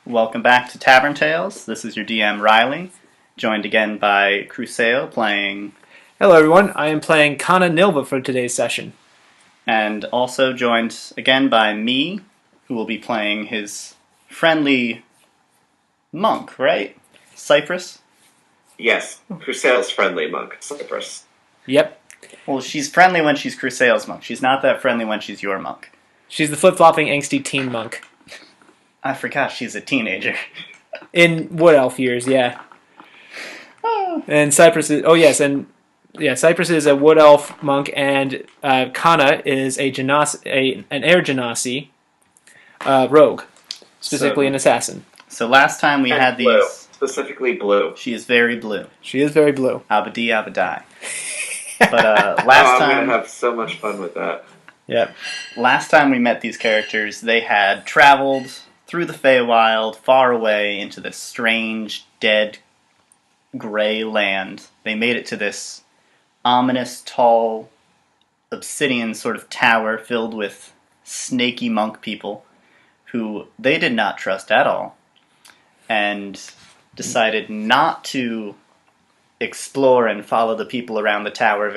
Welcome back to Tavern Tales. This is your DM Riley, joined again by Cruseo playing, Hello everyone, I am playing Kaana Nilva for today's session. and also joined again by me, who will be playing his friendly monk, right? Cypress? Yes, Crusail's friendly monk, Cypress. Yep, Well, she's friendly when she's Crusail's monk. She's not that friendly when she's your monk. she's the flip-flopping angsty teen monk. I forgot she's a teenager. In Wood Elf years, yeah. And Cypress is, Cypress is a Wood Elf monk, and Kaana is an Air Genasi rogue, specifically an assassin. So last time we had blue. these... Specifically blue. She is very blue. She is very blue. Abadi abadai. But last time... I'm going to have so much fun with that. Yep. Last time we met these characters, they had traveled through the Feywild, far away into this strange, dead, gray land. They made it to this ominous, tall, obsidian sort of tower filled with snaky monk people who they did not trust at all, and decided not to explore and follow the people around the tower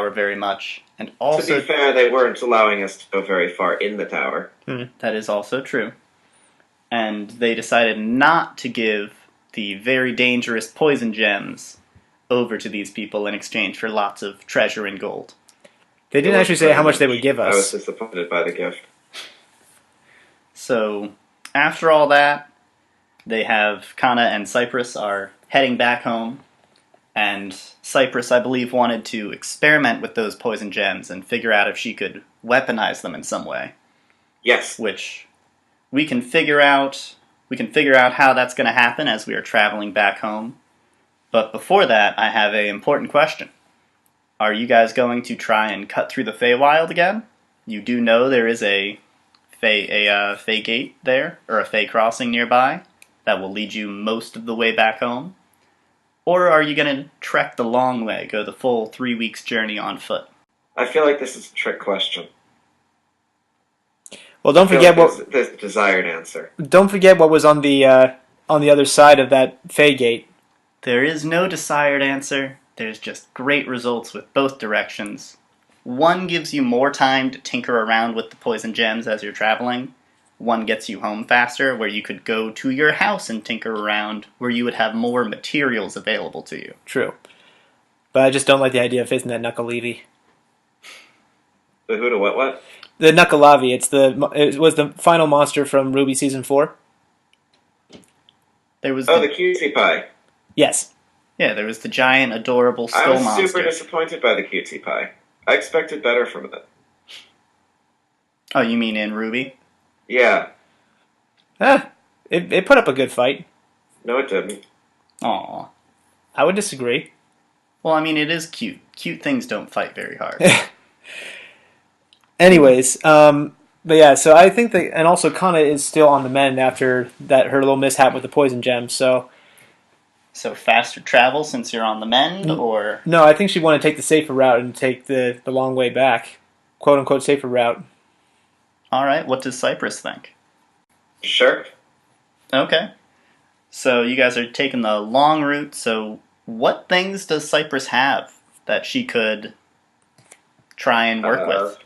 very much. And also, to be fair, they weren't allowing us to go very far in the tower. That is also true. And they decided not to give the very dangerous poison gems over to these people in exchange for lots of treasure and gold. They didn't actually say how much they would give I was us. disappointed by the gift. So, after all that, they have Kaana and Cypress are heading back home. And Cypress, I believe, wanted to experiment with those poison gems and figure out if she could weaponize them in some way. Yes. Which we can figure out. We can figure out how that's going to happen as we are traveling back home. But before that, I have an important question. Are you guys going to try and cut through the Feywild again? You do know there is a Fey gate there, or a Fey crossing nearby, that will lead you most of the way back home. Or are you going to trek the long way, go the full 3 weeks journey on foot? I feel like this is a trick question. Well, don't forget there's the desired answer. Don't forget what was on the other side of that Fey gate. There is no desired answer. There's just great results with both directions. One gives you more time to tinker around with the poison gems as you're traveling. One gets you home faster, where you could go to your house and tinker around, where you would have more materials available to you. True. But I just don't like the idea of facing that Knuckleavy. The who to what? The Knuckleavy. It was the final monster from Ruby Season 4. There was the cutie pie. Yes. Yeah, there was the giant, adorable skull monster. I was super disappointed by the cutie pie. I expected better from it. Oh, you mean in Ruby? Yeah. It put up a good fight. No, it didn't. Aw. I would disagree. Well, I mean, it is cute. Cute things don't fight very hard. Anyways, but yeah, so I think that, and also Kaana is still on the mend after her little mishap with the poison gems, so... So faster travel since you're on the mend, or...? No, I think she'd want to take the safer route and take the long way back. Quote-unquote safer route. Alright, what does Cypress think? Sure. Okay. So you guys are taking the long route, so what things does Cypress have that she could try and work with?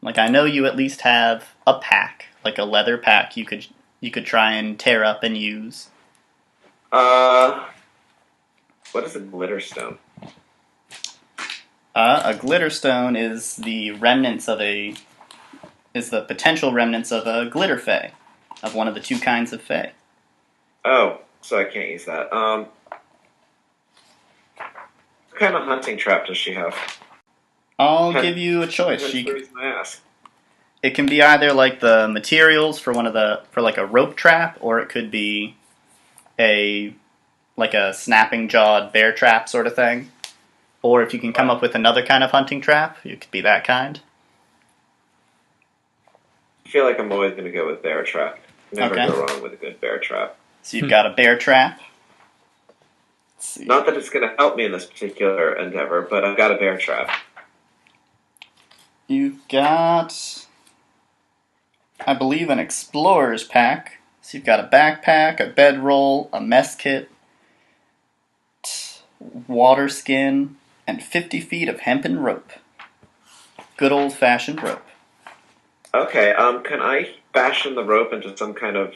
Like, I know you at least have a pack, like a leather pack you could try and tear up and use. What is a glitter stone? A glitter stone is the potential remnants of a glitter fey, of one of the two kinds of fey. Oh, so I can't use that. What kind of hunting trap does she have? I'll give you a choice. That's the reason I ask. It can be either like the materials for like a rope trap, or it could be like a snapping jawed bear trap sort of thing. Or if you can come up with another kind of hunting trap, it could be that kind. I feel like I'm always going to go with bear trap. Never Okay. go wrong with a good bear trap. So you've got a bear trap. Let's see. Not that it's going to help me in this particular endeavor, but I've got a bear trap. You've got I believe, an explorer's pack. So you've got a backpack, a bedroll, a mess kit, water skin, and 50 feet of hempen rope. Good old-fashioned rope. Okay, can I fashion the rope into some kind of,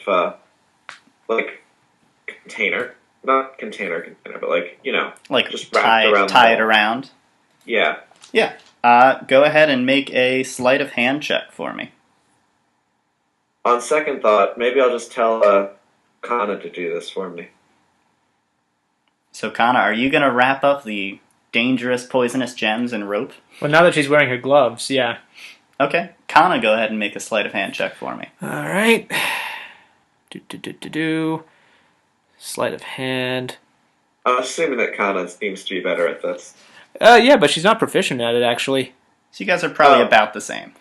container? Not container, but Like, just wrapped around tie it around? Yeah. Yeah. Go ahead and make a sleight of hand check for me. On second thought, maybe I'll just tell, Kaana to do this for me. So, Kaana, are you going to wrap up the dangerous, poisonous gems in rope? Well, now that she's wearing her gloves, yeah. Okay. Kaana, go ahead and make a sleight of hand check for me. All right. Sleight of hand. I'm assuming that Kaana seems to be better at this. Yeah, but she's not proficient at it, actually. So you guys are probably about the same.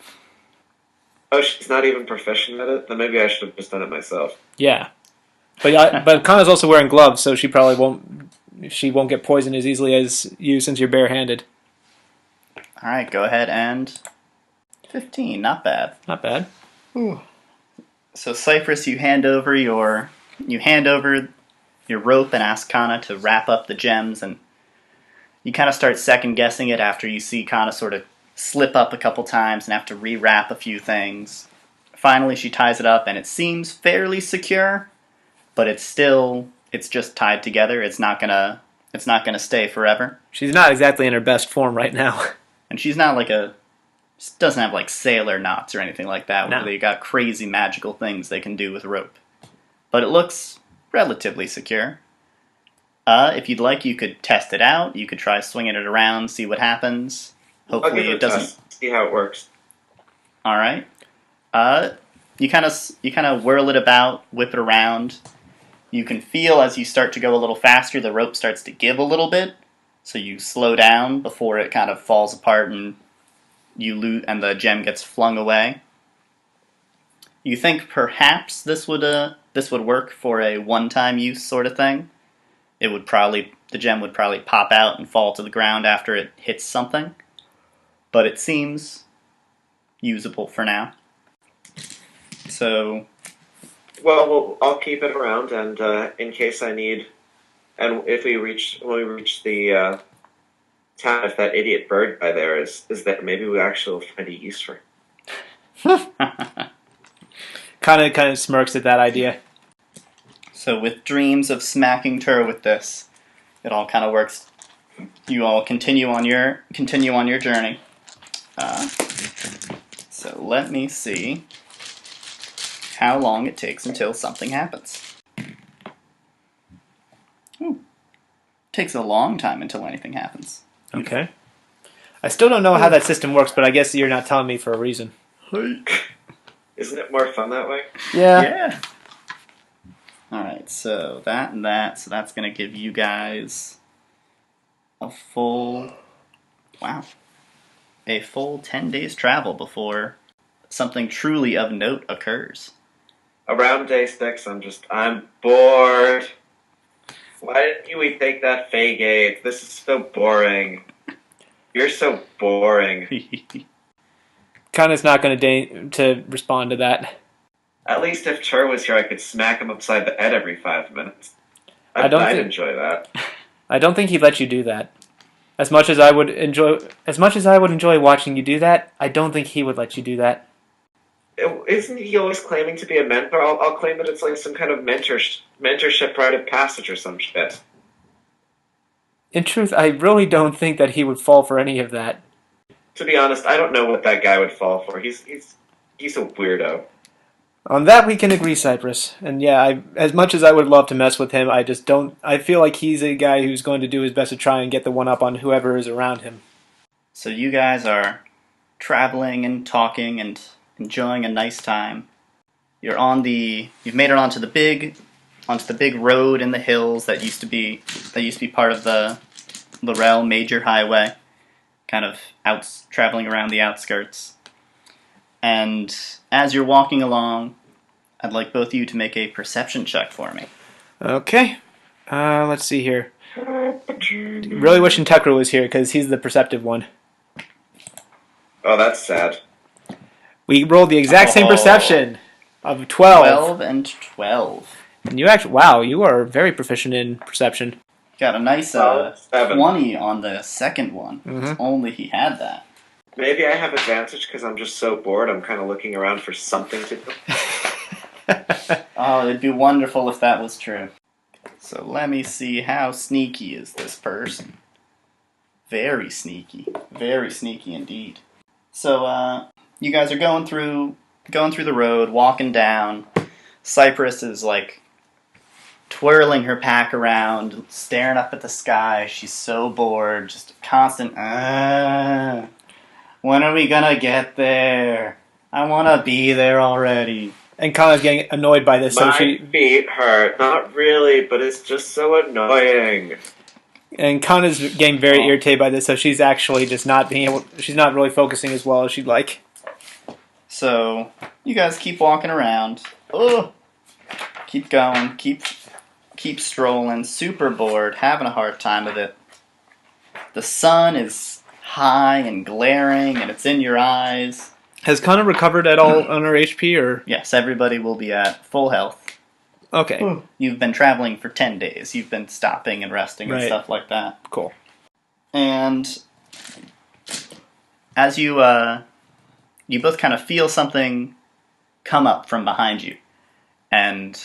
Oh, she's not even proficient at it? Then maybe I should have just done it myself. Yeah. But Kana's also wearing gloves, so she probably won't get poisoned as easily as you since you're barehanded. All right, go ahead and 15. Not bad. Not bad. Ooh. So Cypress, you hand over your rope and ask Kaana to wrap up the gems, and you kind of start second guessing it after you see Kaana sort of slip up a couple times and have to rewrap a few things. Finally, she ties it up, and it seems fairly secure, but it's just tied together. It's not gonna stay forever. She's not exactly in her best form right now. And she's not doesn't have like sailor knots or anything like that, where they got crazy magical things they can do with rope. But it looks relatively secure. If you'd like, you could test it out. You could try swinging it around, see what happens. Hopefully it doesn't. Test, see how it works. All right. You kind of whirl it about, whip it around. You can feel as you start to go a little faster, the rope starts to give a little bit. So you slow down before it kind of falls apart and and the gem gets flung away. You think perhaps this would work for a one-time use sort of thing. The gem would probably pop out and fall to the ground after it hits something. But it seems usable for now. So, well, I'll keep it around, and in case I need, and when we reach the town, if that idiot bird guy there is that maybe we actually will find a use for. kind of smirks at that idea. So with dreams of smacking Tur with this, it all kind of works. You all continue on your journey. So let me see how long it takes until something happens. Takes a long time until anything happens. Okay. I still don't know how that system works, but I guess you're not telling me for a reason. Isn't it more fun that way? Yeah. Alright, so that and that. So that's going to give you guys a full 10 days travel before something truly of note occurs. Around day 6, I'm bored. Why didn't we take that Faygate? This is so boring. You're so boring. Kana's not going to respond to that. At least if Tur was here, I could smack him upside the head every 5 minutes. I'd enjoy that. I don't think he'd let you do that. As much as I would enjoy watching you do that, I don't think he would let you do that. Isn't he always claiming to be a mentor? I'll claim that it's like some kind of mentorship rite of passage or some shit. In truth, I really don't think that he would fall for any of that. To be honest, I don't know what that guy would fall for. He's a weirdo. On that we can agree, Cypress. And yeah, as much as I would love to mess with him, I just don't. I feel like he's a guy who's going to do his best to try and get the one up on whoever is around him. So you guys are traveling and talking and enjoying a nice time. You've made it onto the big road in the hills that used to be part of the Laurel Major Highway, kind of traveling around the outskirts. And as you're walking along, I'd like both of you to make a perception check for me. Okay. Let's see here. Really wishing Tukra was here because he's the perceptive one. Oh, that's sad. We rolled the exact same perception. Of 12. 12 and 12. And you actually, wow, you are very proficient in perception. Got a nice 7. 20 on the second one. Mhm. If only he had that. Maybe I have advantage because I'm just so bored. I'm kind of looking around for something to do. Oh, it'd be wonderful if that was true. So let me see, how sneaky is this person? Very sneaky. Very sneaky indeed. So, you guys are going through the road, walking down. Cypress is, like, twirling her pack around, staring up at the sky. She's so bored, just constant, when are we gonna get there? I wanna be there already. And Kana's getting annoyed by this, so My she feet hurt. Not really, but it's just so annoying. and Kana's getting very irritated by this, so she's actually just not being able. She's not really focusing as well as she'd like. So, you guys keep walking around. Ugh. Keep going. Keep strolling. Super bored. Having a hard time with it. The sun is high and glaring, and it's in your eyes. Has Kana recovered at all on her HP, or Yes, everybody will be at full health. okay, You've been traveling for 10 days. You've been stopping and resting and Right. stuff like that. cool. And as you both kind of feel something come up from behind you. And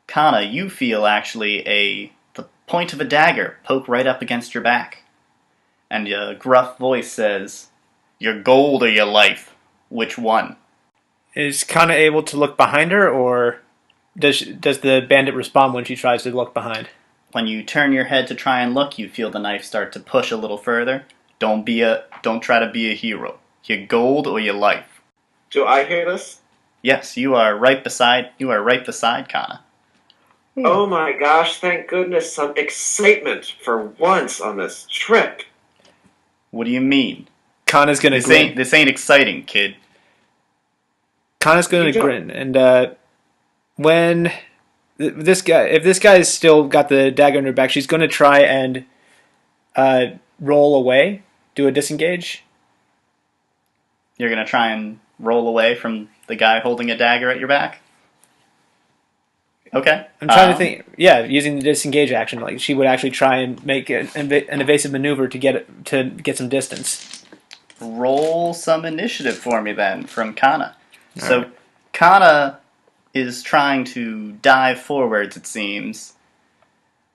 Kana, you feel actually the point of a dagger poke right up against your back. And a gruff voice says, "Your gold or your life? Which one?" Is Kana able to look behind her, or does the bandit respond when she tries to look behind? When you turn your head to try and look, you feel the knife start to push a little further. Don't try to be a hero. Your gold or your life. Do I hear this? Yes, you are right beside Kana. Oh my gosh, thank goodness, some excitement for once on this trip. What do you mean? Kana's gonna grin. This ain't exciting, kid. Kana's gonna grin, and when if this guy's still got the dagger in her back, she's gonna try and roll away, do a disengage. You're gonna try and roll away from the guy holding a dagger at your back? Okay. I'm trying to think. Yeah, using the disengage action, like she would actually try and make an evasive maneuver to get some distance. Roll some initiative for me then from Kana. So Kana is trying to dive forwards, it seems.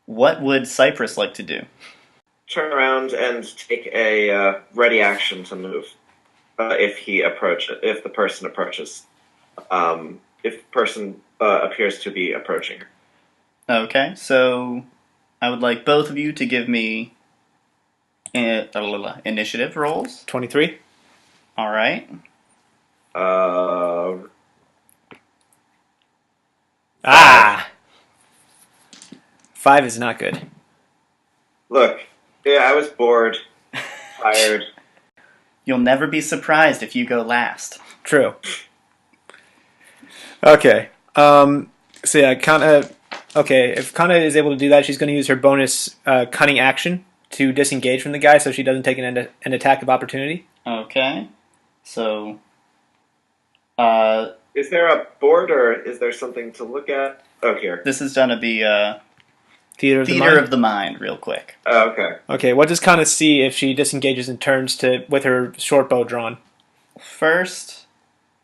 What would Cypress like to do? Turn around and take a ready action to move. If the person approaches. If the person appears to be approaching her. Okay, so I would like both of you to give me initiative rolls. 23. All right. Ah! 5 is not good. Look, yeah, I was bored, tired. You'll never be surprised if you go last. True. Okay. So yeah, Kana. Okay, if Kana is able to do that, she's going to use her bonus cunning action to disengage from the guy, so she doesn't take an attack of opportunity. Okay. So, Is there a board or is there something to look at? Oh, here. this is going to be Theater of the mind, real quick. Oh, okay. Okay, what does Kana see if she disengages and turns with her short bow drawn? First,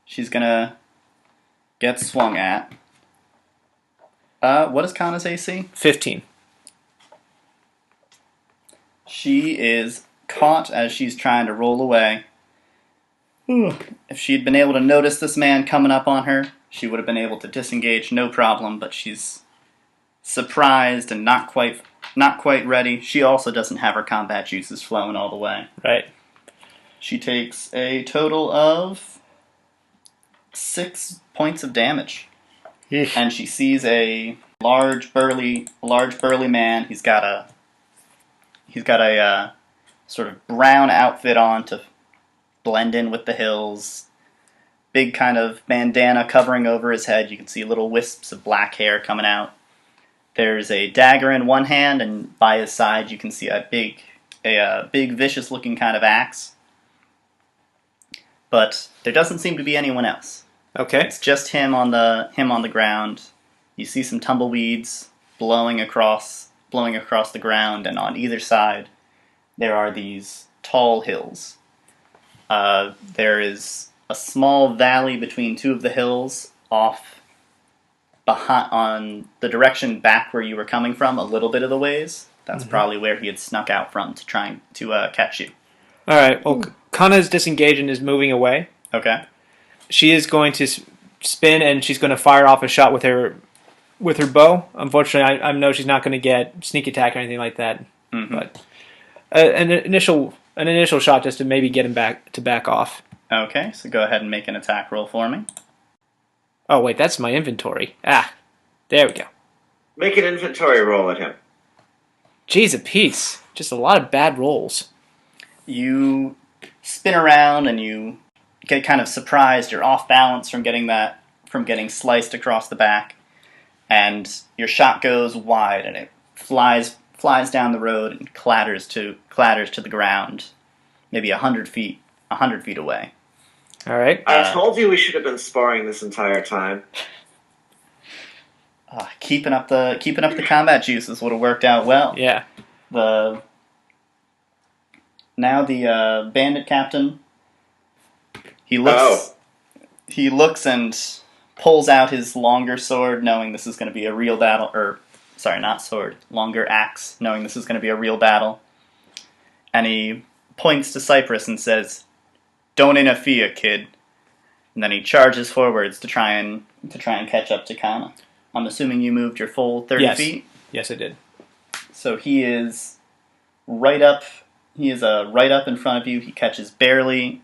she's going to get swung at. What is Kana's AC? 15. She is caught as she's trying to roll away. If she'd been able to notice this man coming up on her, she would have been able to disengage no problem, but she's surprised and not quite ready. She also doesn't have her combat juices flowing all the way. Right. She takes a total of 6 points of damage. Yeesh. And she sees a large burly man. He's got a sort of brown outfit on to blend in with the hills. Big kind of bandana covering over his head. You can see little wisps of black hair coming out. There's a dagger in one hand, and by his side you can see a big vicious looking kind of axe. But there doesn't seem to be anyone else. Okay. It's just him on the ground. You see some tumbleweeds blowing across the ground, and on either side there are these tall hills. There is a small valley between two of the hills off behind on the direction back where you were coming from, a little bit of the ways. That's probably where he had snuck out from to try to catch you. All right. Well, Kaana is disengaged and is moving away. Okay. She is going to spin and she's going to fire off a shot with her bow. Unfortunately, I know she's not going to get sneak attack or anything like that. Mm-hmm. But an initial shot just to maybe get him back off. Okay, so go ahead and make an attack roll for me. Oh wait, that's my inventory. There we go. Make an inventory roll at him. Jeez, a piece. Just a lot of bad rolls. You spin around and you get kind of surprised. You're off balance from getting sliced across the back, and your shot goes wide and it flies down the road and clatters to the ground, maybe 100 feet away. All right. I told you we should have been sparring this entire time. Keeping up the combat juices would have worked out well. Yeah. The bandit captain, he looks and pulls out his longer sword, knowing this is going to be a real battle. Or sorry, not sword, longer axe, knowing this is going to be a real battle. And he points to Cypress and says, "Don't interfere, kid." And then he charges forwards to try and catch up to Kaana. I'm assuming you moved your full 30 feet? Yes, I did. So he is right up. He is right up in front of you. He catches barely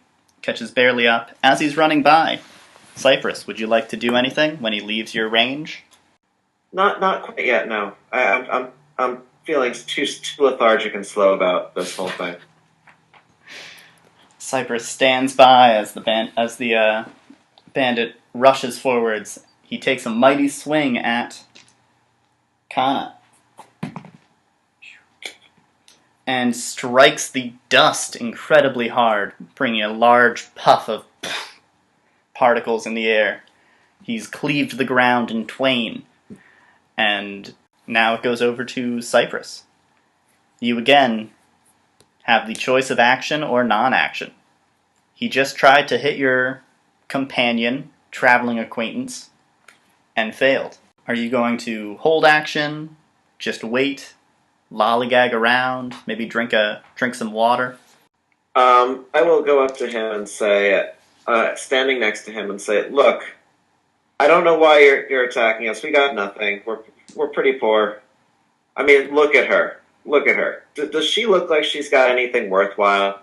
up as he's running by. Cypress, would you like to do anything when he leaves your range? Not quite yet. No, I'm feeling too lethargic and slow about this whole thing. Cypress stands by as the bandit rushes forwards. He takes a mighty swing at Kaana and strikes the dust incredibly hard, bringing a large puff of particles in the air. He's cleaved the ground in twain, and now it goes over to Cypress. You again have the choice of action or non-action. He just tried to hit your companion, traveling acquaintance, and failed. Are you going to hold action, just wait, lollygag around, maybe drink some water? I will go up to him and say, standing next to him and say, "Look, I don't know why you're attacking us. We got nothing. We're pretty poor. I mean, look at her. Look at her. Does she look like she's got anything worthwhile?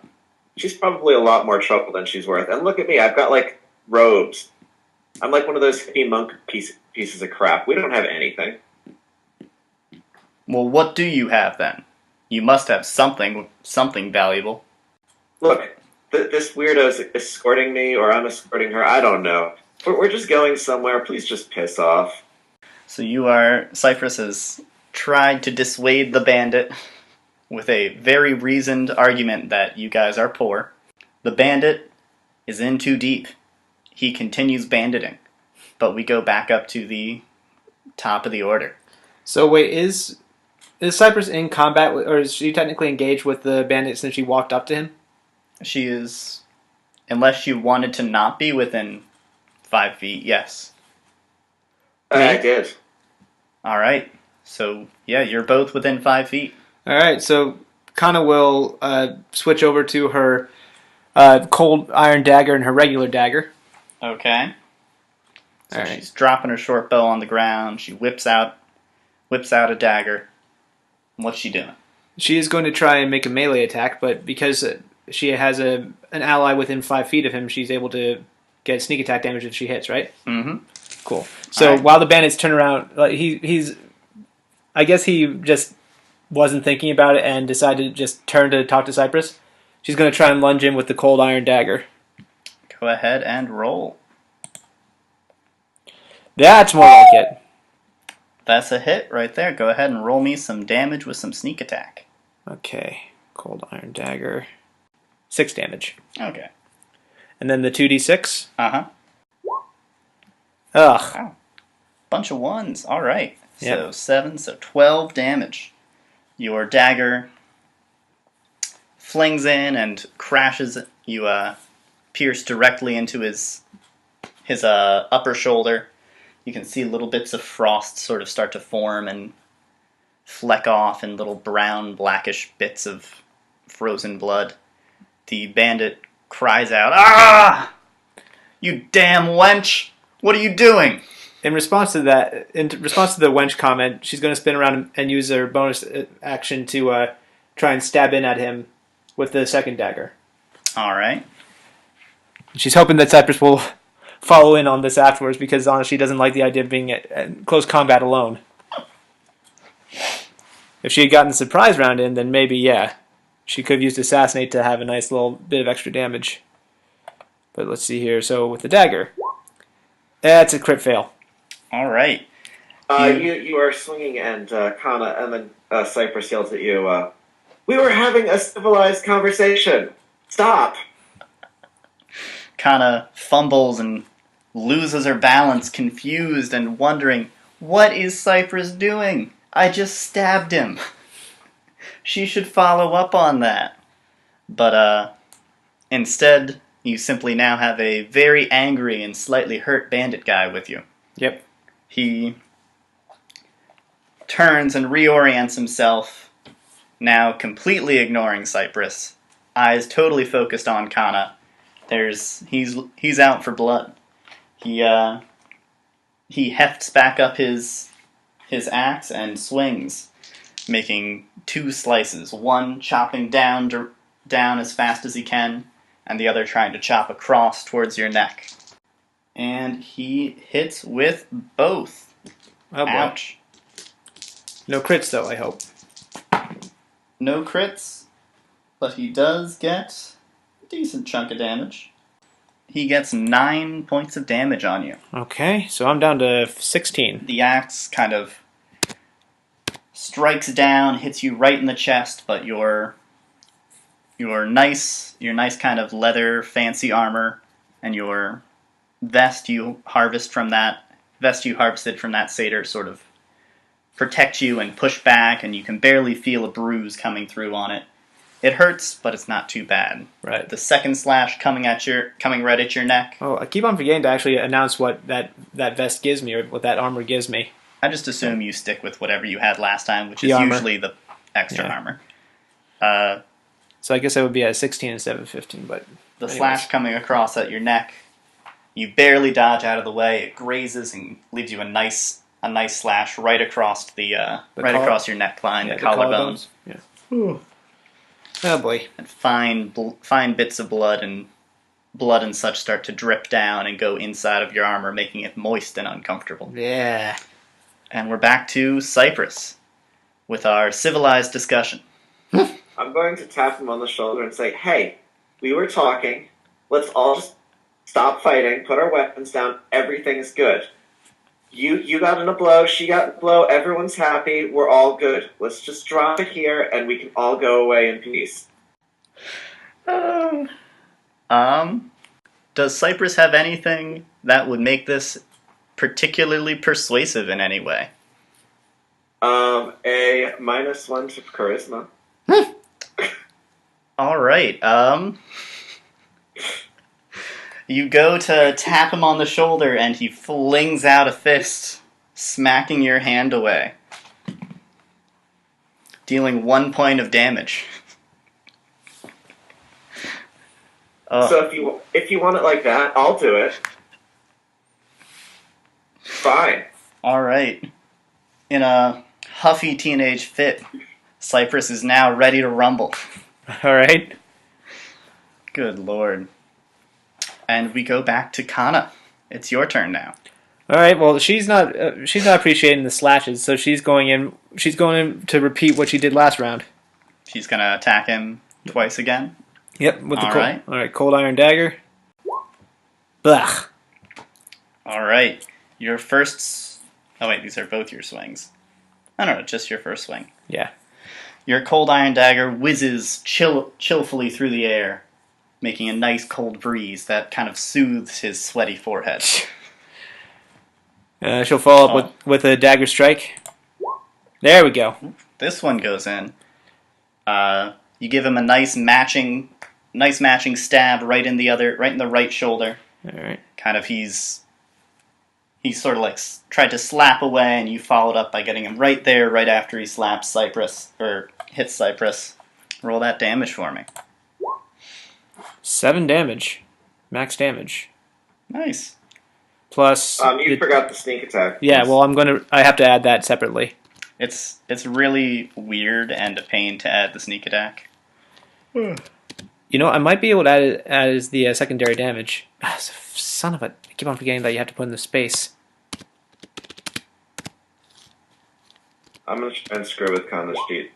She's probably a lot more trouble than she's worth. And look at me. I've got, like, robes. I'm like one of those hippie monk pieces of crap. We don't have anything." Well, what do you have, then? You must have something valuable. Look, this weirdo's escorting me, or I'm escorting her. I don't know. We're just going somewhere. Please just piss off. So Cypress has tried to dissuade the bandit with a very reasoned argument that you guys are poor. The bandit is in too deep. He continues banditing. But we go back up to the top of the order. So wait, is Cypress in combat, or is she technically engaged with the bandit since she walked up to him? She is, unless she wanted to not be within 5 feet, yes. I did. All right. So, yeah, you're both within 5 feet. All right, so Kaana will switch over to her cold iron dagger and her regular dagger. Okay. So All right. She's dropping her short bow on the ground. She whips out a dagger. What's she doing? She is going to try and make a melee attack, but because she has an ally within 5 feet of him, she's able to get sneak attack damage if she hits, right? Mm-hmm. Cool. So while the bandits turn around, I guess he just wasn't thinking about it and decided to just turn to talk to Cypress. She's going to try and lunge in with the cold iron dagger. Go ahead and roll. That's more like it. That's a hit right there. Go ahead and roll me some damage with some sneak attack. Okay. Cold iron dagger. 6 damage. Okay. And then the 2d6. Uh-huh. Ugh. Wow. Bunch of ones. All right. Yep. So 7, so 12 damage. Your dagger flings in and crashes. You pierce directly into his upper shoulder. You can see little bits of frost sort of start to form and fleck off in little brown, blackish bits of frozen blood. The bandit cries out, "Ah! You damn wench! What are you doing?" In response to the wench comment, she's going to spin around and use her bonus action to try and stab in at him with the second dagger. All right. She's hoping that Cypress will follow in on this afterwards because honestly, she doesn't like the idea of being at close combat alone. If she had gotten the surprise round in, then maybe, yeah, she could have used Assassinate to have a nice little bit of extra damage. But let's see here. So with the dagger, that's a crit fail. All right. You are swinging, and Kaana, and then Cypress yells at you, "We were having a civilized conversation. Stop!" Kaana fumbles and loses her balance, confused and wondering, what is Cypress doing? I just stabbed him. She should follow up on that. But instead, you simply now have a very angry and slightly hurt bandit guy with you. Yep. He turns and reorients himself, now completely ignoring Cypress, eyes totally focused on Kaana. He's out for blood. He hefts back up his axe and swings, making 2 slices. One chopping down as fast as he can, and the other trying to chop across towards your neck. And he hits with both. Oh boy. Ouch. No crits though, I hope. No crits, but he does get a decent chunk of damage. He gets 9 points of damage on you. Okay, so I'm down to 16. The axe kind of strikes down, hits you right in the chest, but your nice kind of leather fancy armor and your vest you harvested from that satyr sort of protect you and push back, and you can barely feel a bruise coming through on it. It hurts, but it's not too bad. Right. The second slash coming right at your neck. Oh, I keep on forgetting to actually announce what that vest gives me, or what that armor gives me. I just assume you stick with whatever you had last time, which The is armor. usually the extra armor. So I guess I would be at 16 instead of 15, but... The anyways. slash coming across at your neck, you barely dodge out of the way. It grazes and leaves you a nice slash right across across your neckline, the collarbone. Yeah. Ooh. Oh boy. And fine bits of blood and such start to drip down and go inside of your armor, making it moist and uncomfortable. Yeah. And we're back to Cypress with our civilized discussion. I'm going to tap him on the shoulder and say, "Hey, we were talking. Let's all just stop fighting, put our weapons down, everything's good. You got in a blow, she got in a blow, everyone's happy, we're all good. Let's just drop it here and we can all go away in peace." Does Cypress have anything that would make this particularly persuasive in any way? A -1 to charisma. Alright, you go to tap him on the shoulder and he flings out a fist, smacking your hand away, dealing 1 point of damage. So if you want it like that, I'll do it. Fine. Alright. In a huffy teenage fit, Cypress is now ready to rumble. Alright. Good lord. And we go back to Kaana. It's your turn now. Alright, well, she's not appreciating the slashes, so she's going in to repeat what she did last round. She's gonna attack him twice again. Yep, with the Alright. Alright, cold iron dagger. Blah. Alright. Your first... Oh wait, these are both your swings. I don't know, just your first swing. Yeah. Your cold iron dagger whizzes chillfully through the air, making a nice cold breeze that kind of soothes his sweaty forehead. She'll follow up with a dagger strike. There we go. This one goes in. You give him a nice matching stab right in the right shoulder. All right. Kind of he's sort of like tried to slap away, and you followed up by getting him right there, right after he slaps Cypress or hits Cypress. Roll that damage for me. 7 damage, max damage. Nice. Plus, you forgot the sneak attack. Yeah, well, I have to add that separately. It's really weird and a pain to add the sneak attack. You know, I might be able to add it as the secondary damage. Son of a! I keep on forgetting that you have to put in the space. I'm gonna try and screw with Kaana's sheet.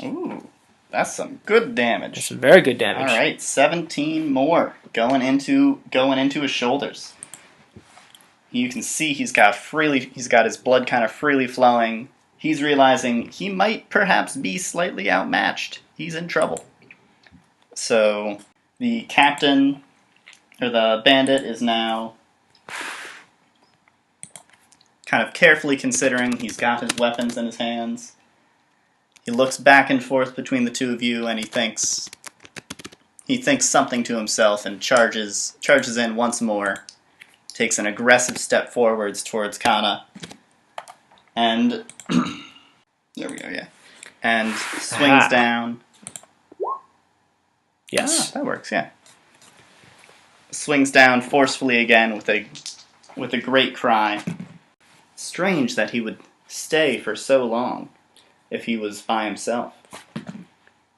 Ooh, that's some good damage. That's some very good damage. All right, 17 more going into his shoulders. You can see he's got his blood kind of freely flowing. He's realizing he might perhaps be slightly outmatched. He's in trouble. So the captain, or the bandit, is now kind of carefully considering. He's got his weapons in his hands. He looks back and forth between the two of you, and he thinks something to himself and charges in once more. Takes an aggressive step forwards towards Kaana. And there we go, yeah. And swings down. Yes. That works, yeah. Swings down forcefully again with a great cry. Strange that he would stay for so long if he was by himself.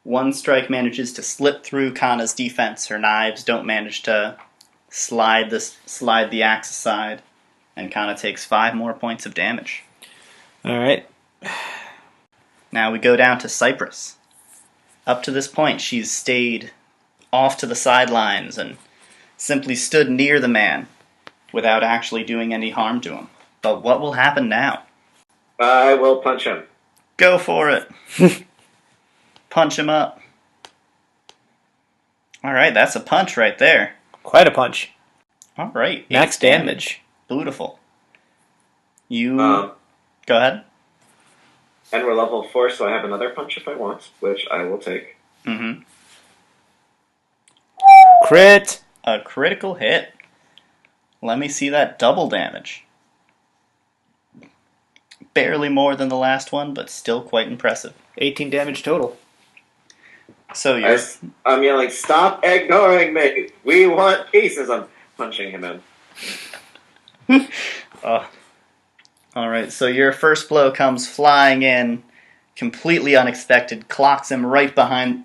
One strike manages to slip through Kaana's defense. Her knives don't manage to slide the axe aside, and Kaana takes 5 more points of damage. All right. Now we go down to Cypress. Up to this point, she's stayed off to the sidelines and simply stood near the man without actually doing any harm to him. But what will happen now? I will punch him. Go for it. Punch him up. All right, that's a punch right there. Quite a punch. All right. Max damage. Beautiful. Go ahead. And we're level 4, so I have another punch if I want, which I will take. Mm-hmm. Crit. A critical hit. Let me see that double damage. Barely more than the last one, but still quite impressive. 18 damage total. So I'm yelling, "Stop ignoring me! We want peace!" as I'm punching him in. Alright, so your first blow comes flying in, completely unexpected, clocks him right behind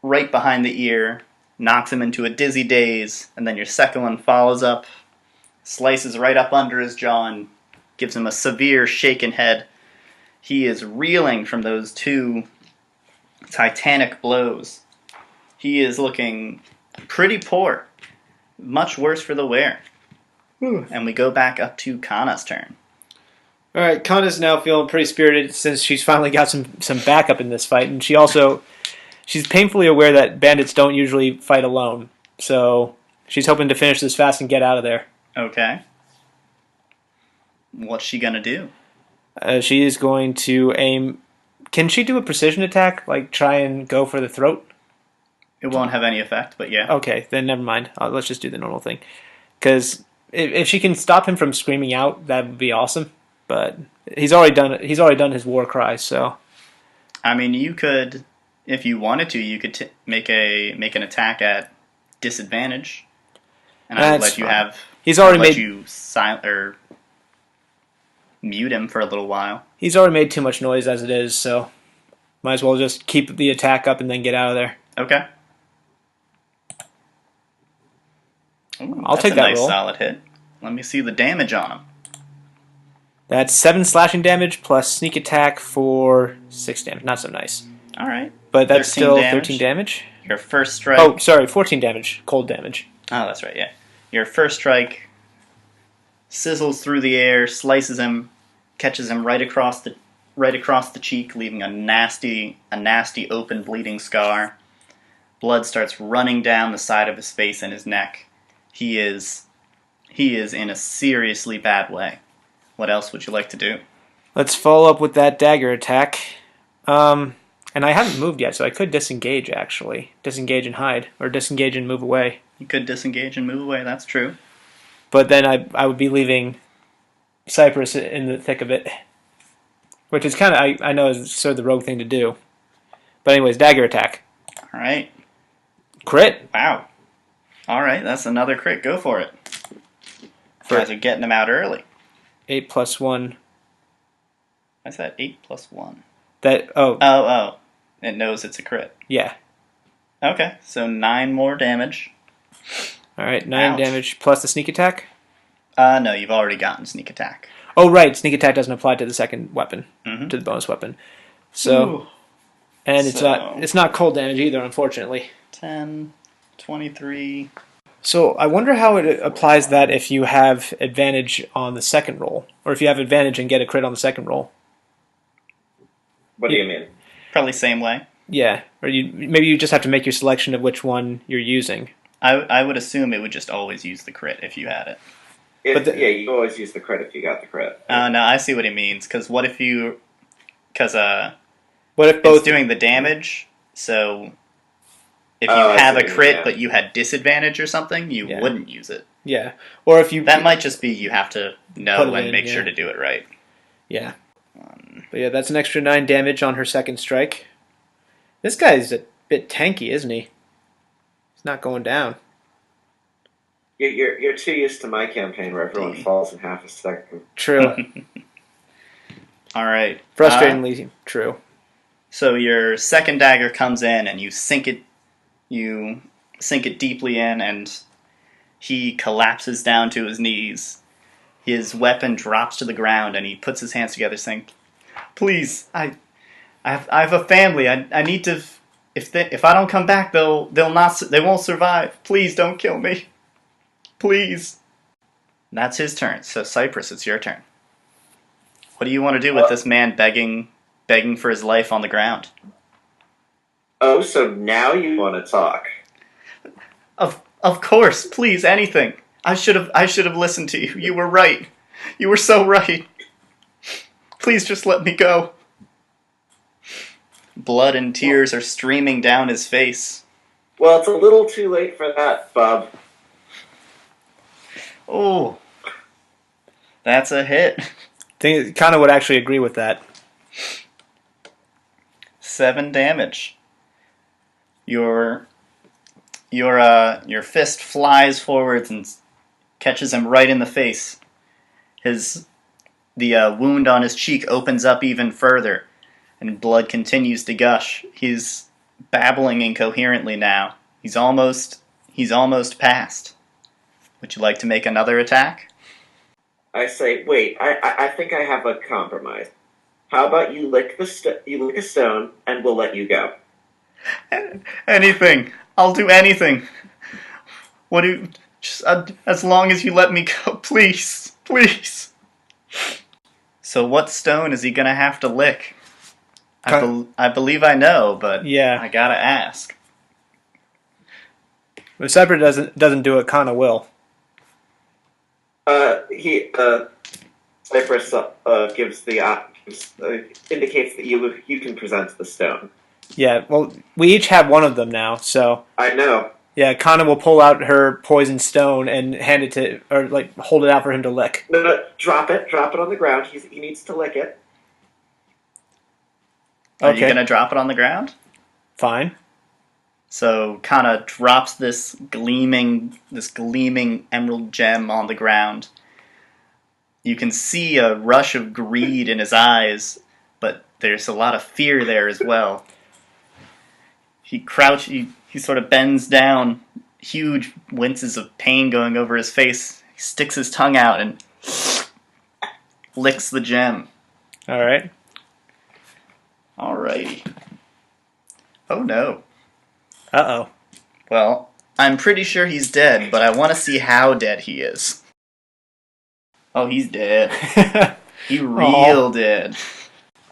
the ear, knocks him into a dizzy daze, and then your second one follows up, slices right up under his jaw, and gives him a severe shaken head. He is reeling from those 2 titanic blows. He is looking pretty poor. Much worse for the wear. And we go back up to Kaana's turn. All right, Kaana's now feeling pretty spirited since she's finally got some backup in this fight, and she's painfully aware that bandits don't usually fight alone. So she's hoping to finish this fast and get out of there. Okay. What's she gonna do? She is going to aim. Can she do a precision attack, like try and go for the throat? It won't have any effect, but yeah. Okay, then never mind. Let's just do the normal thing. Because if she can stop him from screaming out, that would be awesome. But he's already done his war cry. So, I mean, you could, if you wanted to, you could make an attack at disadvantage, and I would let you have. He's already made you silent or mute him for a little while. He's already made too much noise as it is, so might as well just keep the attack up and then get out of there. Okay. Ooh, I'll take that nice roll. Solid hit. Let me see the damage on him. That's 7 slashing damage plus sneak attack for 6 damage. Not so nice. All right. But that's still damage. 13 damage. Your first strike. Oh, sorry, 14 damage. Cold damage. Oh, that's right. Yeah. Your first strike sizzles through the air, slices him, catches him right across the cheek, leaving a nasty open bleeding scar. Blood starts running down the side of his face and his neck. He's He is in a seriously bad way. What else would you like to do? Let's follow up with that dagger attack. And I haven't moved yet, so I could disengage, actually. Disengage and hide. Or disengage and move away. You could disengage and move away, that's true. But then I would be leaving Cypress in the thick of it. Which is kind of, I know, is sort of the rogue thing to do. But anyways, dagger attack. Alright. Crit. Wow. Alright, that's another crit. Go for it. You guys are getting him out early. 8 plus 1. I said 8 plus 1. Oh. It knows it's a crit. Yeah. Okay, so 9 more damage. Alright, 9 Ouch. damage plus the sneak attack? No, you've already gotten sneak attack. Oh, right, sneak attack doesn't apply to the second weapon, Mm-hmm. to the bonus weapon. So, Ooh. and So- it's not cold damage either, unfortunately. 10, 23. So I wonder how it applies that if you have advantage on the second roll, or if you have advantage and get a crit on the second roll. What do you mean? Probably same way. Yeah, or maybe you just have to make your selection of which one you're using. I would assume it would just always use the crit if you had it. Yeah, you always use the crit if you got the crit. No, I see what he means. Because what if you... Because What if it's both? doing the damage, so... If you I have see a what you crit mean, but you had disadvantage or something, you Yeah. wouldn't use it. Yeah, or if you That might just be you have to Put know it and in, make yeah. sure to do it right. Yeah. But yeah, that's an extra 9 damage on her second strike. This guy's a bit tanky, isn't he? He's not going down. You're too used to my campaign where everyone falls in half a second. True. All right. Frustratingly true. So your second dagger comes in and you sink it deeply in, and he collapses down to his knees. His weapon drops to the ground and he puts his hands together saying, "Please, I have a family. I need to, if I don't come back, they won't survive. Please don't kill me. Please." And that's his turn. So Cypress, it's your turn. What do you want to do with this man begging for his life on the ground? Oh, so now you want to talk? Of course, please, anything. I should have listened to you. You were right. You were so right. Please just let me go. Blood and tears are streaming down his face. Well, it's a little too late for that, bub. Oh, that's a hit. Think Kaana would actually agree with that. 7 damage. Your fist flies forwards and catches him right in the face. The wound on his cheek opens up even further, and blood continues to gush. He's babbling incoherently now. He's almost passed. Would you like to make another attack? I say, wait. I think I have a compromise. How about you lick a stone, and we'll let you go. Anything. I'll do anything. As long as you let me go, please, please. So what stone is he gonna have to lick? I believe I know, but Yeah. I gotta ask. If Cypress doesn't do it, Kaana will. Cypress indicates that you can present the stone. Yeah, well, we each have one of them now, so... I know. Yeah, Kaana will pull out her poison stone and hand it to... Or, hold it out for him to lick. No, drop it on the ground. He needs to lick it. Are you Okay. gonna drop it on the ground? Fine. So Kaana drops this gleaming emerald gem on the ground. You can see a rush of greed in his eyes, but there's a lot of fear there as well. He sort of bends down, huge winces of pain going over his face. He sticks his tongue out and licks the gem. All right. Alrighty. Oh no. Uh-oh. Well, I'm pretty sure he's dead, but I want to see how dead he is. Oh, he's dead. He real dead.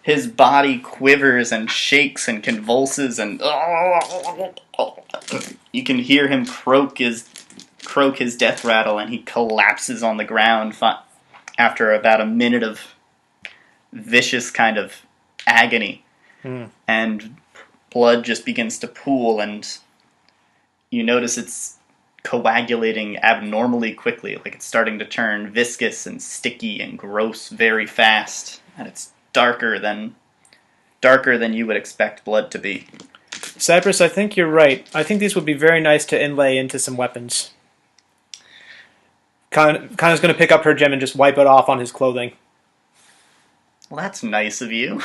His body quivers and shakes and convulses, and you can hear him croak his croak his death rattle, and he collapses on the ground after about a minute of vicious kind of agony. And blood just begins to pool, and you notice it's coagulating abnormally quickly. Like it's starting to turn viscous and sticky and gross very fast, and it's darker than you would expect blood to be. Cypress, I think you're right. I think these would be very nice to inlay into some weapons. Kaana's going to pick up her gem and just wipe it off on his clothing. Well, that's nice of you.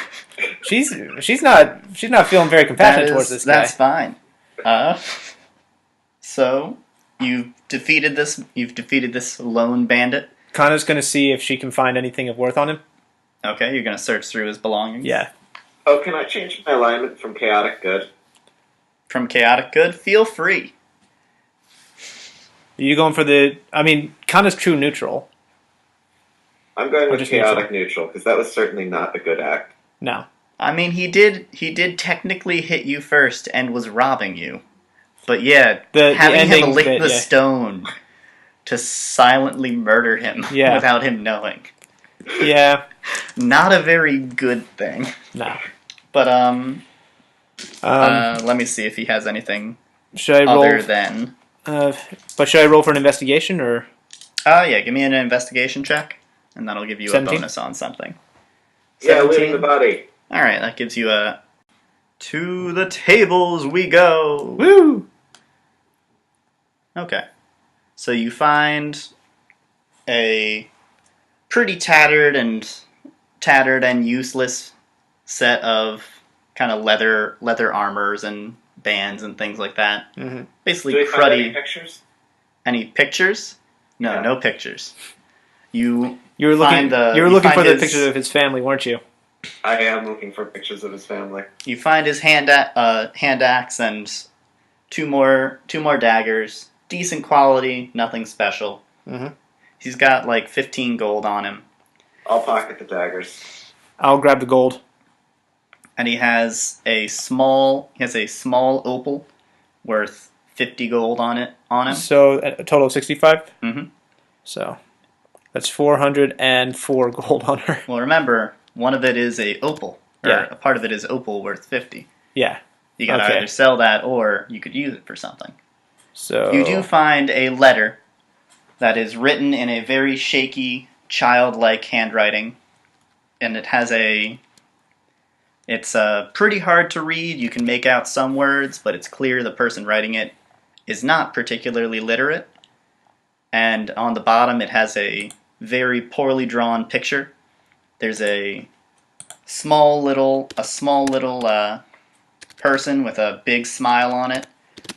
She's not feeling very compassionate towards this guy. That's fine. So you've defeated this lone bandit. Kaana's going to see if she can find anything of worth on him. Okay, you're going to search through his belongings. Yeah. Oh, can I change my alignment from chaotic good? From chaotic good? Feel free. Are you going for the... I mean, Kaana's true neutral. I'm going with just chaotic neutral, because that was certainly not a good act. No. I mean, he did technically hit you first and was robbing you. But yeah, having him lick the stone to silently murder him without him knowing. Yeah. Not a very good thing. No. But, let me see if he has anything should I roll, other than... but should I roll for an investigation, or...? Yeah, give me an investigation check, and that'll give you 17? a bonus on something. Yeah, looting the body. Alright, that gives you a... To the tables we go! Woo! Okay. So you find a pretty tattered and useless set of kind of leather armors and bands and things like that. Mm-hmm. Basically Do we cruddy. find any pictures? Any pictures? No, Yeah. no pictures. You were looking for the pictures of his family, weren't you? I am looking for pictures of his family. You find his hand axe and two more daggers. Decent quality, nothing special. Mm-hmm. He's got like 15 gold on him. I'll pocket the daggers. I'll grab the gold. And he has a small opal worth 50 gold on him. So a total of 65? Mm-hmm. So that's 404 gold on her. Well, remember, one of it is a opal. Or a part of it is opal worth 50. Yeah. You gotta either sell that or you could use it for something. So you do find a letter that is written in a very shaky, childlike handwriting. And it's pretty hard to read. You can make out some words, but it's clear the person writing it is not particularly literate. And on the bottom, it has a very poorly drawn picture. There's a small little person with a big smile on it,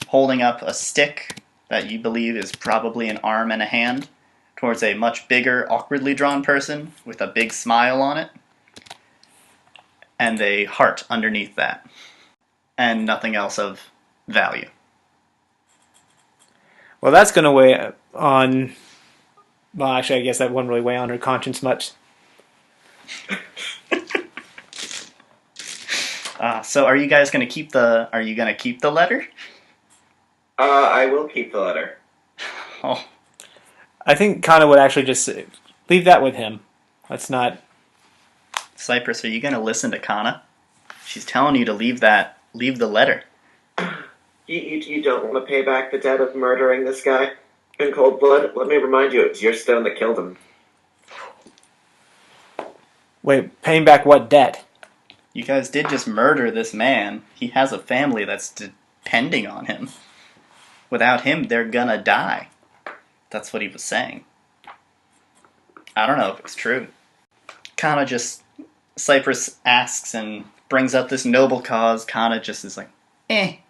holding up a stick that you believe is probably an arm and a hand towards a much bigger, awkwardly drawn person with a big smile on it, and a heart underneath that, and nothing else of value. Well, that's going to weigh on... Well, actually, I guess that wouldn't really weigh on her conscience much. So are you guys going to keep the letter? I will keep the letter. Oh. I think Kaana would actually just leave that with him. Let's not... Cypress, are you going to listen to Kaana? She's telling you to leave the letter. You don't want to pay back the debt of murdering this guy in cold blood? Let me remind you, it's your stone that killed him. Wait, paying back what debt? You guys did just murder this man. He has a family that's depending on him. Without him, they're gonna die. That's what he was saying. I don't know if it's true. Cypress asks and brings up this noble cause. Kaana just is like, I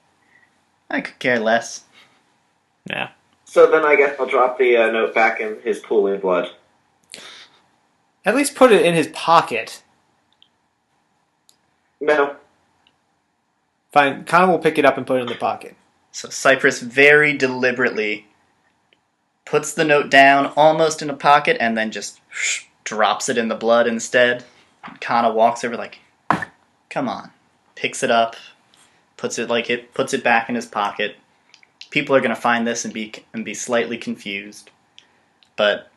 could care less. Yeah. So then I guess I'll drop the note back in his pooling blood. At least put it in his pocket. No. Fine, Kaana will pick it up and put it in the pocket. So Cypress very deliberately puts the note down almost in a pocket and then just drops it in the blood instead. Kaana walks over like, come on. Picks it up, puts it back in his pocket, People are going to find this and be slightly confused. But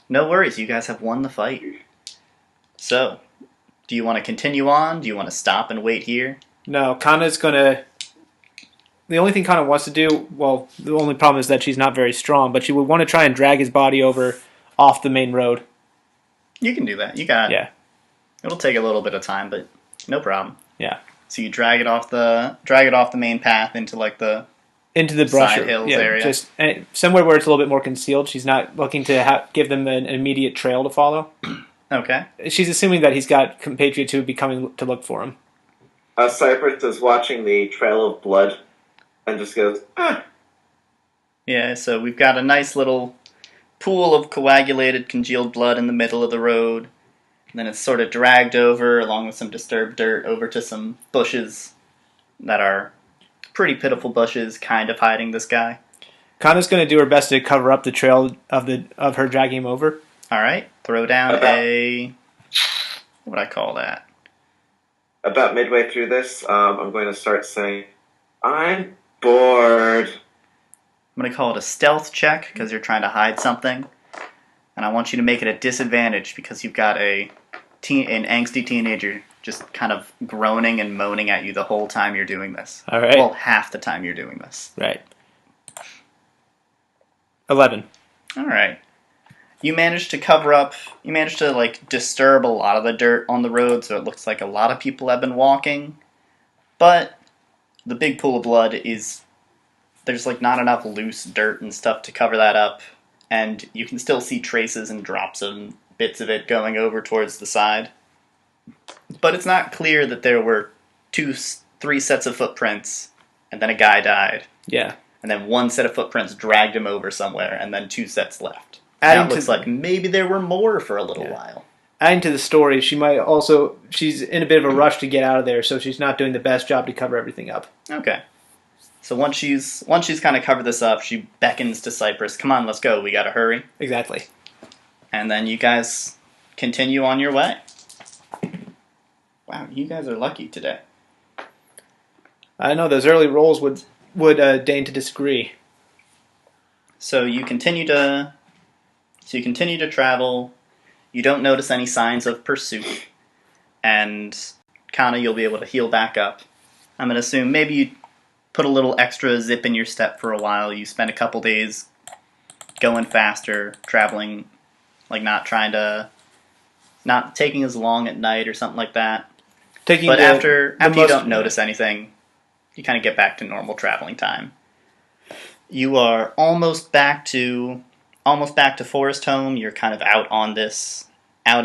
no worries, you guys have won the fight. So, do you want to continue on? Do you want to stop and wait here? No, Kaana's going to... The only thing Kaana wants to do, well, the only problem is that she's not very strong, but she would want to try and drag his body over off the main road. You can do that. You got it. Yeah. It'll take a little bit of time, but no problem. Yeah. So you drag it off the main path into like the brush side hills area. Just somewhere where it's a little bit more concealed. She's not looking to give them an immediate trail to follow. Okay. She's assuming that he's got compatriots who would be coming to look for him. Cypress is watching the trail of blood and just goes, ah. Yeah, so we've got a nice little pool of coagulated, congealed blood in the middle of the road. And then it's sort of dragged over, along with some disturbed dirt, over to some bushes that are pretty pitiful bushes, kind of hiding this guy. Kaana's going to do her best to cover up the trail of her dragging him over. All right, throw down what would I call that? About midway through this, I'm going to start saying, I'm bored. I'm going to call it a stealth check, because you're trying to hide something. And I want you to make it a disadvantage, because you've got an angsty teenager just kind of groaning and moaning at you the whole time you're doing this. All right. Well, half the time you're doing this. Right. 11. All right. You managed to cover up, disturb a lot of the dirt on the road, so it looks like a lot of people have been walking. But the big pool of blood there's not enough loose dirt and stuff to cover that up. And you can still see traces and drops and bits of it going over towards the side. But it's not clear that there were 3 sets of footprints, and then a guy died. Yeah. And then 1 set of footprints dragged him over somewhere, and then 2 sets left. Adding Now it looks like maybe there were more for a little while. Adding to the story, she's in a bit of a rush to get out of there, so she's not doing the best job to cover everything up. Okay. So once she's kind of covered this up, she beckons to Cypress, come on, let's go, we gotta hurry. Exactly. And then you guys continue on your way. Wow, you guys are lucky today. I know, those early rolls would deign to disagree. So you continue to travel. You don't notice any signs of pursuit. And Kaana, you'll be able to heal back up. I'm going to assume maybe you put a little extra zip in your step for a while. You spend a couple days going faster, traveling, not taking as long at night or something like that. After you don't notice anything, you kind of get back to normal traveling time. You are almost back to Foresthome. You're kind of out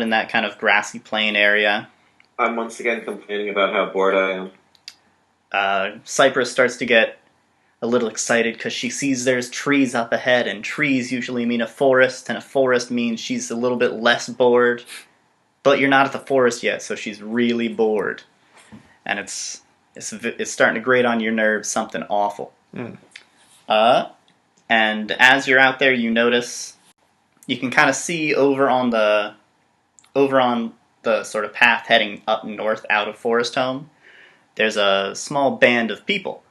in that kind of grassy plain area. I'm once again complaining about how bored I am. Cypress starts to get a little excited because she sees there's trees up ahead, and trees usually mean a forest, and a forest means she's a little bit less bored. But you're not at the forest yet, so she's really bored. And it's starting to grate on your nerves, something awful. Mm. And as you're out there, you notice, you can kind of see over on the sort of path heading up north out of Foresthome, there's a small band of people.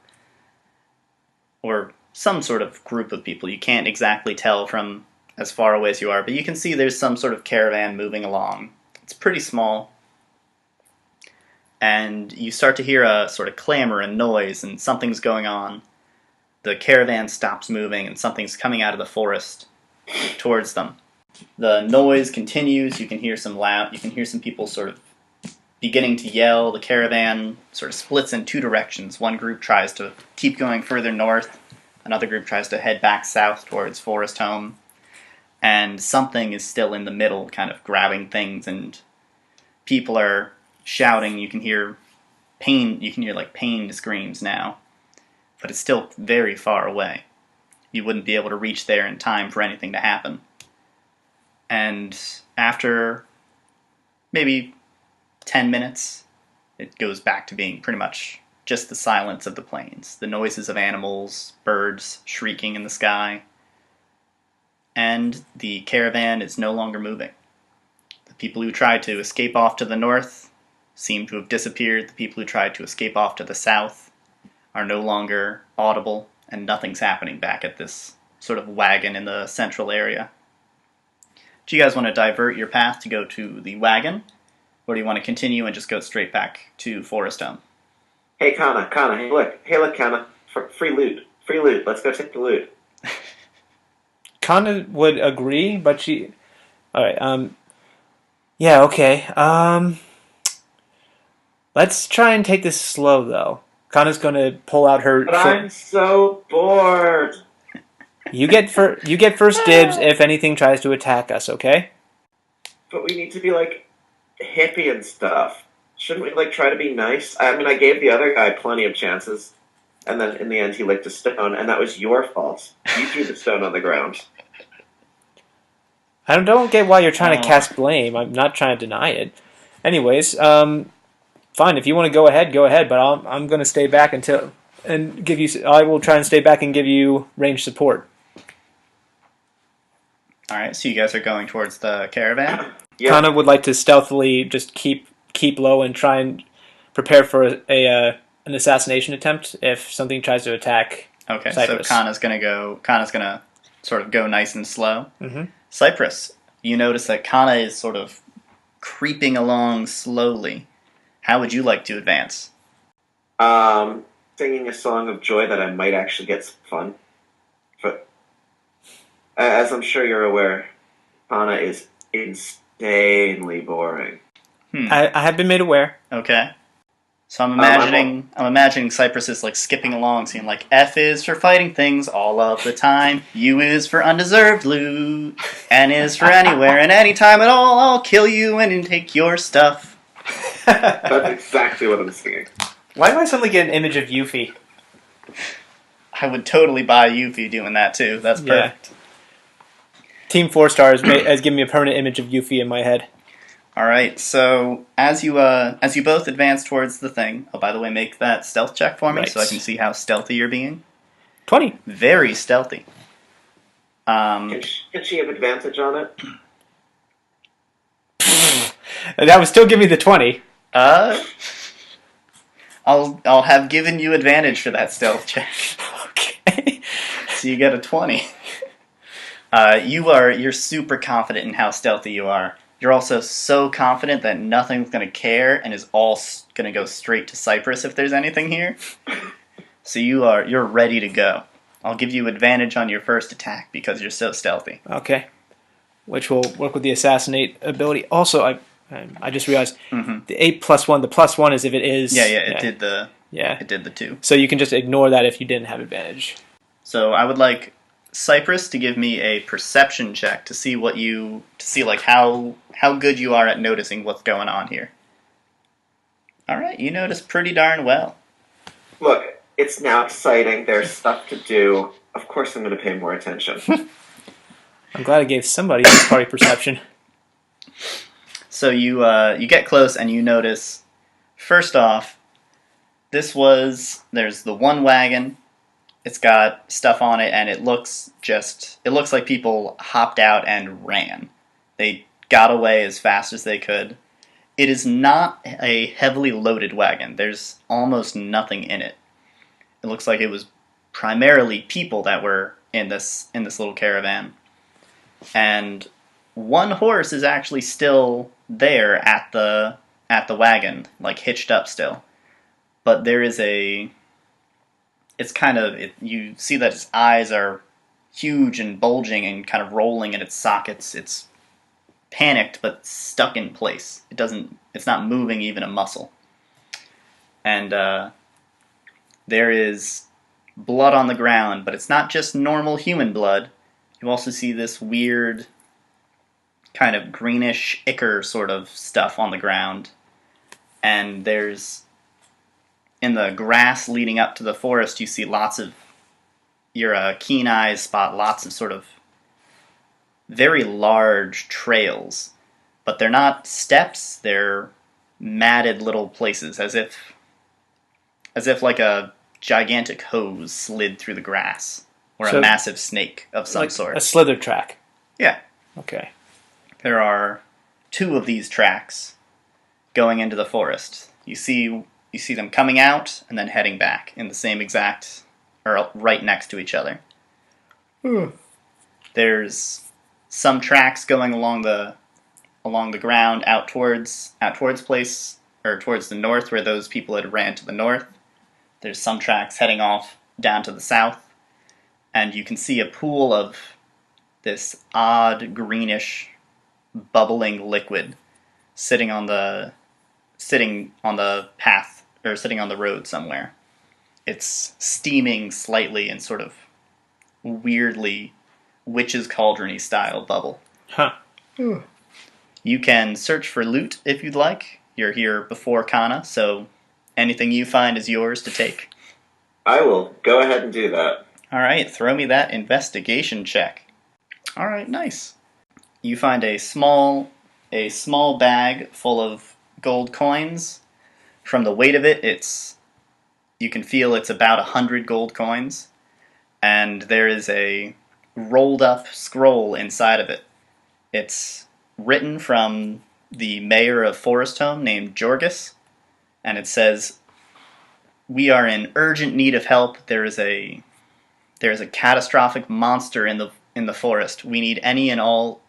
Or some sort of group of people. You can't exactly tell from as far away as you are, but you can see there's some sort of caravan moving along. It's pretty small. And you start to hear a sort of clamor and noise, and something's going on. The caravan stops moving, and something's coming out of the forest towards them. The noise continues. You can hear some people sort of beginning to yell. The caravan sort of splits in 2 directions. One group tries to keep going further north. Another group tries to head back south towards Foresthome. And something is still in the middle, kind of grabbing things, and people are shouting. You can hear pain screams now. But it's still very far away. You wouldn't be able to reach there in time for anything to happen. And after maybe 10 minutes, it goes back to being pretty much just the silence of the plains. The noises of animals, birds shrieking in the sky. And the caravan is no longer moving. The people who tried to escape off to the north seem to have disappeared. The people who tried to escape off to the south are no longer audible. and nothing's happening back at this sort of wagon in the central area. Do you guys want to divert your path to go to the wagon, or do you want to continue and just go straight back to Foresthome? Hey, Kaana, hey, look, Kaana, free loot, let's go take the loot. Kaana would agree, but she... Alright, yeah, okay. Let's try and take this slow, though. Kaana's gonna pull out her... But I'm so bored! You get first dibs if anything tries to attack us, okay? But we need to be, like, hippie and stuff. Shouldn't we, like, try to be nice? I mean, I gave the other guy plenty of chances, and then in the end he licked a stone, and that was your fault. You threw the stone on the ground. I don't get why you're trying to cast blame. I'm not trying to deny it. Anyways, fine. If you want to go ahead, but I'm going to stay back and give you... I will try and stay back and give you range support. Alright, so you guys are going towards the caravan? Yeah. Kaana would like to stealthily just keep low and try and prepare for an assassination attempt if something tries to attack Okay, Cypress. so Kaana's gonna sort of go nice and slow. Mm-hmm. Cypress, you notice that Kaana is sort of creeping along slowly. How would you like to advance? Singing a song of joy that I might actually get some fun. But as I'm sure you're aware, Kaana is insanely boring. I have been made aware. Okay. So I'm imagining Cypress is like skipping along, saying like F is for fighting things all of the time, U is for undeserved loot, N is for anywhere and anytime at all. I'll kill you and take your stuff. That's exactly what I'm singing. Why do I suddenly get an image of Yuffie? I would totally buy Yuffie doing that too. That's perfect. Team 4 Stars has given me a permanent image of Yuffie in my head. All right. So as you both advance towards the thing. Oh, by the way, make that stealth check for me Right. so I can see how stealthy you're being. 20. Very stealthy. Can she have advantage on it? That would still give me the 20. I'll have given you advantage for that stealth check. Okay. So you get a 20. You're super confident in how stealthy you are. You're also so confident that nothing's going to care and is all going to go straight to Cypress if there's anything here. So you're ready to go. I'll give you advantage on your first attack because you're so stealthy. Okay. Which will work with the assassinate ability. Also, I just realized the 8 plus 1. The plus 1 is if it is. It did the 2. So you can just ignore that if you didn't have advantage. So I would like Cypress to give me a perception check to see like how good you are at noticing what's going on here. All right, you notice pretty darn well. Look, it's now exciting. There's stuff to do. Of course, I'm going to pay more attention. I'm glad I gave somebody this party perception. So you get close and you notice, first off, there's the one wagon. It's got stuff on it, and it looks like people hopped out and ran. They got away as fast as they could. It is not a heavily loaded wagon. There's almost nothing in it. It looks like it was primarily people that were in this little caravan. And one horse is actually still there at the wagon, like hitched up still. But there is you see that its eyes are huge and bulging and kind of rolling in its sockets. It's panicked but stuck in place. It's not moving even a muscle. And there is blood on the ground, but it's not just normal human blood. You also see this weird kind of greenish ichor sort of stuff on the ground. And there's, in the grass leading up to the forest, you see your keen eyes spot lots of sort of very large trails. But they're not steps, they're matted little places, as if like a gigantic hose slid through the grass. Or a massive snake of some sort. A slither track. Yeah. Okay. There are 2 of these tracks going into the forest. You see them coming out and then heading back in the same exact are right next to each other. There's some tracks going along the ground out towards place, or towards the north, where those people had ran to the north. There's some tracks heading off down to the south, and you can see a pool of this odd greenish bubbling liquid sitting on the path, or sitting on the road somewhere. It's steaming slightly in sort of weirdly witch's cauldron-y style bubble. Huh. You can search for loot if you'd like. You're here before Kaana, so anything you find is yours to take. I will go ahead and do that. Alright, throw me that investigation check. Alright, nice. You find a small bag full of gold coins. From the weight of it, you can feel it's about 100 gold coins. And there is a rolled up scroll inside of it. It's written from the mayor of Foresthome named Jorgus, and it says, "We are in urgent need of help. There is a catastrophic monster in the forest. We need any and all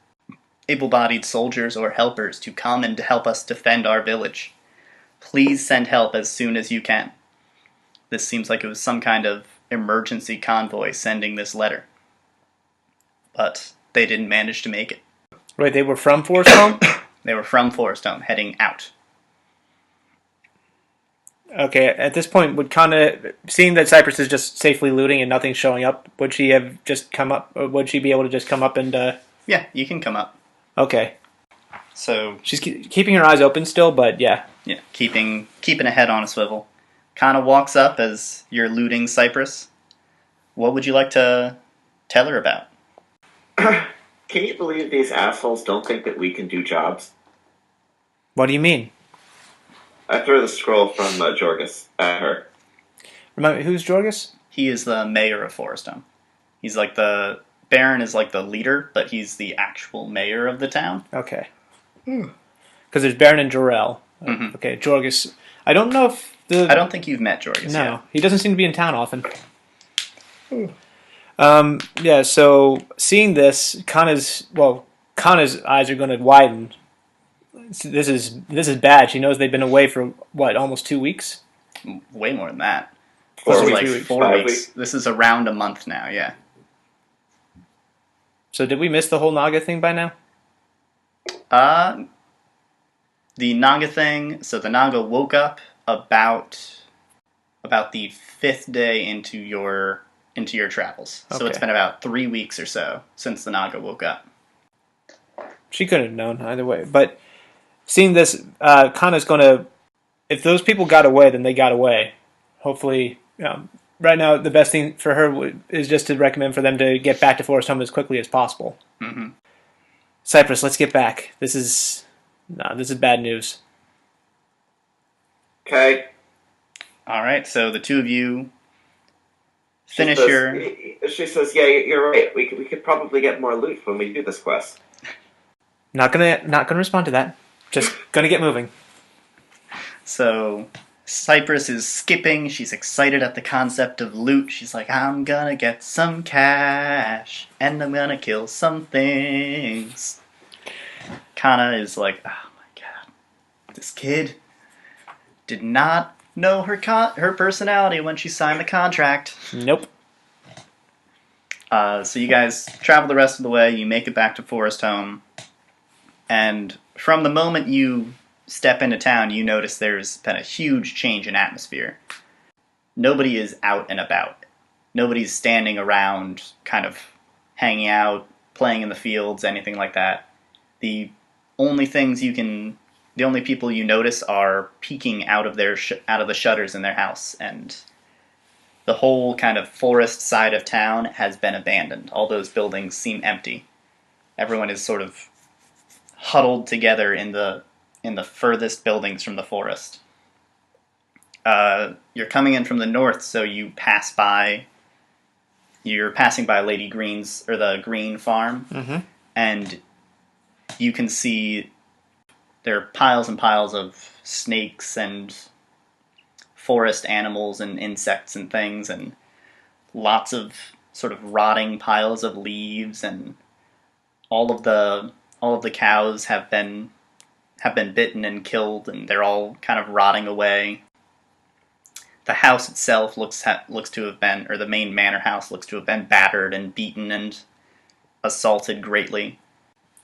able-bodied soldiers or helpers to come and to help us defend our village. Please send help as soon as you can." This seems like it was some kind of emergency convoy sending this letter, but they didn't manage to make it. Wait, they were from Foresthome? They were from Foresthome, heading out. Okay, at this point, would Kaana, seeing that Cypress is just safely looting and nothing's showing up, would she have just come up, or would she be able to just come up and, Yeah, you can come up. Okay. So She's keeping her eyes open still, but yeah. Yeah, keeping a head on a swivel. Kaana walks up as you're looting Cypress. What would you like to tell her about? Can you believe these assholes don't think that we can do jobs? What do you mean? I throw the scroll from Jorgus at her. Remember, who's Jorgus? He is the mayor of Foresthome. He's like the... Baron is like the leader, but he's the actual mayor of the town. Okay. Because there's Baron and Jorel. Mm-hmm. Okay, Jorgus. I don't know if I don't think you've met Jorgus No, yet. he doesn't seem to be in town often. Yeah, so seeing this, Kaana's eyes are going to widen. This is bad. She knows they've been away for, almost 2 weeks? Way more than that. 4 This is weeks. like 4 5 weeks. This is around a month now, yeah. So did we miss the whole Naga thing by now? The Naga thing, so the Naga woke up about the 5th day into your travels. So Okay. it's been about 3 weeks or so since the Naga woke up. She could have known either way. But seeing this, Kaana's going to... If those people got away, then they got away. Hopefully, right now, the best thing for her is just to recommend for them to get back to Foresthome as quickly as possible. Mm-hmm. Cypress, let's get back. This is bad news. Okay. All right, so the two of you She finish says, your... She says, "Yeah, you're right. We could probably get more loot when we do this quest." Not gonna respond to that. Just gonna get moving. So Cypress is skipping. She's excited at the concept of loot. She's like, "I'm gonna get some cash, and I'm gonna kill some things." Kaana is like, "Oh my god, this kid did not know her personality when she signed the contract." Nope. So you guys travel the rest of the way. You make it back to Foresthome, and from the moment you step into town, you notice there's been a huge change in atmosphere. Nobody is out and about. Nobody's standing around, kind of hanging out, playing in the fields, anything like that. The only people you notice are peeking out of the shutters in their house, and the whole kind of forest side of town has been abandoned. All those buildings seem empty. Everyone is sort of huddled together in the furthest buildings from the forest. You're coming in from the north, so you're passing by Lady Green's, or the Green Farm, and you can see there are piles and piles of snakes and forest animals and insects and things, and lots of sort of rotting piles of leaves, and all of the cows have been bitten and killed, and they're all kind of rotting away. The house itself looks to have been, or the main manor house looks to have been battered and beaten and assaulted greatly.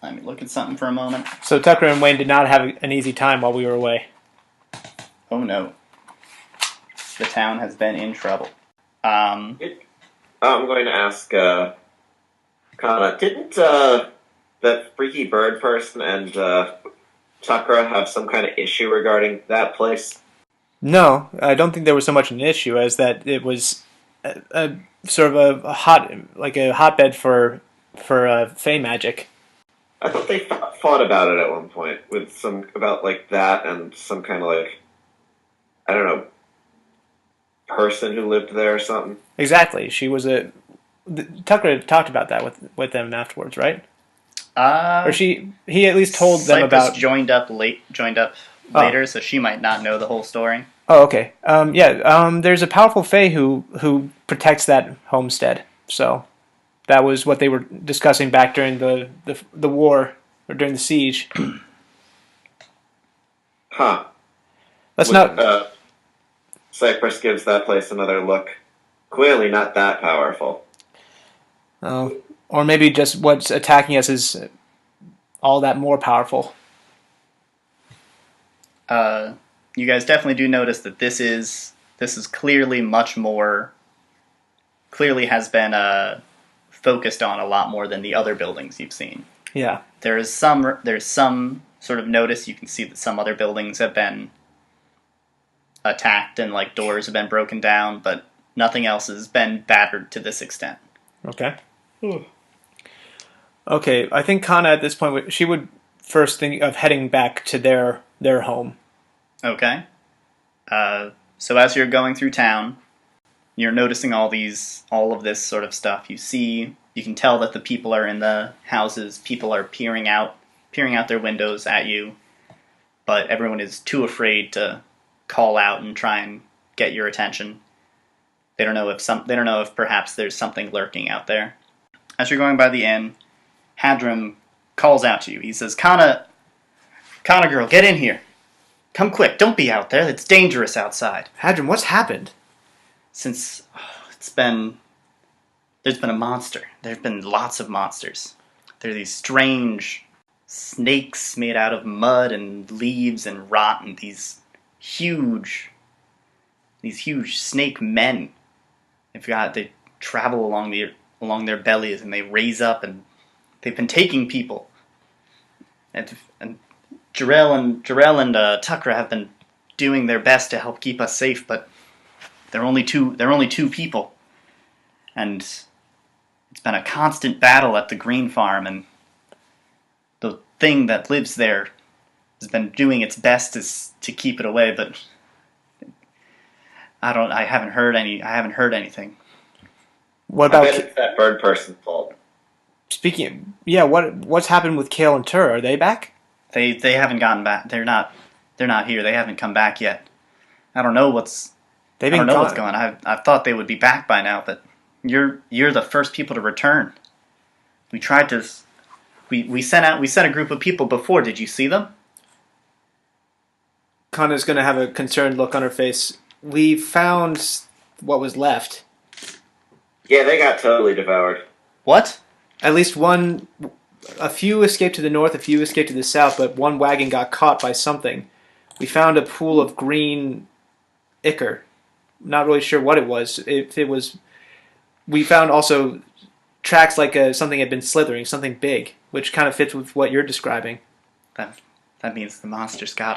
Let me look at something for a moment. So Tukra and Wayne did not have an easy time while we were away. Oh no. The town has been in trouble. I'm going to ask Kaana, didn't that freaky bird person and Tukra have some kind of issue regarding that place? No, I don't think there was so much an issue as that it was a sort of a hotbed for fey magic. I thought they fought about it at one point with about like that and some kind of like, I don't know, person who lived there or something. Exactly. She was Tukra talked about that with them afterwards, right? Or he at least told them Cypress about joined up later, so she might not know the whole story. Oh, okay. There's a powerful fae who protects that homestead. So that was what they were discussing back during the war, or during the siege. Huh. Cypress gives that place another look. Clearly not that powerful. Oh, or maybe just what's attacking us is all that more powerful. You guys definitely do notice that this is clearly clearly has been focused on a lot more than the other buildings you've seen. Yeah. There's some sort of notice. You can see that some other buildings have been attacked and like doors have been broken down, but nothing else has been battered to this extent. Okay. Okay, I think Kaana at this point, she would first think of heading back to their home. Okay. So as you're going through town, you're noticing all of this sort of stuff. You can tell that the people are in the houses. People are peering out their windows at you, but everyone is too afraid to call out and try and get your attention. They don't know if perhaps there's something lurking out there. As you're going by the inn, Hadram calls out to you. He says, Kaana girl, get in here. Come quick, don't be out there. It's dangerous outside. Hadram, what's happened? There's been a monster. There have been lots of monsters. There are these strange snakes made out of mud and leaves and rot, and these huge snake men. They travel along their bellies, and they raise up, and they've been taking people. And Jarell and Tukra have been doing their best to help keep us safe, but they're only two people, and it's been a constant battle at the green farm, and the thing that lives there has been doing its best to keep it away, but I haven't heard anything. What about? I bet it's that bird person's fault. What's happened with Kale and Tur? Are they back? They haven't gotten back. They're not here. They haven't come back yet. I don't know what's going on. I thought they would be back by now, but you're the first people to return. We tried to. We sent a group of people before. Did you see them? Kaana's going to have a concerned look on her face. We found what was left. Yeah, they got totally devoured. What? At least one. A few escaped to the north, a few escaped to the south, but one wagon got caught by something. We found a pool of green ichor. Not really sure what it was. We found also tracks like something had been slithering, something big, which kind of fits with what you're describing. That means the monsters got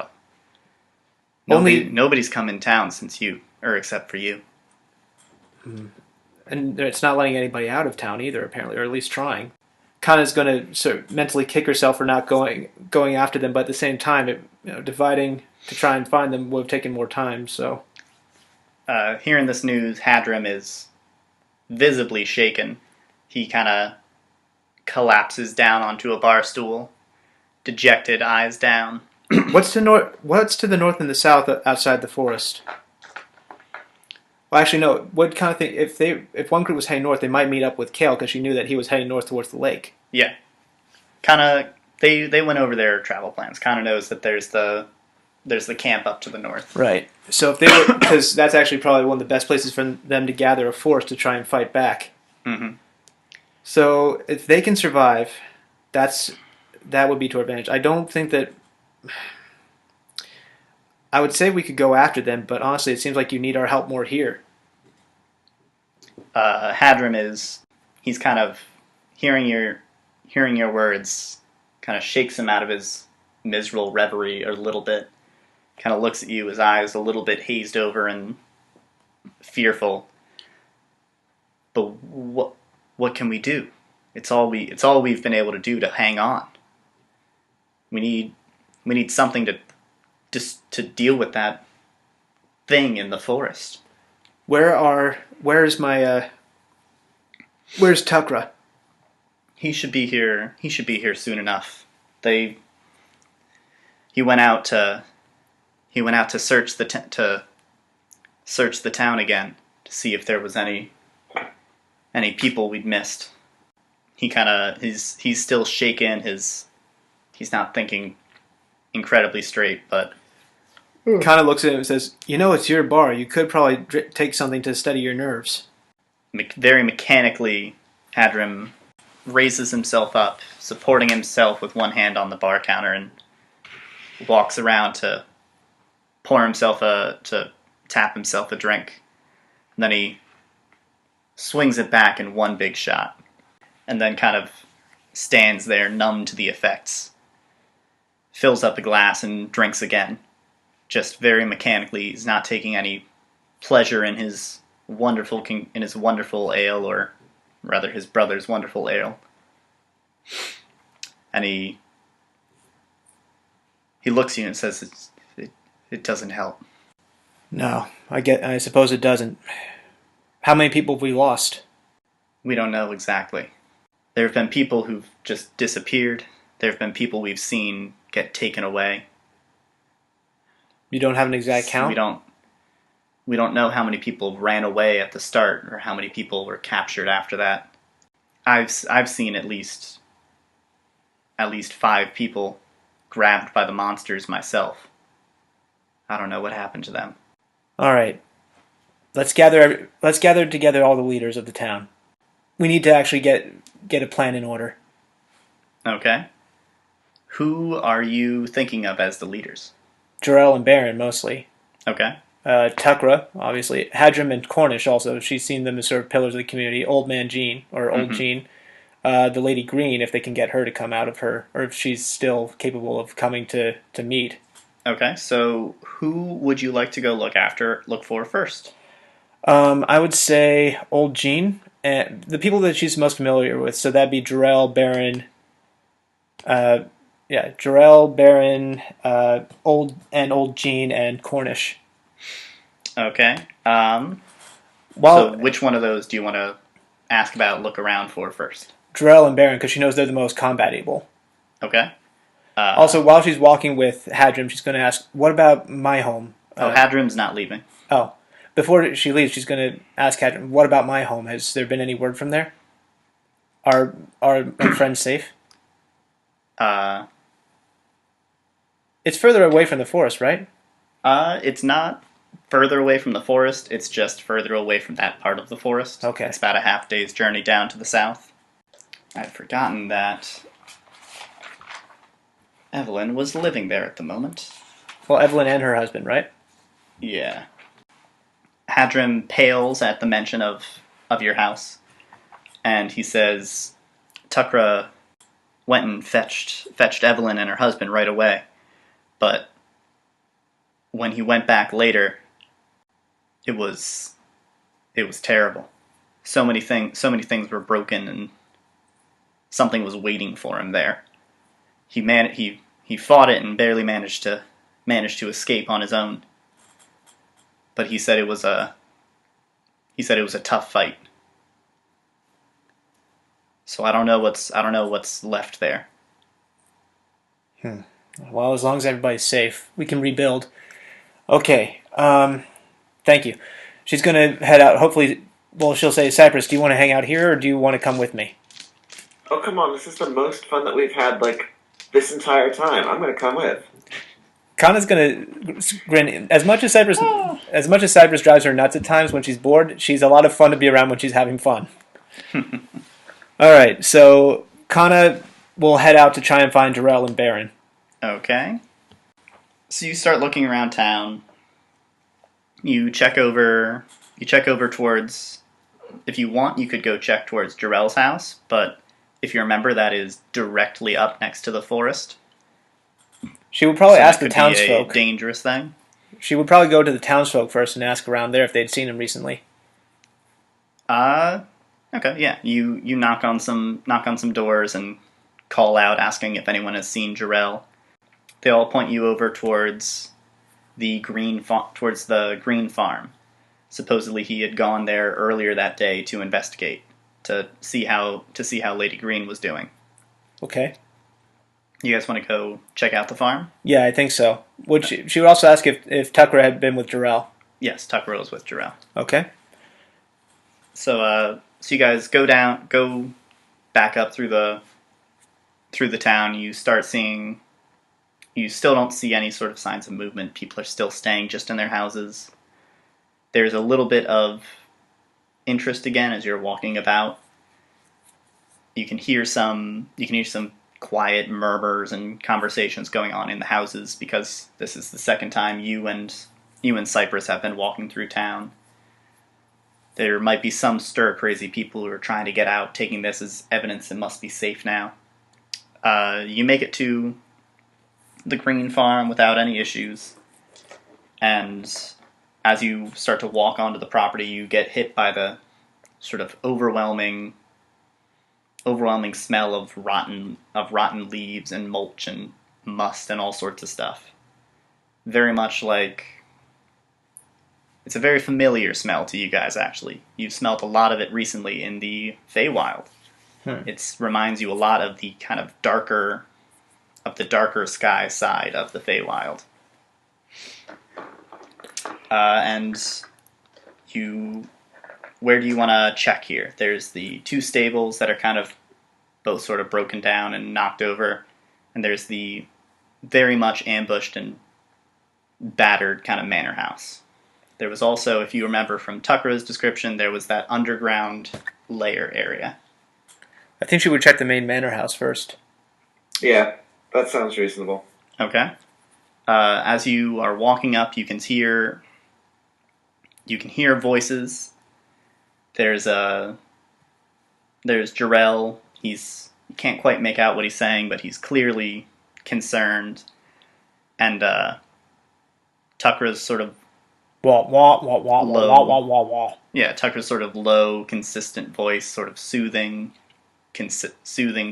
them. Nobody's come in town except for you. And it's not letting anybody out of town either, apparently, or at least trying. Kaana's going to sort of mentally kick herself for not going after them, but at the same time, dividing to try and find them would have taken more time. So, hearing this news, Hadram is visibly shaken. He kind of collapses down onto a bar stool, dejected, eyes down. What's to the north and the south outside the forest? Well, actually, no. What kind of thing? If one group was heading north, they might meet up with Kale because she knew that he was heading north towards the lake. Yeah. Kana, they went over their travel plans. Kana knows that there's the camp up to the north. Right. So if they were, because that's actually probably one of the best places for them to gather a force to try and fight back. Mm-hmm. So if they can survive, that would be to our advantage. I don't think that. I would say we could go after them, but honestly, it seems like you need our help more here. Hadram he's kind of hearing your words, kind of shakes him out of his miserable reverie a little bit. Kind of looks at you, his eyes a little bit hazed over and fearful. But what can we do? It's all we've been able to do to hang on. We need something to deal with that thing in the forest. Where's Tukra? He should be here. He should be here soon enough. He went out to search the town again to see if there was any people we'd missed. He's still shaken. He's not thinking incredibly straight, but Kind of looks at him and says, it's your bar. You could probably take something to steady your nerves. Very mechanically, Hadram raises himself up, supporting himself with one hand on the bar counter, and walks around to to tap himself a drink. And then he swings it back in one big shot, and then kind of stands there numb to the effects. Fills up a glass and drinks again. Just very mechanically. He's not taking any pleasure in his wonderful ale, or rather his brother's wonderful ale. And he looks at you and says, it doesn't help. No, I suppose it doesn't. How many people have we lost? We don't know exactly. There have been people who've just disappeared. There have been people we've seen get taken away. You don't have an exact count? We don't know how many people ran away at the start or how many people were captured after that. I've seen at least 5 people grabbed by the monsters myself. I don't know what happened to them. All right. Let's gather together all the leaders of the town. We need to actually get a plan in order. Okay. Who are you thinking of as the leaders? Jarell and Baron, mostly. Okay. Tukra, obviously. Hadram and Cornish, also. She's seen them as sort of pillars of the community. Old Man Jean, or Old Jean. The Lady Green, if they can get her to come out of her, or if she's still capable of coming to meet. Okay, so who would you like to go look for first? I would say Old Jean. The people that she's most familiar with, so that'd be Jarell, Baron... Jarell, Baron, Old Jean, and Cornish. Okay. So which one of those do you want to ask about, look around for first? Jarell and Baron, because she knows they're the most combat able. Okay. Also, while she's walking with Hadram, she's going to ask, what about my home? Hadram's not leaving. Oh. Before she leaves, she's going to ask Hadram, what about my home? Has there been any word from there? Are my friends safe? It's further away from the forest, right? It's not further away from the forest. It's just further away from that part of the forest. Okay. It's about a half-day's journey down to the south. I'd forgotten that Evelyn was living there at the moment. Well, Evelyn and her husband, right? Yeah. Hadram pales at the mention of your house, and he says, Tukra went and fetched Evelyn and her husband right away. But when he went back later, it was terrible. So many things were broken, and something was waiting for him there. He fought it and barely managed to escape on his own. But he said it was a tough fight. So I don't know what's left there. Well, as long as everybody's safe, we can rebuild. Okay. Thank you. she's going to head out. Hopefully, well, she'll say, Cypress, do you want to hang out here or do you want to come with me? Oh, come on. This is the most fun that we've had, this entire time. I'm going to come with. Kaana's going to grin. As much as Cypress drives her nuts at times when she's bored, she's a lot of fun to be around when she's having fun. All right, so Kaana will head out to try and find Jarrell and Baron. Okay. So you start looking around town. You check over towards, if you want, you could go check towards Jarrell's house, but if you remember, that is directly up next to the forest. She would probably ask the Be a townsfolk. dangerous thing. She would probably go to the townsfolk first and ask around there if they'd seen him recently. Okay, yeah. You knock on some doors and call out asking if anyone has seen Jarrell. They all point you over towards the green farm. Supposedly he had gone there earlier that day to investigate, to see how Lady Green was doing. Okay. You guys want to go check out the farm? Yeah, I think so. She would also ask if Tukra had been with Jarrell. Yes, Tukra was with Jarrell. Okay. So you guys go back up through the town. You start seeing. You still don't see any sort of signs of movement. People are still staying just in their houses. There's a little bit of interest again as you're walking about. You can hear some quiet murmurs and conversations going on in the houses because this is the second time you and Cypress have been walking through town. There might be some stir-crazy people who are trying to get out, taking this as evidence it must be safe now. You make it to the Green Farm without any issues, and as you start to walk onto the property, you get hit by the sort of overwhelming smell of rotten leaves and mulch and must and all sorts of stuff. Very much like it's a very familiar smell to you guys, actually. You've smelled a lot of it recently in the Feywild. It reminds you a lot of the kind of darker sky side of the Feywild. And where do you want to check here? There's the two stables that are kind of both sort of broken down and knocked over, and there's the very much ambushed and battered kind of manor house. There was also, if you remember from Tukra's description, there was that underground lair area. I think she would check the main manor house first. Yeah, that sounds reasonable. Okay. As you are walking up, you can hear voices. There's Jarrell. You can't quite make out what he's saying, but he's clearly concerned. And Tukra's sort of low. Yeah, Tukra's sort of low, consistent voice, sort of soothing,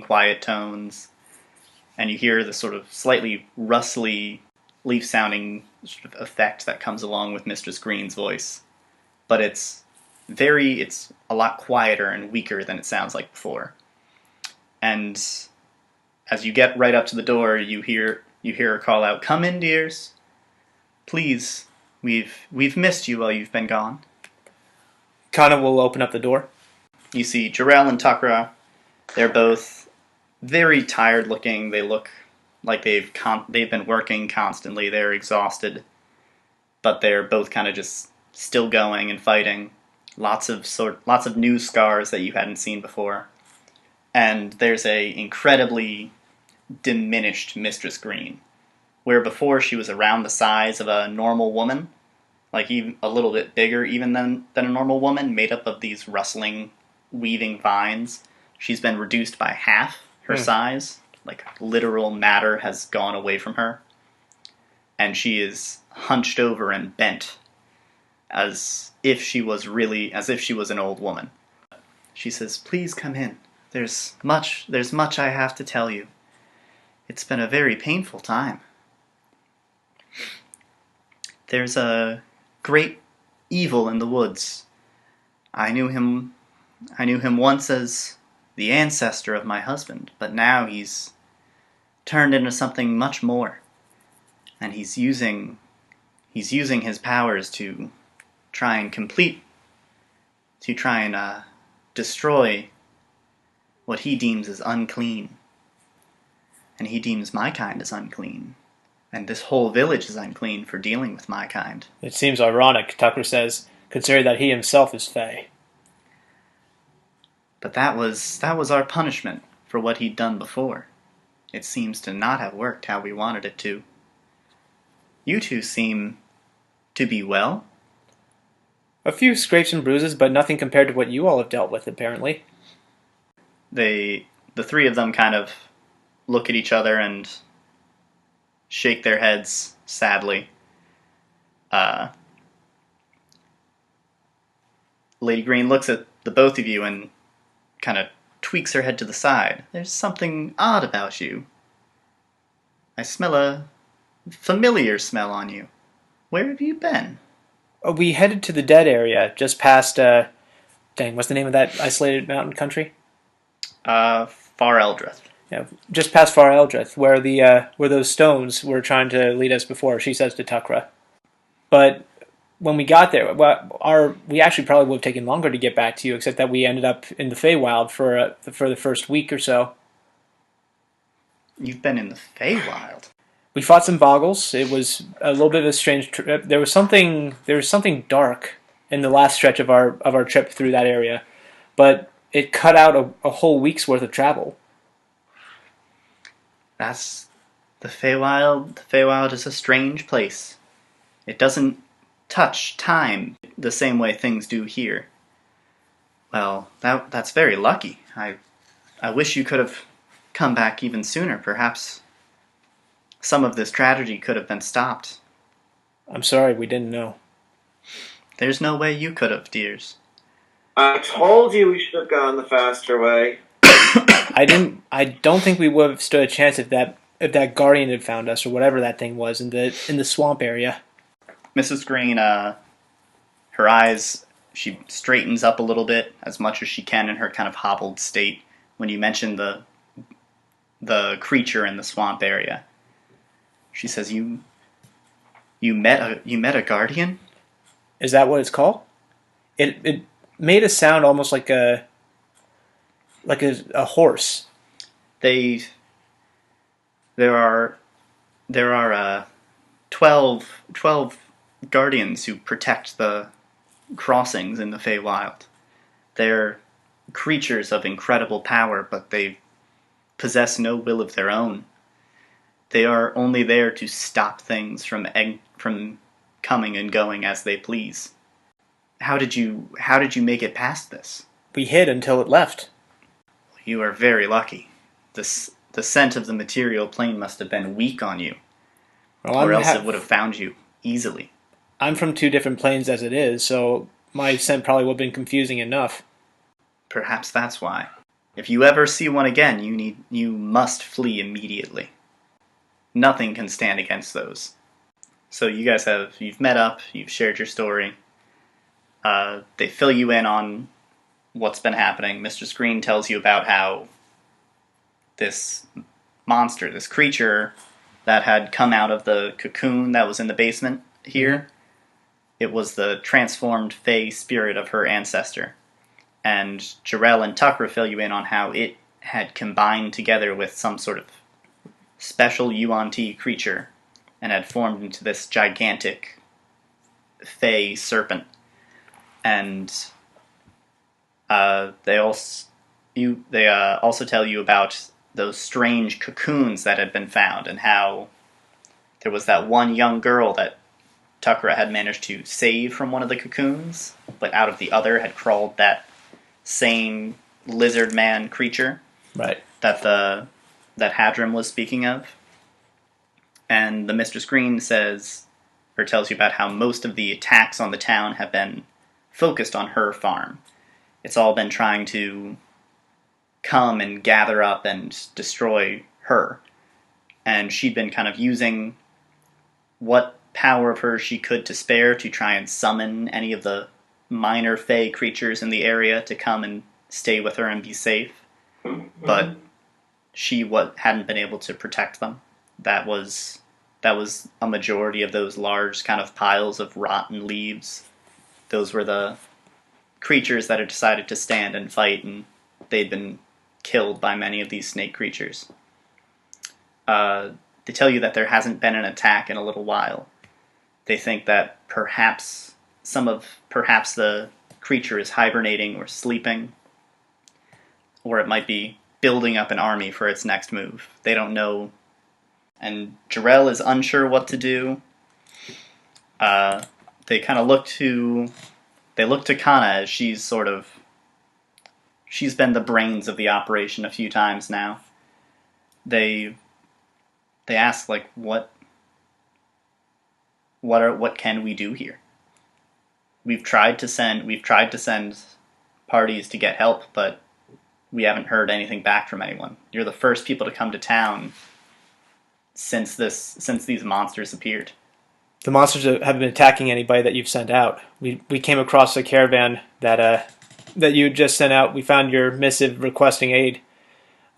quiet tones. And you hear the sort of slightly rustly, leaf-sounding sort of effect that comes along with Mistress Green's voice. But it's a lot quieter and weaker than it sounds like before. And as you get right up to the door, you hear her call out, "Come in, dears. Please, we've missed you while you've been gone." Kaana will open up the door. You see Jarrell and Tukra. They're both very tired looking. They look like they've been working constantly. They're exhausted, but they're both kind of just still going and fighting. Lots of new scars that you hadn't seen before. And there's a incredibly diminished Mistress Green, where before she was around the size of a normal woman, like even a little bit bigger even than a normal woman, made up of these rustling, weaving vines. She's been reduced by half her size. Like literal matter has gone away from her. And she is hunched over and bent as if she was an old woman. She says, "Please come in. There's much I have to tell you. It's been a very painful time. There's a great evil in the woods. I knew him once as the ancestor of my husband, but now he's turned into something much more. And he's using his powers to try and destroy what he deems as unclean. And he deems my kind as unclean. And this whole village is unclean for dealing with my kind. It seems ironic, Tukra says, considering that he himself is Fae. But that was our punishment for what he'd done before. It seems to not have worked how we wanted it to. You two seem to be well. A few scrapes and bruises, but nothing compared to what you all have dealt with, apparently. The three of them kind of look at each other and shake their heads sadly. Lady Green looks at the both of you and kind of tweaks her head to the side. There's something odd about you. I smell a familiar smell on you. Where have you been? We headed to the dead area, just past, what's the name of that isolated mountain country? Far Eldrith. Yeah, just past Far Eldrith, where those stones were trying to lead us before, she says to Tukra. But when we got there, we actually probably would have taken longer to get back to you, except that we ended up in the Feywild for the first week or so. You've been in the Feywild? We fought some boggles. It was a little bit of a strange trip. There was something dark in the last stretch of our trip through that area, but it cut out a whole week's worth of travel. That's the Feywild. The Feywild is a strange place. It doesn't touch time the same way things do here. Well, that's very lucky. I wish you could have come back even sooner. Perhaps some of this tragedy could have been stopped. I'm sorry, we didn't know. There's no way you could have, dears. I told you we should have gone the faster way. I don't think we would have stood a chance if that guardian had found us, or whatever that thing was in the swamp area. Mrs. Green, her eyes, she straightens up a little bit, as much as she can in her kind of hobbled state, when you mention the creature in the swamp area. She says, "You met a guardian?" Is that what it's called? It made a sound almost like a horse. There are 12 guardians who protect the crossings in the Feywild. They're creatures of incredible power, but they possess no will of their own. They are only there to stop things from coming and going as they please. How did you make it past this? We hid until it left. You are very lucky. The scent of the material plane must have been weak on you, or else it would have found you easily. I'm from 2 different planes as it is, so my scent probably would have been confusing enough. Perhaps that's why. If you ever see one again, you must flee immediately. Nothing can stand against those. So you guys you've met up, you've shared your story. They fill you in on what's been happening. Mistress Green tells you about how this monster, this creature that had come out of the cocoon that was in the basement here, it was the transformed Fey spirit of her ancestor. And Jarell and Tukra fill you in on how it had combined together with some sort of special Yuan-Ti creature and had formed into this gigantic Fey serpent. And they also tell you about those strange cocoons that had been found, and how there was that one young girl that Tukra had managed to save from one of the cocoons, but out of the other had crawled that same lizard man creature, right, that Hadram was speaking of. And the Mistress Green tells you about how most of the attacks on the town have been focused on her farm. It's all been trying to come and gather up and destroy her. And she'd been kind of using what power of hers she could to spare to try and summon any of the minor Fey creatures in the area to come and stay with her and be safe. But she hadn't been able to protect them. That was a majority of those large kind of piles of rotten leaves. Those were the creatures that had decided to stand and fight, and they'd been killed by many of these snake creatures. They tell you that there hasn't been an attack in a little while. They think that perhaps the creature is hibernating or sleeping, or it might be building up an army for its next move. They don't know, and Jarrell is unsure what to do. They kind of look to Kaana as she's been the brains of the operation a few times now. They ask, like, what can we do here? We've tried to send parties to get help, but we haven't heard anything back from anyone. You're the first people to come to town since these monsters appeared. The monsters haven't been attacking anybody that you've sent out. We came across a caravan that you just sent out. We found your missive requesting aid.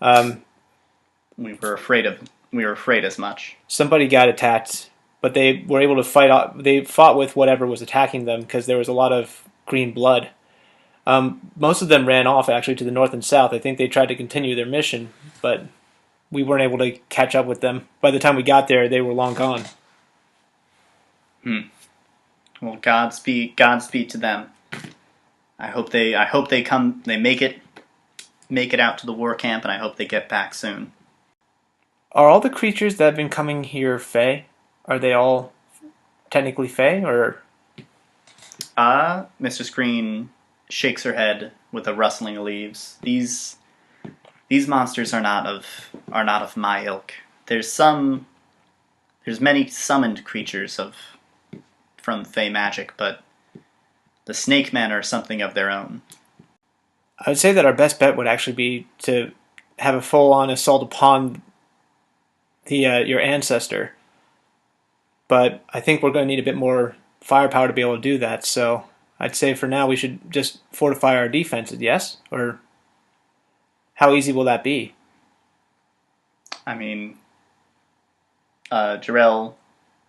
We were afraid as much. Somebody got attacked, but they were able to fight. They fought with whatever was attacking them because there was a lot of green blood. Most of them ran off actually to the north and south. I think they tried to continue their mission, but we weren't able to catch up with them. By the time we got there, they were long gone. Well, Godspeed to them. I hope they make it out to the war camp, and I hope they get back soon. Are all the creatures that have been coming here Fae? Are they all technically Fae, or? Mr. Green shakes her head with a rustling of leaves. These monsters are not of my ilk. There's many summoned creatures from Fae magic, but the snake men are something of their own. I would say that our best bet would actually be to have a full-on assault upon your ancestor. But I think we're going to need a bit more firepower to be able to do that, so I'd say for now we should just fortify our defenses, yes? Or how easy will that be? I mean, Jarrell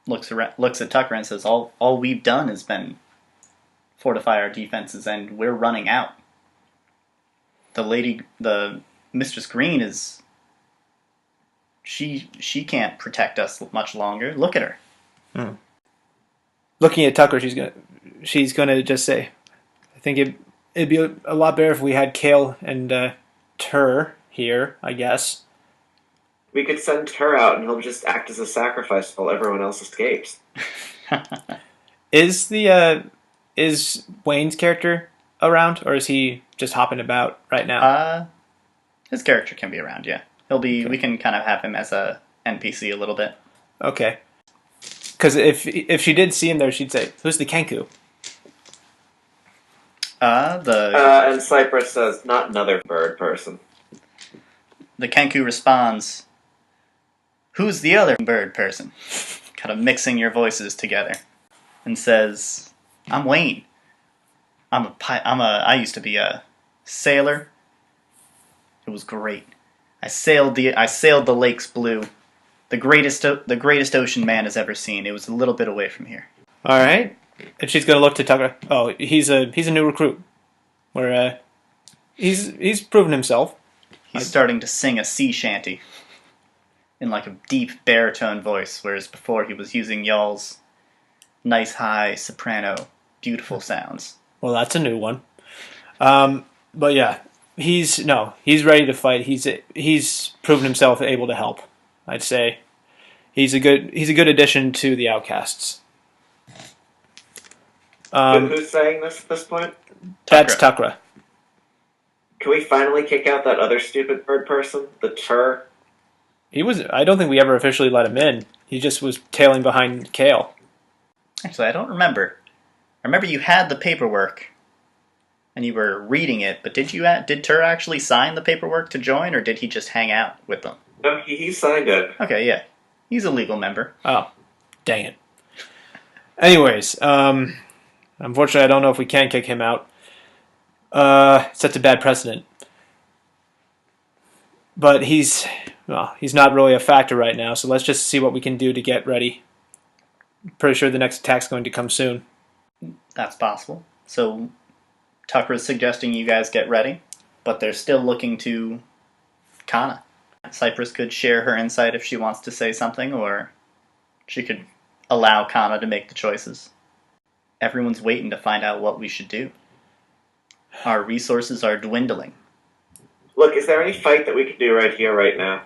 looks at Tucker and says, all we've done has been fortify our defenses, and we're running out. The Mistress Green is... She can't protect us much longer. Look at her. Looking at Tucker, she's gonna just say, I think it'd be a lot better if we had Kale and Tur here, I guess. We could send her out and he'll just act as a sacrifice while everyone else escapes. Is Wayne's character around, or is he just hopping about right now? His character can be around, yeah. He'll be. Okay. We can kind of have him as a NPC a little bit. Okay. Because if she did see him there, she'd say, "Who's the Kenku?" And Cypress says, "Not another bird person." The Kenku responds, "Who's the other bird person?" Kind of mixing your voices together, and says, "I'm Wayne. I used to be a sailor. It was great. I sailed the lakes blue. The greatest ocean man has ever seen. It was a little bit away from here." All right. And she's gonna look to Tucker. Oh, he's a new recruit. Where he's proven himself. He's starting to sing a sea shanty in like a deep baritone voice, whereas before he was using y'all's nice high soprano, beautiful sounds. Well, that's a new one. But yeah, he's ready to fight. He's proven himself able to help. I'd say he's a good addition to the Outcasts. Who's saying this at this point? That's Tukra. Can we finally kick out that other stupid bird person, the Tur? I don't think we ever officially let him in. He just was tailing behind Kale. Actually, I don't remember. I remember you had the paperwork, and you were reading it, but did Tur actually sign the paperwork to join, or did he just hang out with them? No, he signed it. Okay, yeah. He's a legal member. Oh, dang it. Anyways, unfortunately, I don't know if we can kick him out. Sets a bad precedent. But he's not really a factor right now, so let's just see what we can do to get ready. Pretty sure the next attack's going to come soon. That's possible. So Tucker's suggesting you guys get ready, but they're still looking to Kaana. Cypress could share her insight if she wants to say something, or she could allow Kaana to make the choices. Everyone's waiting to find out what we should do. Our resources are dwindling. Look, is there any fight that we could do right here, right now?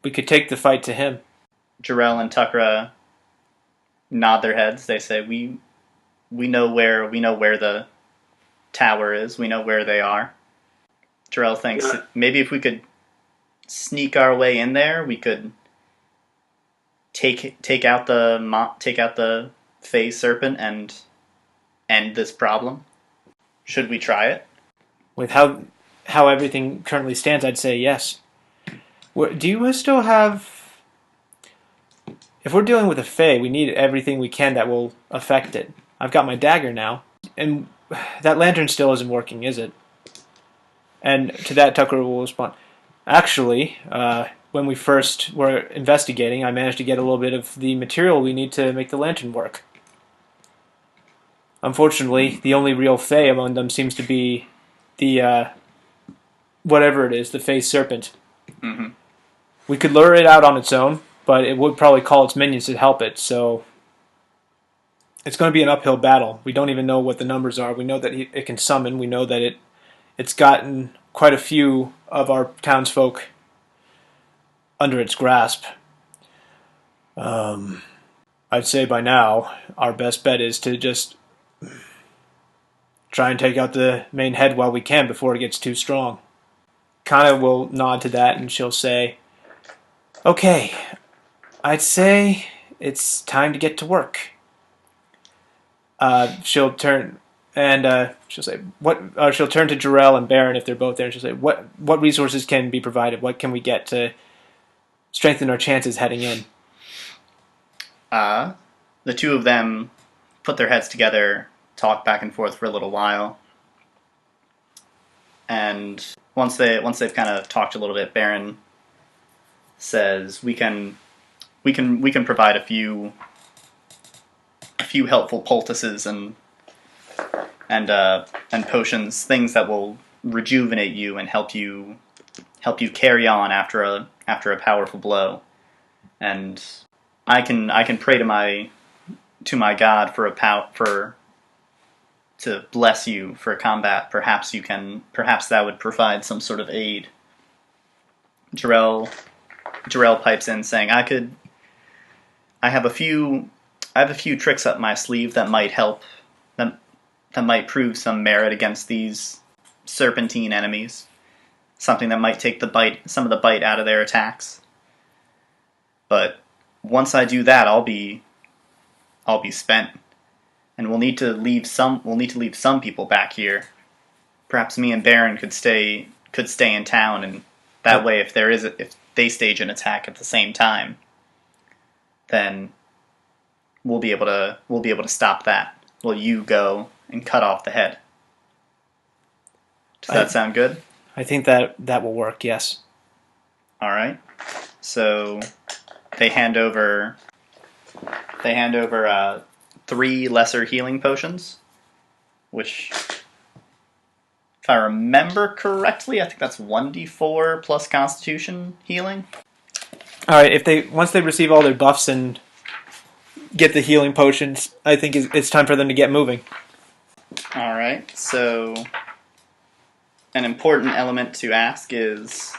We could take the fight to him. Jarrell and Tukra nod their heads. They say, "We know where the tower is. We know where they are." Jarrell thinks maybe if we could sneak our way in there, we could take out the Fae Serpent and end this problem. Should we try it? With how everything currently stands, I'd say yes. Do you still have... If we're dealing with a Fae, we need everything we can that will affect it. I've got my dagger now, and that lantern still isn't working, is it? And to that, Tucker will respond, actually, when we first were investigating, I managed to get a little bit of the material we need to make the lantern work. Unfortunately, the only real Fae among them seems to be the, whatever it is, the Fae Serpent. Mm-hmm. We could lure it out on its own, but it would probably call its minions to help it, so it's going to be an uphill battle. We don't even know what the numbers are. We know that it can summon. We know that it's gotten quite a few of our townsfolk under its grasp. I'd say by now, our best bet is to just try and take out the main head while we can before it gets too strong. Kaana will nod to that and she'll say, okay, I'd say it's time to get to work. She'll turn and she'll say, "What?" She'll turn to Jarrell and Baron if they're both there, and she'll say, "What resources can be provided? What can we get to strengthen our chances heading in?" The two of them put their heads together, talk back and forth for a little while, and once they've kind of talked a little bit, Baron says, "We can provide a few helpful poultices and potions, things that will rejuvenate you and help you carry on after a powerful blow. And I can pray to my God to bless you for combat. Perhaps that would provide some sort of aid." Jarrell pipes in saying, I have a few tricks up my sleeve that might help, that might prove some merit against these serpentine enemies. Something that might take some of the bite out of their attacks. But once I do that, I'll be spent, and we'll need to leave some people back here. Perhaps me and Baron could stay in town, and that way, if they stage an attack at the same time, then we'll be able to stop that. Will you go and cut off the head? Does that sound good? I think that will work, yes. All right. So they hand over 3 lesser healing potions, which, if I remember correctly, I think that's 1d4 plus Constitution healing. All right. Once they receive all their buffs and get the healing potions, I think it's time for them to get moving. All right. So an important element to ask is,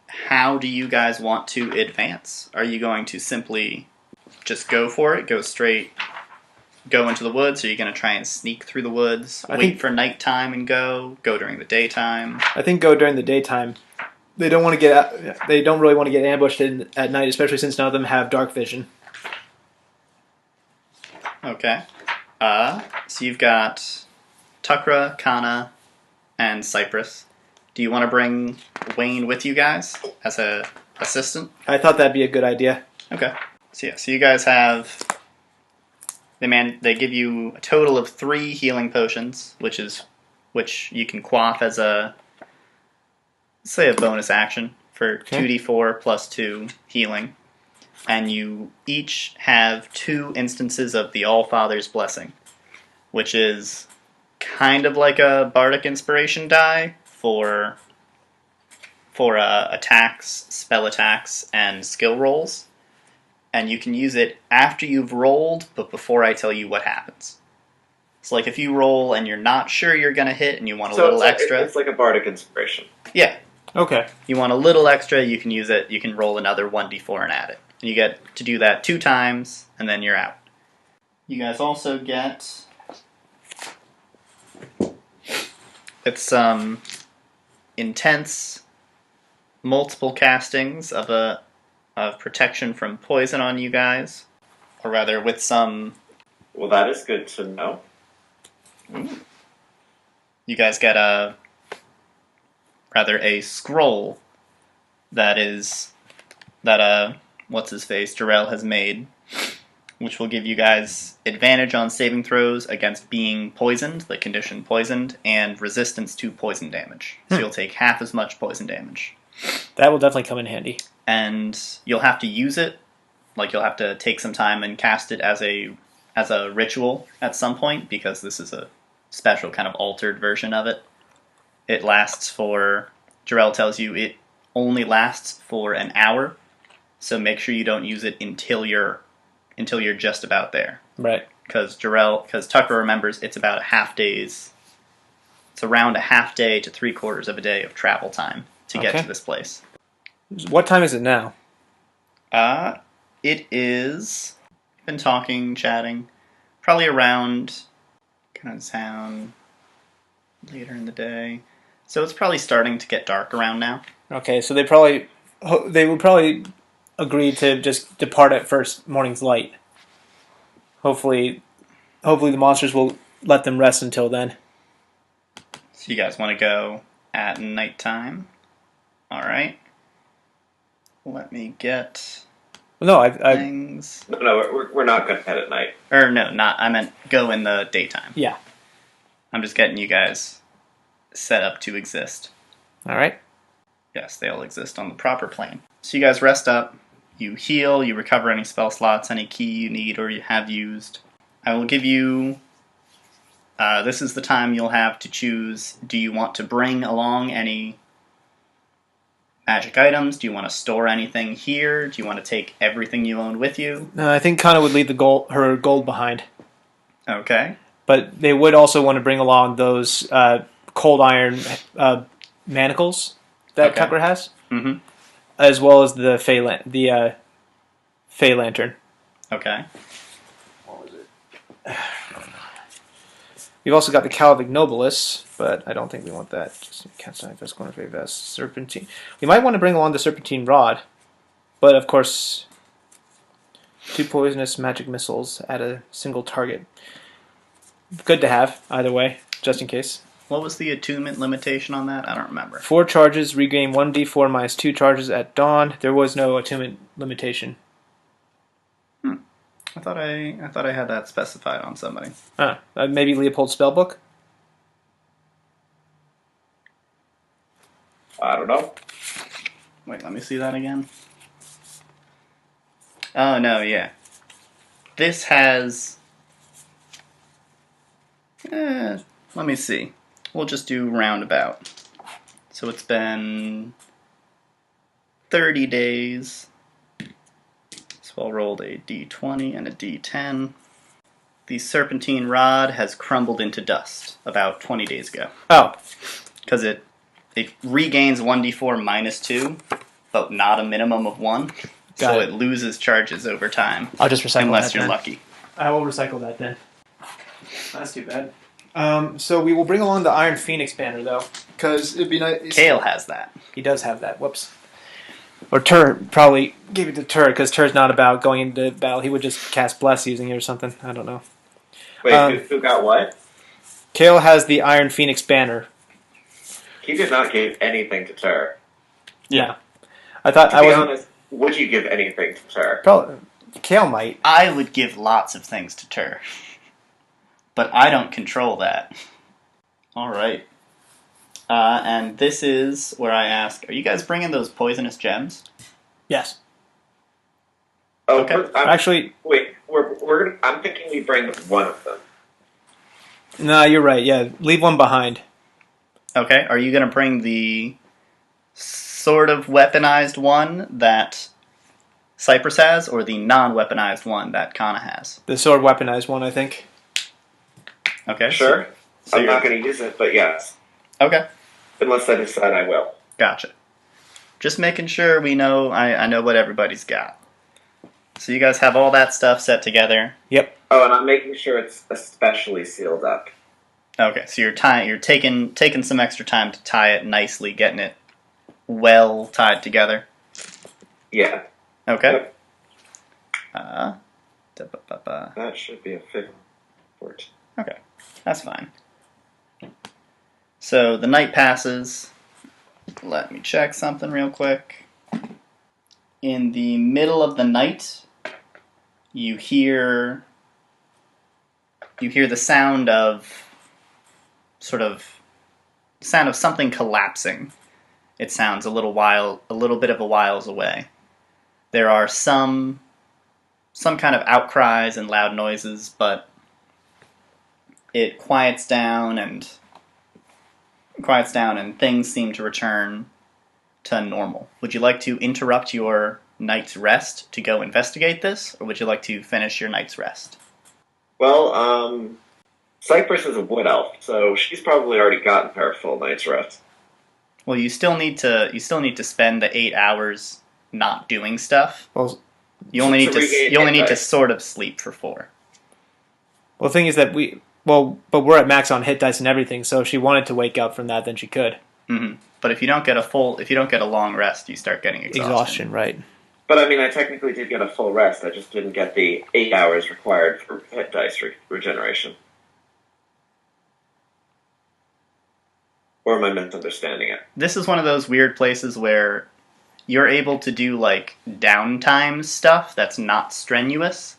how do you guys want to advance? Are you going to simply just go for it, go into the woods? Are you going to try and sneak through the woods, wait for nighttime and go during the daytime? I think go during the daytime. They don't really want to get ambushed at night, especially since none of them have dark vision. Okay. So you've got Tukra, Kaana, and Cypress. Do you want to bring Wayne with you guys as a assistant? I thought that'd be a good idea. Okay. So you guys have... They give you a total of 3 healing potions, which you can quaff as a bonus action for 2d4 plus 2 healing. and you each have 2 instances of the All-Father's Blessing, which is kind of like a bardic inspiration die for attacks, spell attacks, and skill rolls. And you can use it after you've rolled, but before I tell you what happens. So, like, if you roll and you're not sure you're going to hit and you want a little extra... It's like a bardic inspiration. Yeah. Okay. You want a little extra, you can use it. You can roll another 1d4 and add it. And you get to do that 2 times, and then you're out. You guys also get... It's some intense multiple castings of protection from poison on you guys. Or rather, with some... Well, that is good to know. Ooh. You guys get a scroll that what's-his-face, Jarrell has made, which will give you guys advantage on saving throws against being poisoned, the condition poisoned, and resistance to poison damage. So you'll take half as much poison damage. That will definitely come in handy. And you'll have to use it, like you'll have to take some time and cast it as a ritual at some point, because this is a special kind of altered version of it. It lasts for, Jarrell tells you it only lasts for an hour, so make sure you don't use it until you're just about there. Right. Because Tucker remembers it's about it's around a half day to 3/4 of a day of travel time to get to this place. What time is it now? It is, been talking, chatting, probably around kind of town later in the day. So it's probably starting to get dark around now. Okay, so they would probably agree to just depart at first morning's light. Hopefully the monsters will let them rest until then. So you guys want to go at nighttime? All right. Let me get things. No, we're not going to head at night. Or no, I meant go in the daytime. Yeah. I'm just getting you guys set up to exist. All right. Yes, they all exist on the proper plane. So you guys rest up, you heal, you recover any spell slots, any key you need or you have used. I will give you... this is the time you'll have to choose, do you want to bring along any magic items? Do you want to store anything here? Do you want to take everything you own with you? I think Kaana would leave her gold behind. Okay. But they would also want to bring along those cold iron manacles that Tucker has, as well as the Fey lantern. Okay. What was it? We've also got the Calvic Nobilis, but I don't think we want that. Just cast iron vest, corner fey vest, serpentine. We might want to bring along the serpentine rod, but of course, 2 poisonous magic missiles at a single target. Good to have, either way, just in case. What was the attunement limitation on that? I don't remember. 4 charges, regain 1d4 minus 2 charges at dawn. There was no attunement limitation. I thought I had that specified on somebody. Maybe Leopold's spellbook? I don't know. Wait, let me see that again. Oh, no, yeah. This has... let me see. We'll just do roundabout. So it's been 30 days. So I'll roll a d20 and a d10. The serpentine rod has crumbled into dust about 20 days ago. Oh. Because it regains 1d4 minus 2, but not a minimum of 1. So it loses charges over time. I'll just recycle unless that you're then. lucky. I will recycle that then. That's too bad. So we will bring along the Iron Phoenix banner, though, because it'd be nice. Kale has that. He does have that. Whoops. Or Tur probably gave it to Tur, because Tur's not about going into battle. He would just cast Bless using it or something. I don't know. Wait, who got what? Kale has the Iron Phoenix banner. He did not give anything to Tur. Yeah. I thought To be honest, would you give anything to Tur? Probably. Kale might. I would give lots of things to Tur. But I don't control that. Alright. And this is where I ask, are you guys bringing those poisonous gems? Yes. Oh, Okay. Actually, wait. I'm thinking we bring one of them. no, you're right. Yeah, leave one behind. Okay. Are you going to bring the sort of weaponized one that Cypress has, or the non-weaponized one that Kaana has? The sword weaponized one, I think. Okay. Sure. So I'm you're, not going to use it, but yes. okay. Unless I decide I will. Gotcha. Just making sure we know. I know what everybody's got. So you guys have all that stuff set together. Yep. Oh, and I'm making sure it's especially sealed up. Okay, so you're taking some extra time to tie it nicely, getting it well tied together. Yeah. Okay. Yep. Da-ba-ba-ba. That should be a 14. Okay, that's fine. So the night passes. Let me check something real quick. In the middle of the night, you hear the sound of sound of something collapsing. It sounds a little bit of a whiles away. There are some kind of outcries and loud noises, but it quiets down and things seem to return to normal. Would you like to interrupt your night's rest to go investigate this, or would you like to finish your night's rest? Well, Cypress is a wood elf, so she's probably already gotten her full night's rest. Well, you still need to spend the 8 hours not doing stuff. Well, You only need regain you only need to dice. sort of sleep for 4. the thing is that but we're at max on hit dice and everything. So if she wanted to wake up from that, then she could. Mm-hmm. But if you don't get a long rest, you start getting exhaustion. Right? But I mean, I technically did get a full rest. I just didn't get the 8 hours required for hit dice regeneration. Or am I misunderstanding it? This is one of those weird places where you're able to do like downtime stuff that's not strenuous,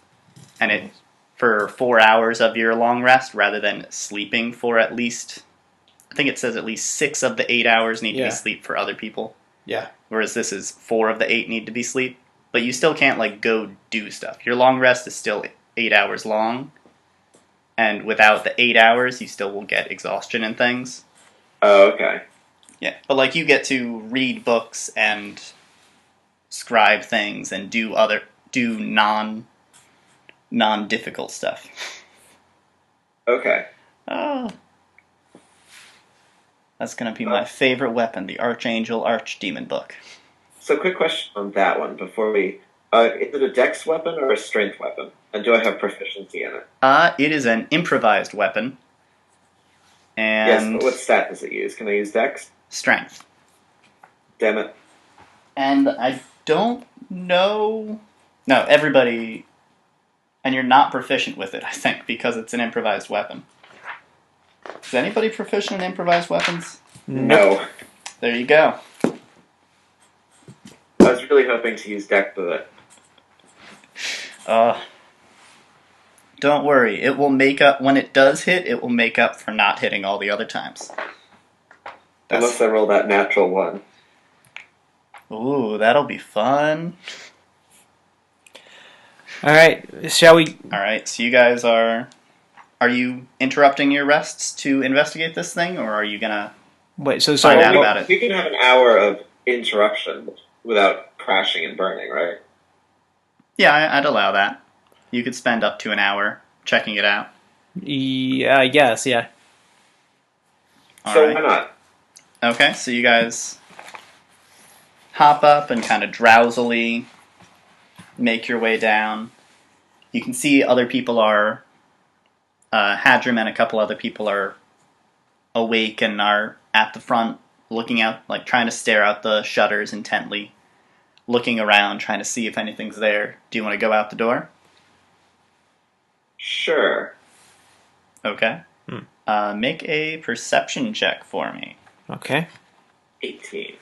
and it for 4 hours of your long rest rather than sleeping for at least, I think it says at least 6 of the 8 hours need to be sleep for other people. Yeah. Whereas this is 4 of the 8 need to be sleep. But you still can't like go do stuff. Your long rest is still 8 hours long. And without the 8 hours, you still will get exhaustion and things. Oh, okay. Yeah. But like you get to read books and scribe things and do non-difficult stuff. Okay. Oh. That's going to be my favorite weapon, the Archangel Archdemon book. So, quick question on that one before we... is it a dex weapon or a strength weapon? And do I have proficiency in it? It is an improvised weapon. Yes, And but what stat does it use? Can I use dex? strength. Damn it. And I don't know... No, everybody... And you're not proficient with it, I think, because it's an improvised weapon. Is anybody proficient in improvised weapons? No. There you go. I was really hoping to use dex with it. Don't worry. It will make up... When it does hit, it will make up for not hitting all the other times. Unless I roll that natural one. Ooh, that'll be fun. All right. Shall we? Alright, so you guys are you interrupting your rests to investigate this thing, or are you gonna... Wait. So Find out sorry. about it. We can have an hour of interruption without crashing and burning, right? Yeah, I'd allow that. You could spend up to an hour checking it out. Yeah. I guess. Yeah. So Alright. why not? Okay, so you guys hop up and kind of drowsily make your way down. You can see other people are... Hadrim and a couple other people are awake and are at the front looking out, like trying to stare out the shutters intently, looking around, trying to see if anything's there. Do you want to go out the door? Sure. Okay. Make a perception check for me. Okay. 18.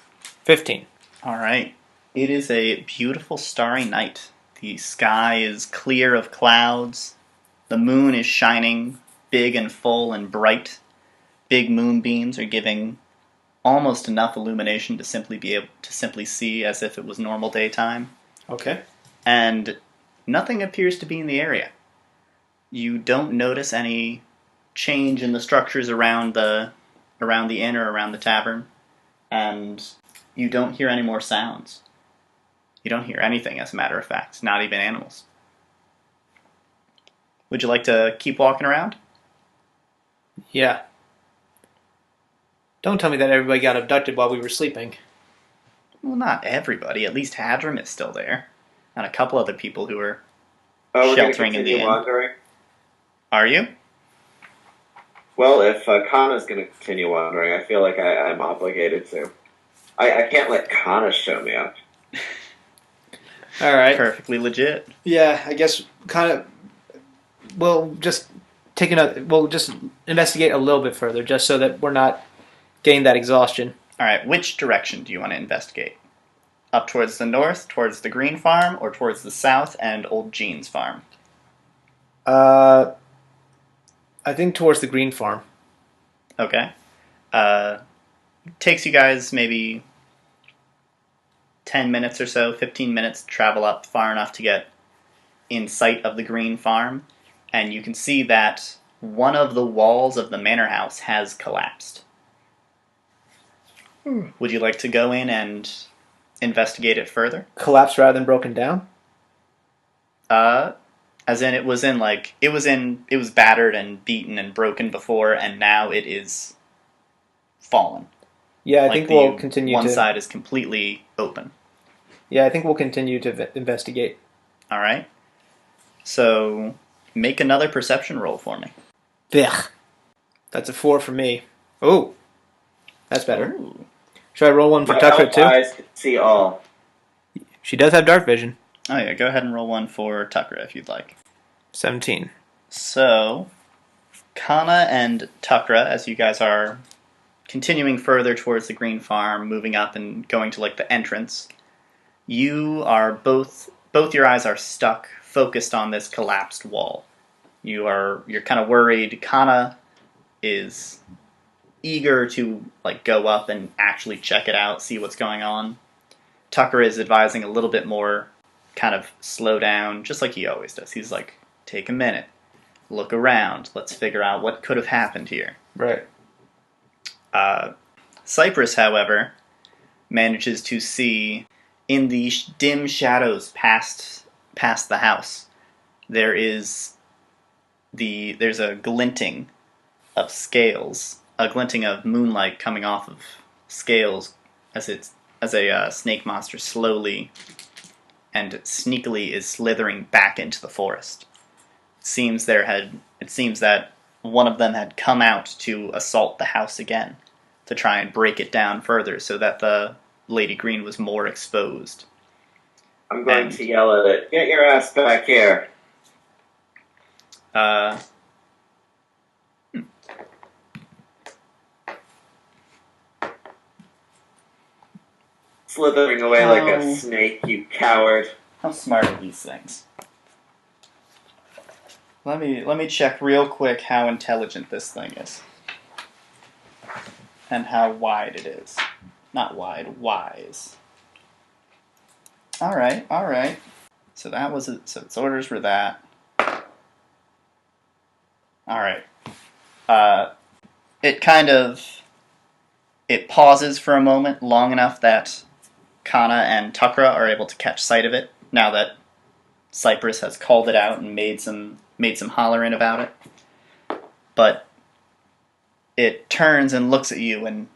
15. Alright. It is a beautiful starry night. The sky is clear of clouds. The moon is shining big and full and bright. Big moonbeams are giving almost enough illumination to simply be able to simply see as if it was normal daytime. Okay. And nothing appears to be in the area. You don't notice any change in the structures around the inn or around the tavern, and you don't hear any more sounds. You don't hear anything, as a matter of fact, not even animals. Would you like to keep walking around? Yeah. Don't tell me that everybody got abducted while we were sleeping. Well, not everybody. At least Hadram is still there, and a couple other people who are We're going to sheltering in the continue inn. wandering. Are you? Well, if Kaana's going to continue wandering, I feel like I'm obligated to. I can't let Kaana show me up. All right. Perfectly legit. Yeah, I guess kind of. We'll just we'll just investigate a little bit further, just so that we're not getting that exhaustion. All right, which direction do you want to investigate? Up towards the north, towards the Green Farm, or towards the south and Old Jean's farm? I think towards the Green Farm. Okay. Takes you guys maybe 10 minutes or so, 15 minutes to travel up far enough to get in sight of the Green Farm, and you can see that one of the walls of the manor house has collapsed. Would you like to go in and investigate it further? Collapsed rather than broken down? As in it was battered and beaten and broken before, and now it is fallen. Yeah, I think we'll continue one side is completely open. Yeah, I think we'll continue to investigate. All right. So make another perception roll for me. Ugh. That's a 4 for me. Oh, that's better. Ooh. Should I roll one for My Tukra elf too? eyes can see all. She does have dark vision. Oh yeah, go ahead and roll one for Tukra if you'd like. 17. So, Kaana and Tukra, as you guys are continuing further towards the Green Farm, moving up and going to like the entrance, you are both your eyes are stuck, focused on this collapsed wall. You're kind of worried. Kaana is eager to like go up and actually check it out, see what's going on. Tukra is advising a little bit more, kind of slow down, just like he always does. He's like, take a minute, look around, let's figure out what could have happened here. Right. Cypress, however, manages to see in the dim shadows past the house, there's a glinting of scales, a glinting of moonlight coming off of scales as a snake monster slowly and sneakily is slithering back into the forest. It seems that one of them had come out to assault the house again, to try and break it down further so that the Lady Green was more exposed. I'm going to yell at it. Get your ass back here. Slithering away like a snake, you coward. How smart are these things? Let me check real quick how intelligent this thing is. And how wide it is. Not wide, wise. Alright. So that was it. So its orders were that. Alright. It pauses for a moment, long enough that Kaana and Tukra are able to catch sight of it, now that Cypress has called it out and made some hollering about it. But it turns and looks at you and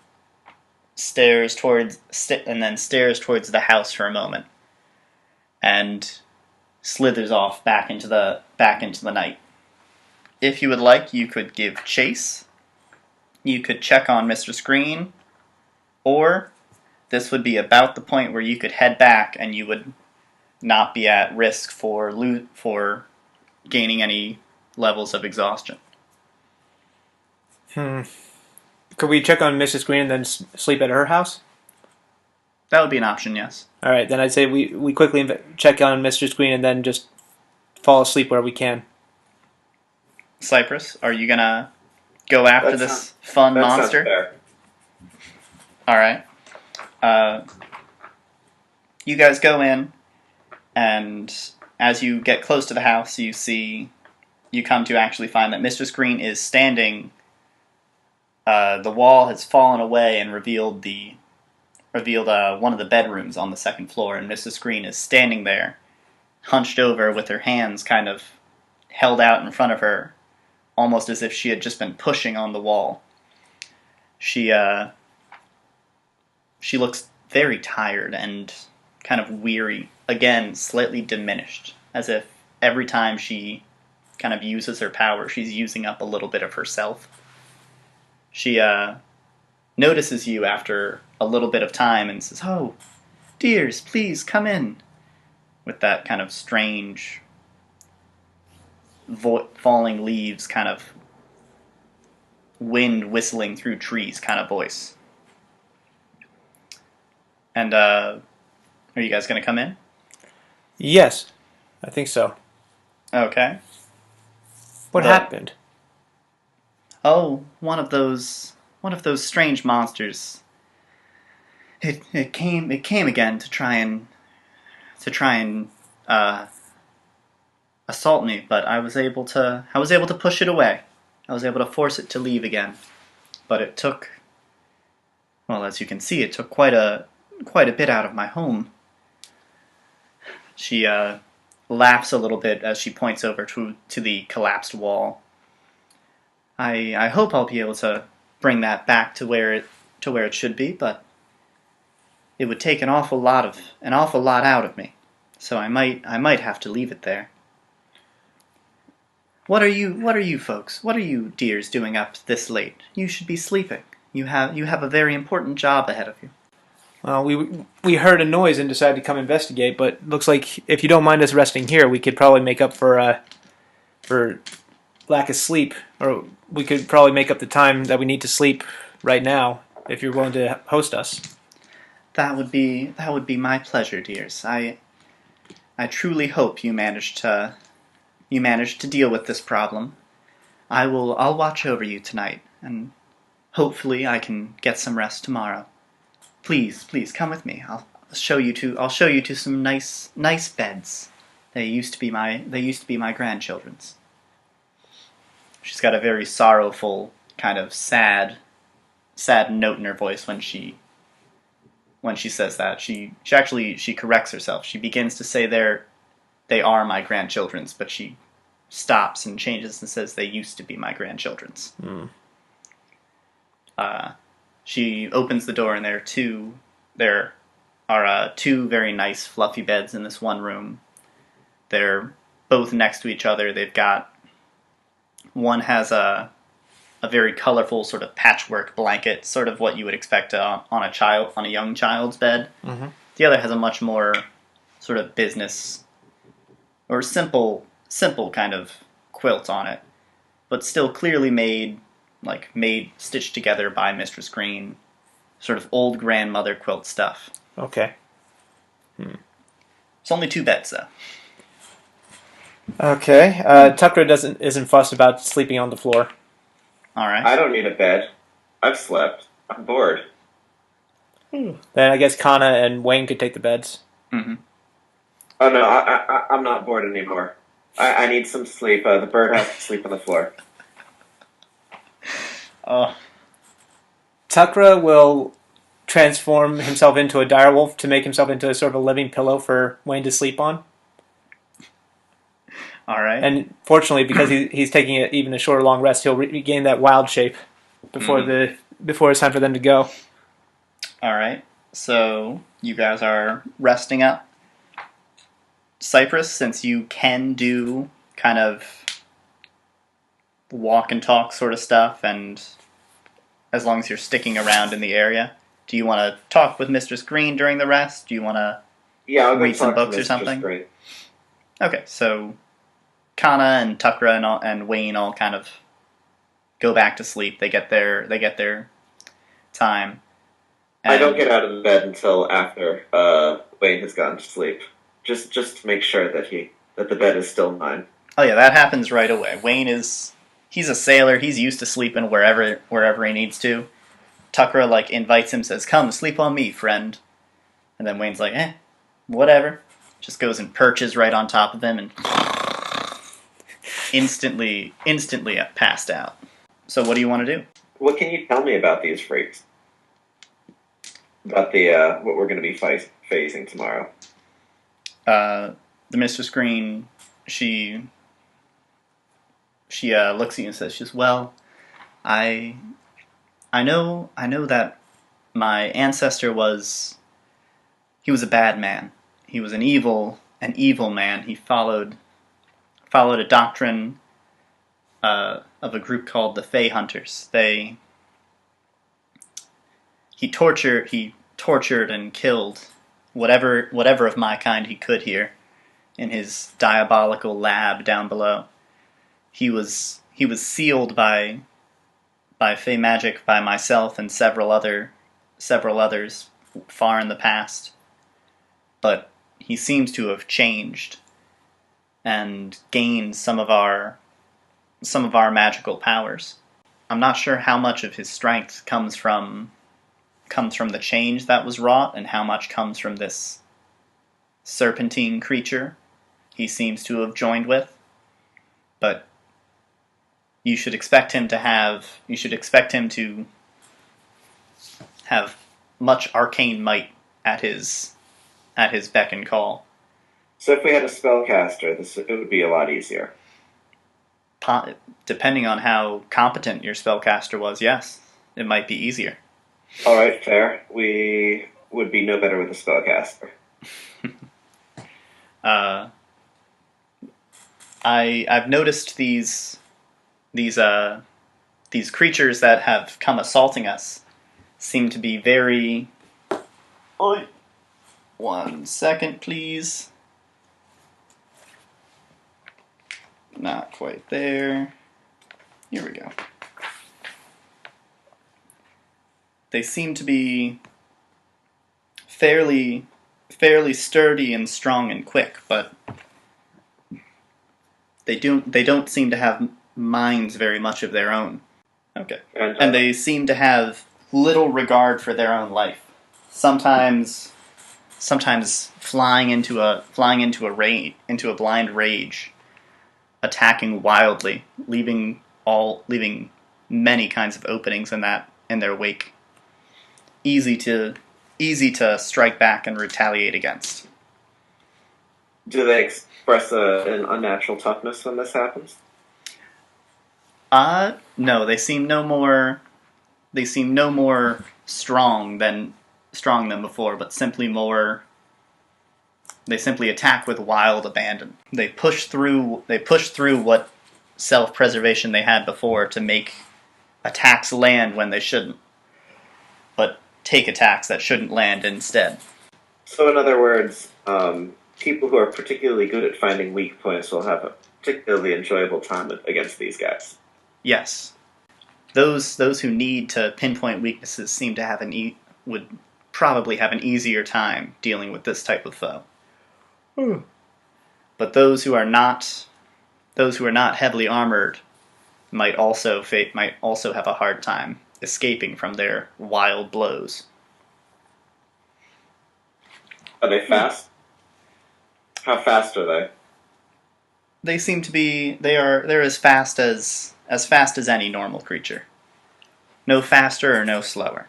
stares towards the house for a moment, and slithers off back into the night. If you would like, you could give chase. You could check on Mistress Green, or this would be about the point where you could head back and you would not be at risk for gaining any levels of exhaustion. Could we check on Mrs. Green and then sleep at her house? That would be an option, yes. All right, then I'd say we quickly check on Mistress Green and then just fall asleep where we can. Cypress, are you gonna go after this fun monster? Fair. All right. You guys go in, and as you get close to the house, you come to actually find that Mistress Green is standing. The wall has fallen away and revealed one of the bedrooms on the second floor, and Mrs. Green is standing there, hunched over with her hands kind of held out in front of her, almost as if she had just been pushing on the wall. She looks very tired and kind of weary, again, slightly diminished, as if every time she kind of uses her power, she's using up a little bit of herself. She notices you after a little bit of time and says, "Oh, dears, please come in," with that kind of strange falling leaves, kind of wind whistling through trees kind of voice. And are you guys going to come in? Yes, I think so. Okay. What happened? Oh, one of those strange monsters. It came again to try and assault me, but I was able to push it away. I was able to force it to leave again. But it took, well, as you can see, it took quite a bit out of my home. She laughs a little bit as she points over to the collapsed wall. I hope I'll be able to bring that back to where it should be, but it would take an awful lot out of me. So I might have to leave it there. What are you folks? What are you dears doing up this late? You should be sleeping. You have a very important job ahead of you. Well, we heard a noise and decided to come investigate, but looks like if you don't mind us resting here, we could probably make up for lack of sleep, or we could probably make up the time that we need to sleep right now if you're willing to host us. That would be my pleasure, dears. I truly hope you managed to deal with this problem. I'll watch over you tonight, and hopefully I can get some rest tomorrow. Please come with me. I'll show you to some nice beds. They used to be my grandchildren's. She's got a very sorrowful, kind of sad note in her voice when she says that. She corrects herself. She begins to say they are my grandchildren's, but she stops and changes and says they used to be my grandchildren's. She opens the door, and there are two very nice fluffy beds in this one room. They're both next to each other. One has a very colorful sort of patchwork blanket, sort of what you would expect on a young child's bed. Mm-hmm. The other has a much more sort of business or simple kind of quilt on it, but still clearly made stitched together by Mistress Green, sort of old grandmother quilt stuff. Okay. It's only 2 beds though. Okay. Tukra isn't fussed about sleeping on the floor. All right. I don't need a bed. I've slept. I'm bored. Then I guess Kaana and Wayne could take the beds. Mm-hmm. Oh no, I'm not bored anymore. I need some sleep. The bird has to sleep on the floor. Oh. Tukra will transform himself into a direwolf to make himself into a sort of a living pillow for Wayne to sleep on. All right. And fortunately, because he's taking even a short or long rest, he'll regain that wild shape before it's time for them to go. All right. So you guys are resting up. Cypress, since you can do kind of walk and talk sort of stuff, and as long as you're sticking around in the area, do you want to talk with Mistress Green during the rest? Do you want to read some books or something? Green. Okay, so Kaana and Tukra and Wayne all kind of go back to sleep. They get their time. I don't get out of the bed until after Wayne has gotten to sleep. Just to make sure that the bed is still mine. Oh yeah, that happens right away. He's a sailor. He's used to sleeping wherever he needs to. Tukra invites him, says, "Come, sleep on me, friend." And then Wayne's like, whatever. just goes and perches right on top of him and instantly passed out. So what do you want to do? What can you tell me about these freaks? About the what we're going to be facing tomorrow? The Mistress Green, she looks at you and says, "She's well. I know that my ancestor was a bad man. He was an evil man. He followed a doctrine of a group called the Tae Hunters. He tortured and killed whatever of my kind he could here in his diabolical lab down below. He was sealed by Fey magic by myself and several others far in the past. But he seems to have changed and gained some of our magical powers. I'm not sure how much of his strength comes from the change that was wrought and how much comes from this serpentine creature he seems to have joined with. But you should expect him to have much arcane might at his beck and call. So if we had a spellcaster, it would be a lot easier. Depending on how competent your spellcaster was, yes, it might be easier. All right, fair. We would be no better with a spellcaster. I've noticed these creatures that have come assaulting us seem to be very... Oi. 1 second, please. Not quite there. Here we go. They seem to be fairly sturdy and strong and quick, but they don't seem to have minds very much of their own. Okay. And they seem to have little regard for their own life. Sometimes flying into a blind rage, attacking wildly, leaving many kinds of openings in their wake. Easy to strike back and retaliate against. Do they express an unnatural toughness when this happens? No, they seem no more strong than before, but they simply attack with wild abandon. They push through what self-preservation they had before to make attacks land when they shouldn't, but take attacks that shouldn't land instead. So in other words, people who are particularly good at finding weak points will have a particularly enjoyable time against these guys. Yes. Those who need to pinpoint weaknesses seem to would probably have an easier time dealing with this type of foe. But those who are not heavily armored might also have a hard time escaping from their wild blows. Are they fast? How fast are they? They seem to be. They're as fast as any normal creature. No faster or no slower.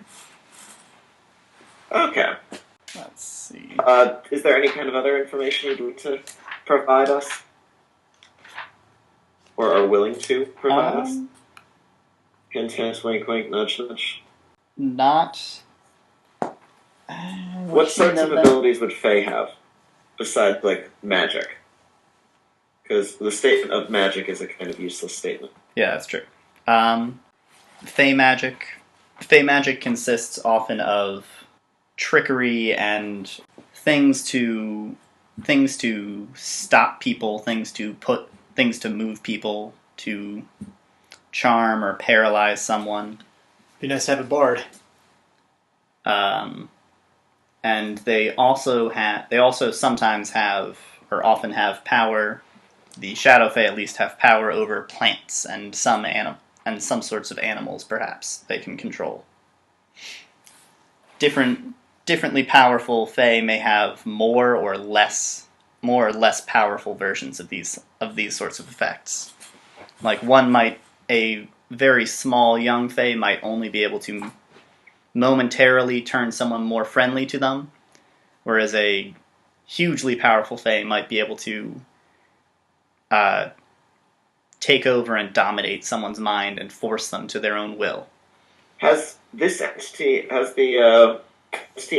Okay. Let's see. Is there any kind of other information you'd like to provide us? Or are willing to provide us? Hint, hint, wink, wink, nudge, nudge. Not... what sorts of abilities would Fae have? Besides, magic? Because the statement of magic is a kind of useless statement. Yeah, that's true. Fae magic consists often of trickery and things to stop people, things to move people, to charm or paralyze someone. Be nice to have a bard. And they also sometimes have, or often have, power. The Shadow Fae at least have power over plants and some sorts of animals. Perhaps they can control. Differently powerful Fae may have more or less more or less powerful versions of these sorts of effects. Like a very small young fae might only be able to momentarily turn someone more friendly to them, whereas a hugely powerful fae might be able to take over and dominate someone's mind and force them to their own will. Has the entity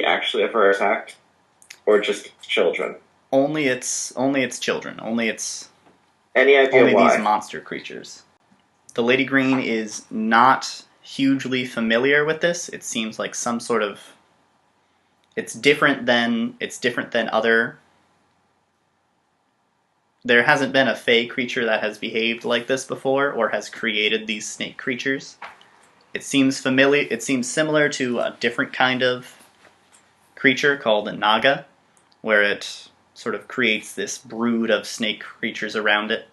actually ever attacked, or just children? Only its children. Any idea why? These monster creatures. The Lady Green is not hugely familiar with this. It seems like some sort of... It's different than other... There hasn't been a fae creature that has behaved like this before, or has created these snake creatures. It seems familiar. It seems similar to a different kind of creature called a naga, where it sort of creates this brood of snake creatures around it.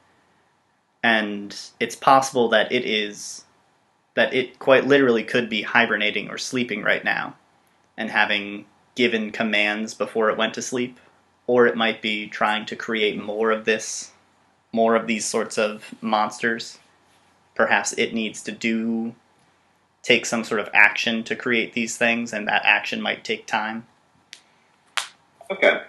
And it's possible that it quite literally could be hibernating or sleeping right now, and having given commands before it went to sleep. Or it might be trying to create more of these sorts of monsters. Perhaps it needs to take some sort of action to create these things, and that action might take time. Okay.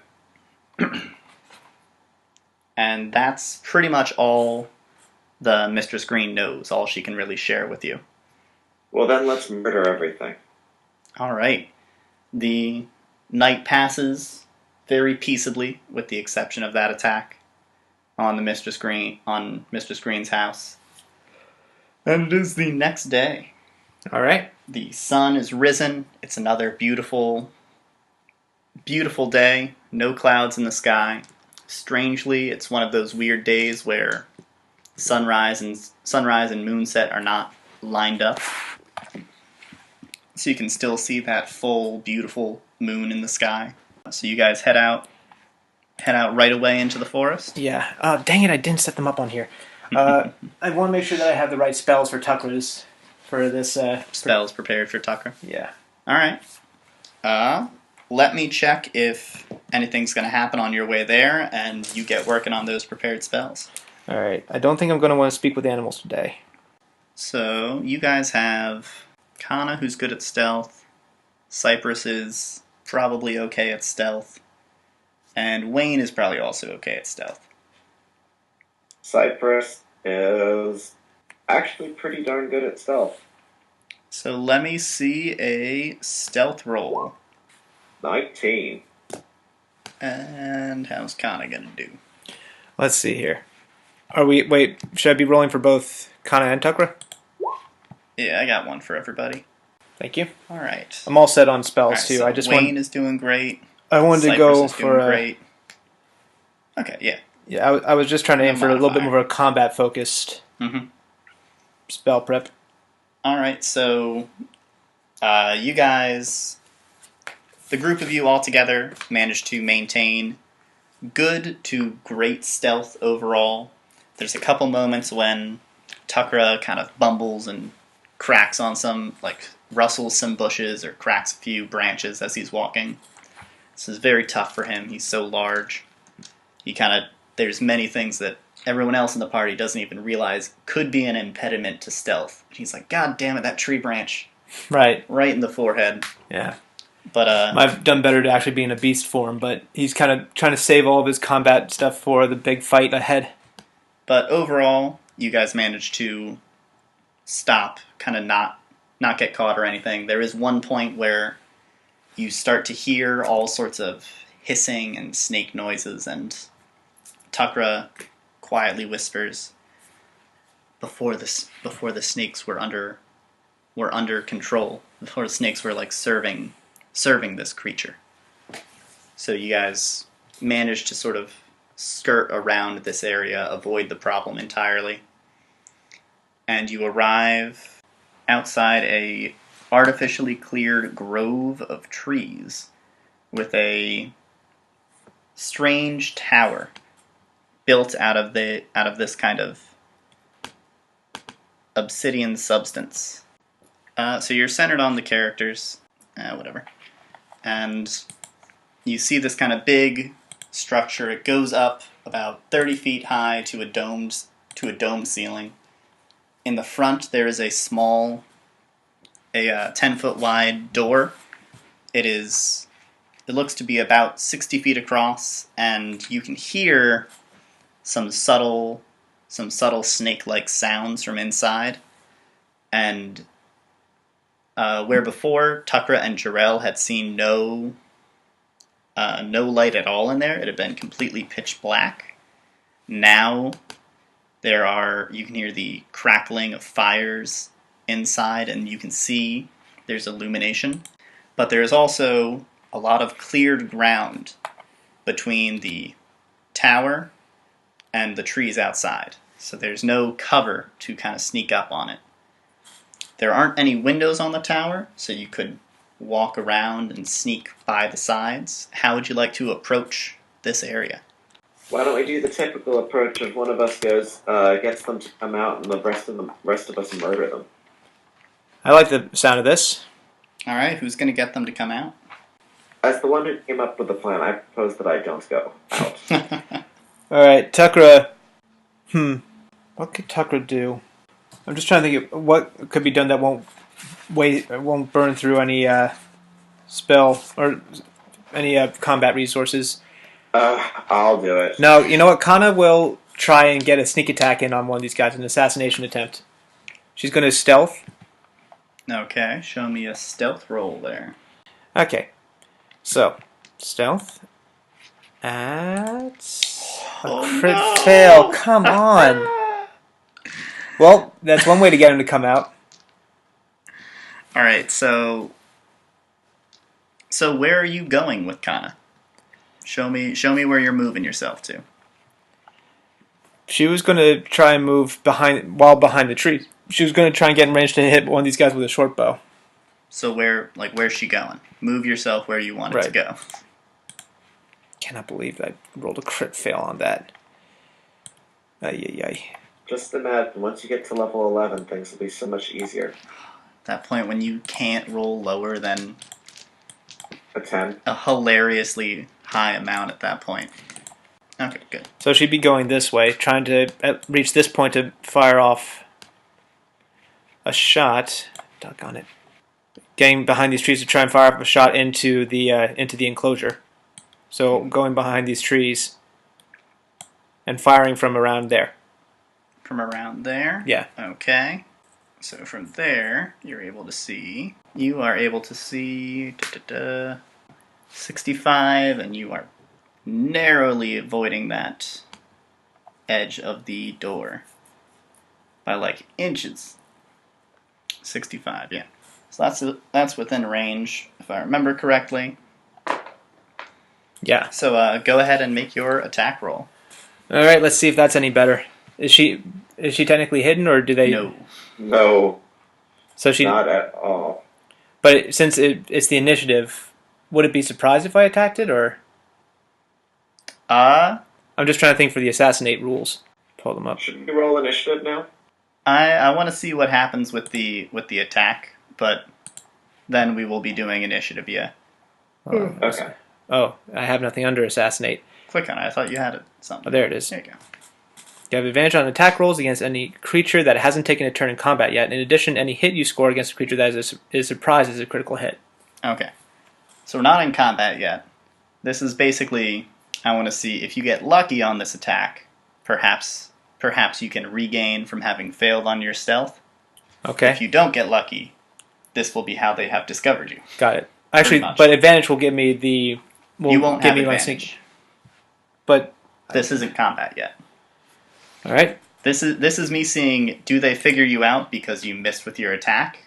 And that's pretty much all the Mistress Green knows, all she can really share with you. Well, then let's murder everything. All right. The night passes very peaceably, with the exception of that attack on Mistress Green's house. And it is the next day. All right. The sun is risen. It's another beautiful, beautiful day. No clouds in the sky. Strangely, it's one of those weird days where sunrise and moonset are not lined up. So you can still see that full, beautiful moon in the sky. So you guys head out right away into the forest? Yeah. Dang it, I didn't set them up on here. I want to make sure that I have the right spells for Tukra's, for this... Spells prepared for Tukra? Yeah. Alright. Let me check if anything's going to happen on your way there, and you get working on those prepared spells. Alright. I don't think I'm going to want to speak with animals today. So, you guys have Kaana, who's good at stealth. Cypress is probably okay at stealth. And Wayne is probably also okay at stealth. Cypress is actually pretty darn good at stealth. So let me see a stealth roll. 19. And how's Kaana gonna do? Let's see here. Wait, should I be rolling for both Kaana and Tukra? Yeah, I got one for everybody. Thank you. Alright. I'm all set on spells, Right, too. so I just Wayne is doing great. I wanted Cypress to go is for doing great. Okay, yeah. Yeah, I was just trying to aim for a little bit more of a combat-focused spell prep. Alright, so you guys, the group of you all together, managed to maintain good to great stealth overall. There's a couple moments when Tukra kind of bumbles and cracks on some, like, rustles some bushes or cracks a few branches as he's walking. This is very tough for him. He's so large. There's many things that everyone else in the party doesn't even realize could be an impediment to stealth. He's like, God damn it, that tree branch. Right. Right in the forehead. Yeah. But I've done better to actually be in a beast form, but he's kind of trying to save all of his combat stuff for the big fight ahead. But overall, you guys managed to stop, kind of not get caught or anything. There is one point where you start to hear all sorts of hissing and snake noises, and Tukra quietly whispers, before the snakes were under control, before the snakes were like serving this creature. So you guys managed to sort of skirt around this area, avoid the problem entirely, and you arrive outside a artificially cleared grove of trees with a strange tower built out of this kind of obsidian substance. So you're centered on the characters, whatever, and you see this kind of big structure. It goes up about 30 feet high to a dome ceiling. In the front, there is a 10-foot wide door. It looks to be about 60 feet across, and you can hear some subtle snake-like sounds from inside. And where before Tukra and Jarrell had seen no light at all in there, it had been completely pitch black. Now you can hear the crackling of fires inside, and you can see there's illumination. But there's also a lot of cleared ground between the tower and the trees outside. So there's no cover to kind of sneak up on it. There aren't any windows on the tower, so you could walk around and sneak by the sides. How would you like to approach this area? Why don't we do the typical approach of one of us gets them to come out, and the rest of us murder them? I like the sound of this. All right, who's going to get them to come out? As the one who came up with the plan, I propose that I don't go out. All right, Tukra. What could Tukra do? I'm just trying to think of what could be done that won't burn through any spell or any combat resources. I'll do it. No, you know what? Kaana will try and get a sneak attack in on one of these guys, an assassination attempt. She's going to stealth. Okay, show me a stealth roll there. Okay, so stealth at a crit fail. Come on. Well, that's one way to get him to come out. All right, so where are you going with Kaana? Show me where you're moving yourself to. She was going to try and move behind the tree. She was going to try and get in range to hit one of these guys with a short bow. So where's she going? Move yourself where you want it to go. Cannot believe I rolled a crit fail on that. Ay. Just imagine, once you get to level 11, things will be so much easier. At that point when you can't roll lower than a 10. A hilariously high amount at that point. Okay, good. So she'd be going this way, trying to reach this point to fire off a shot. Doggone it. Getting behind these trees to try and fire up a shot into the enclosure. So going behind these trees and firing from around there. From around there? Yeah. Okay. So from there, you are able to see 65, and you are narrowly avoiding that edge of the door by like inches. 65, yeah. So that's within range, if I remember correctly. Yeah. So go ahead and make your attack roll. All right, let's see if that's any better. Is she technically hidden, or do they? No. So she not at all. But since it's the initiative, would it be surprised if I attacked it, or? I'm just trying to think for the assassinate rules. Pull them up. Should we roll initiative now? I want to see what happens with the attack, but then we will be doing initiative. Yeah. Okay. Oh, I have nothing under assassinate. Click on it. I thought you had it. Something. Oh, there it is. There you go. You have advantage on attack rolls against any creature that hasn't taken a turn in combat yet. In addition, any hit you score against a creature that is surprised is a critical hit. Okay. So we're not in combat yet. This is basically, I want to see if you get lucky on this attack, perhaps you can regain from having failed on your stealth. Okay. If you don't get lucky, this will be how they have discovered you. Got it. Actually, but advantage will give me the... you won't have advantage. But... This isn't combat yet. All right. This is me seeing, do they figure you out because you missed with your attack?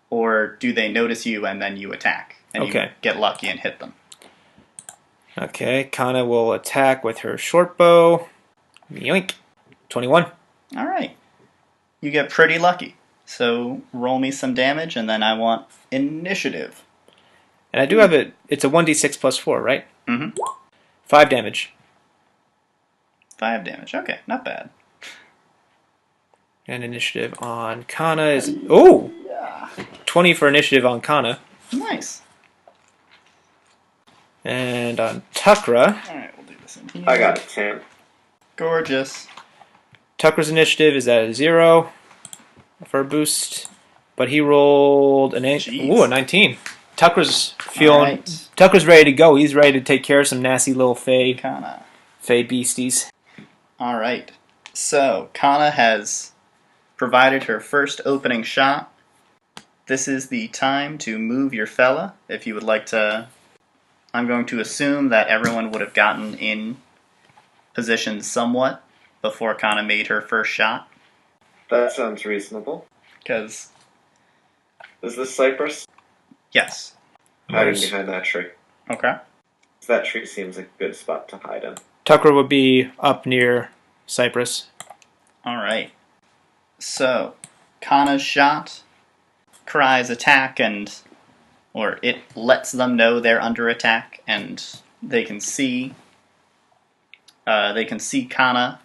Or do they notice you and then you attack? And you get lucky and hit them. Okay, Kaana will attack with her short bow. Yoink. 21. All right. You get pretty lucky. So roll me some damage, and then I want initiative. And I do have it. It's a 1d6 plus 4, right? Mm-hmm. 5 damage. 5 damage. Okay, not bad. And initiative on Kaana is... Oh! 20 for initiative on Kaana. Nice. And on Tukra... Alright, we'll do in here. I got a 10. Gorgeous. Tucker's initiative is at a 0 for a boost, but he rolled a 19. Tucker's feeling. Right. Tucker's ready to go. He's ready to take care of some nasty little Kaana. fey beasties. All right. So Kaana has provided her first opening shot. This is the time to move your fella. If you would like to, I'm going to assume that everyone would have gotten in position somewhat before Kaana made her first shot. That sounds reasonable. Because, Is this Cypress? yes. Hiding behind that tree. Okay. That tree seems like a good spot to hide in. Tucker would be up near Cypress. All right. So, Kaana's shot cries attack, or it lets them know they're under attack, and they can see Kaana.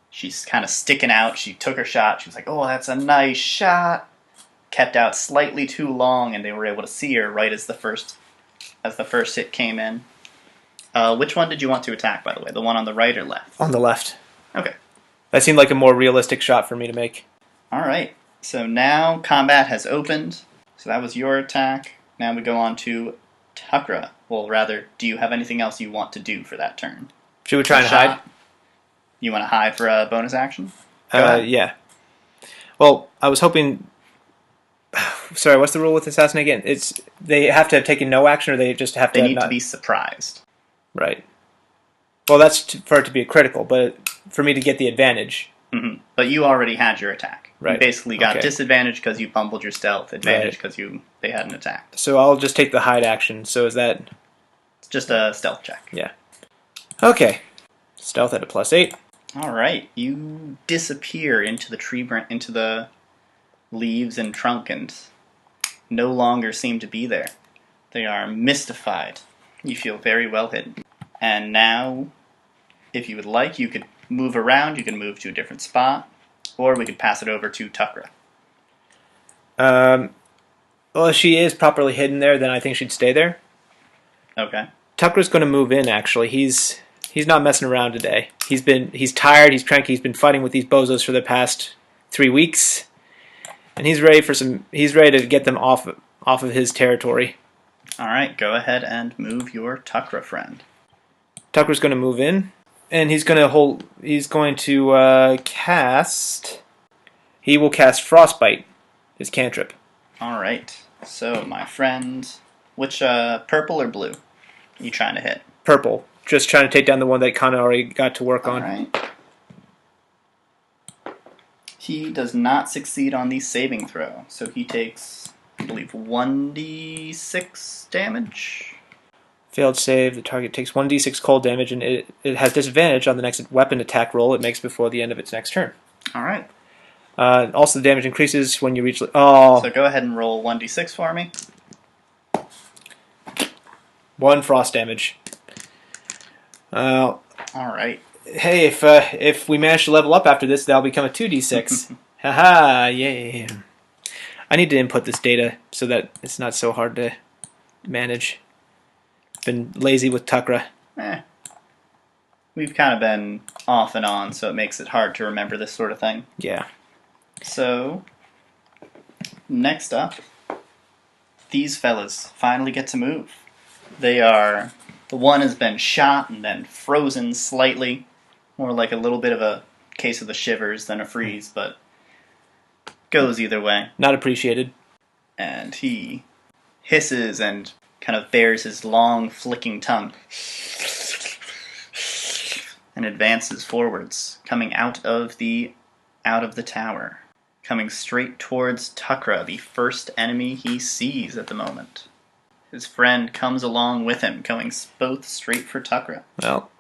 She's kind of sticking out. She took her shot. She was like, "Oh, that's a nice shot." Kept out slightly too long, and they were able to see her right as the first hit came in. Which one did you want to attack, by the way? The one on the right or left? On the left. Okay. That seemed like a more realistic shot for me to make. All right. So now combat has opened. So that was your attack. Now we go on to Tukra. Well, rather, do you have anything else you want to do for that turn? Should we try and hide? You want to hide for a bonus action? Go ahead. Yeah. Well, I was hoping... Sorry, what's the rule with assassin again? It's they have to have taken no action, or they just have to... They need to be surprised. Right. Well, that's for it to be a critical, but for me to get the advantage. Mm-hmm. But you already had your attack. Right. You basically got disadvantage because you bumbled your stealth, advantage because they had an attack. So I'll just take the hide action. So is that... It's just a stealth check. Yeah. Okay. Stealth at a +8. All right. You disappear into the into the leaves and trunk, and no longer seem to be there. They are mystified. You feel very well hidden. And now, if you would like, you could move around. You can move to a different spot, or we could pass it over to Tukra. Well, if she is properly hidden there, then I think she'd stay there. Okay. Tucker's going to move in. Actually, he's not messing around today. He's tired. He's cranky. He's been fighting with these bozos for the past 3 weeks, and he's ready to get them off of his territory. All right. Go ahead and move your Tukra friend. Tucker's going to move in, and he's going to cast. He will cast Frostbite, his cantrip. All right. So, my friend, which purple or blue are you trying to hit? Purple. Just trying to take down the one that Kaana already got to work on. All right. He does not succeed on the saving throw, so he takes, I believe, 1d6 damage. Failed save. The target takes 1d6 cold damage, and it has disadvantage on the next weapon attack roll it makes before the end of its next turn. All right. Also, the damage increases when you reach... Oh. So go ahead and roll 1d6 for me. 1 frost damage. All right. Hey, if we manage to level up after this, that'll become a 2d6. Haha, yay. I need to input this data so that it's not so hard to manage. Been lazy with Tukra. We've kind of been off and on, so it makes it hard to remember this sort of thing. Yeah. So, next up, these fellas finally get to move. The one has been shot and then frozen slightly, more like a little bit of a case of the shivers than a freeze, but goes either way. Not appreciated. And he hisses and kind of bares his long, flicking tongue and advances forwards, coming out of the tower, coming straight towards Tukra, the first enemy he sees at the moment. His friend comes along with him, going both straight for Tukra. Well.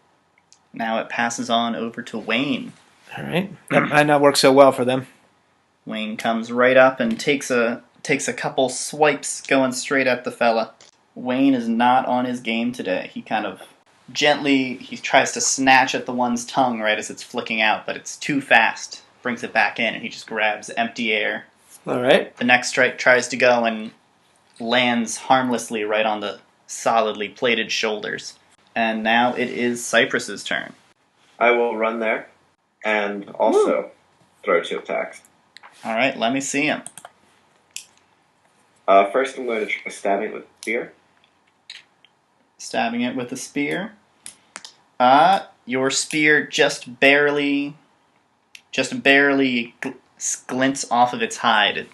Now it passes on over to Wayne. All right. That might not work so well for them. Wayne comes right up and takes a couple swipes going straight at the fella. Wayne is not on his game today. He kind of he tries to snatch at the one's tongue right as it's flicking out, but it's too fast. Brings it back in, and he just grabs empty air. All right. The next strike tries to go and lands harmlessly right on the solidly plated shoulders. And now it is Cypress's turn. I will run there and also throw 2 attacks. All right, let me see him. First, I'm going to try stabbing it with a spear. Stabbing it with a spear. Your spear just barely glints off of its hide. It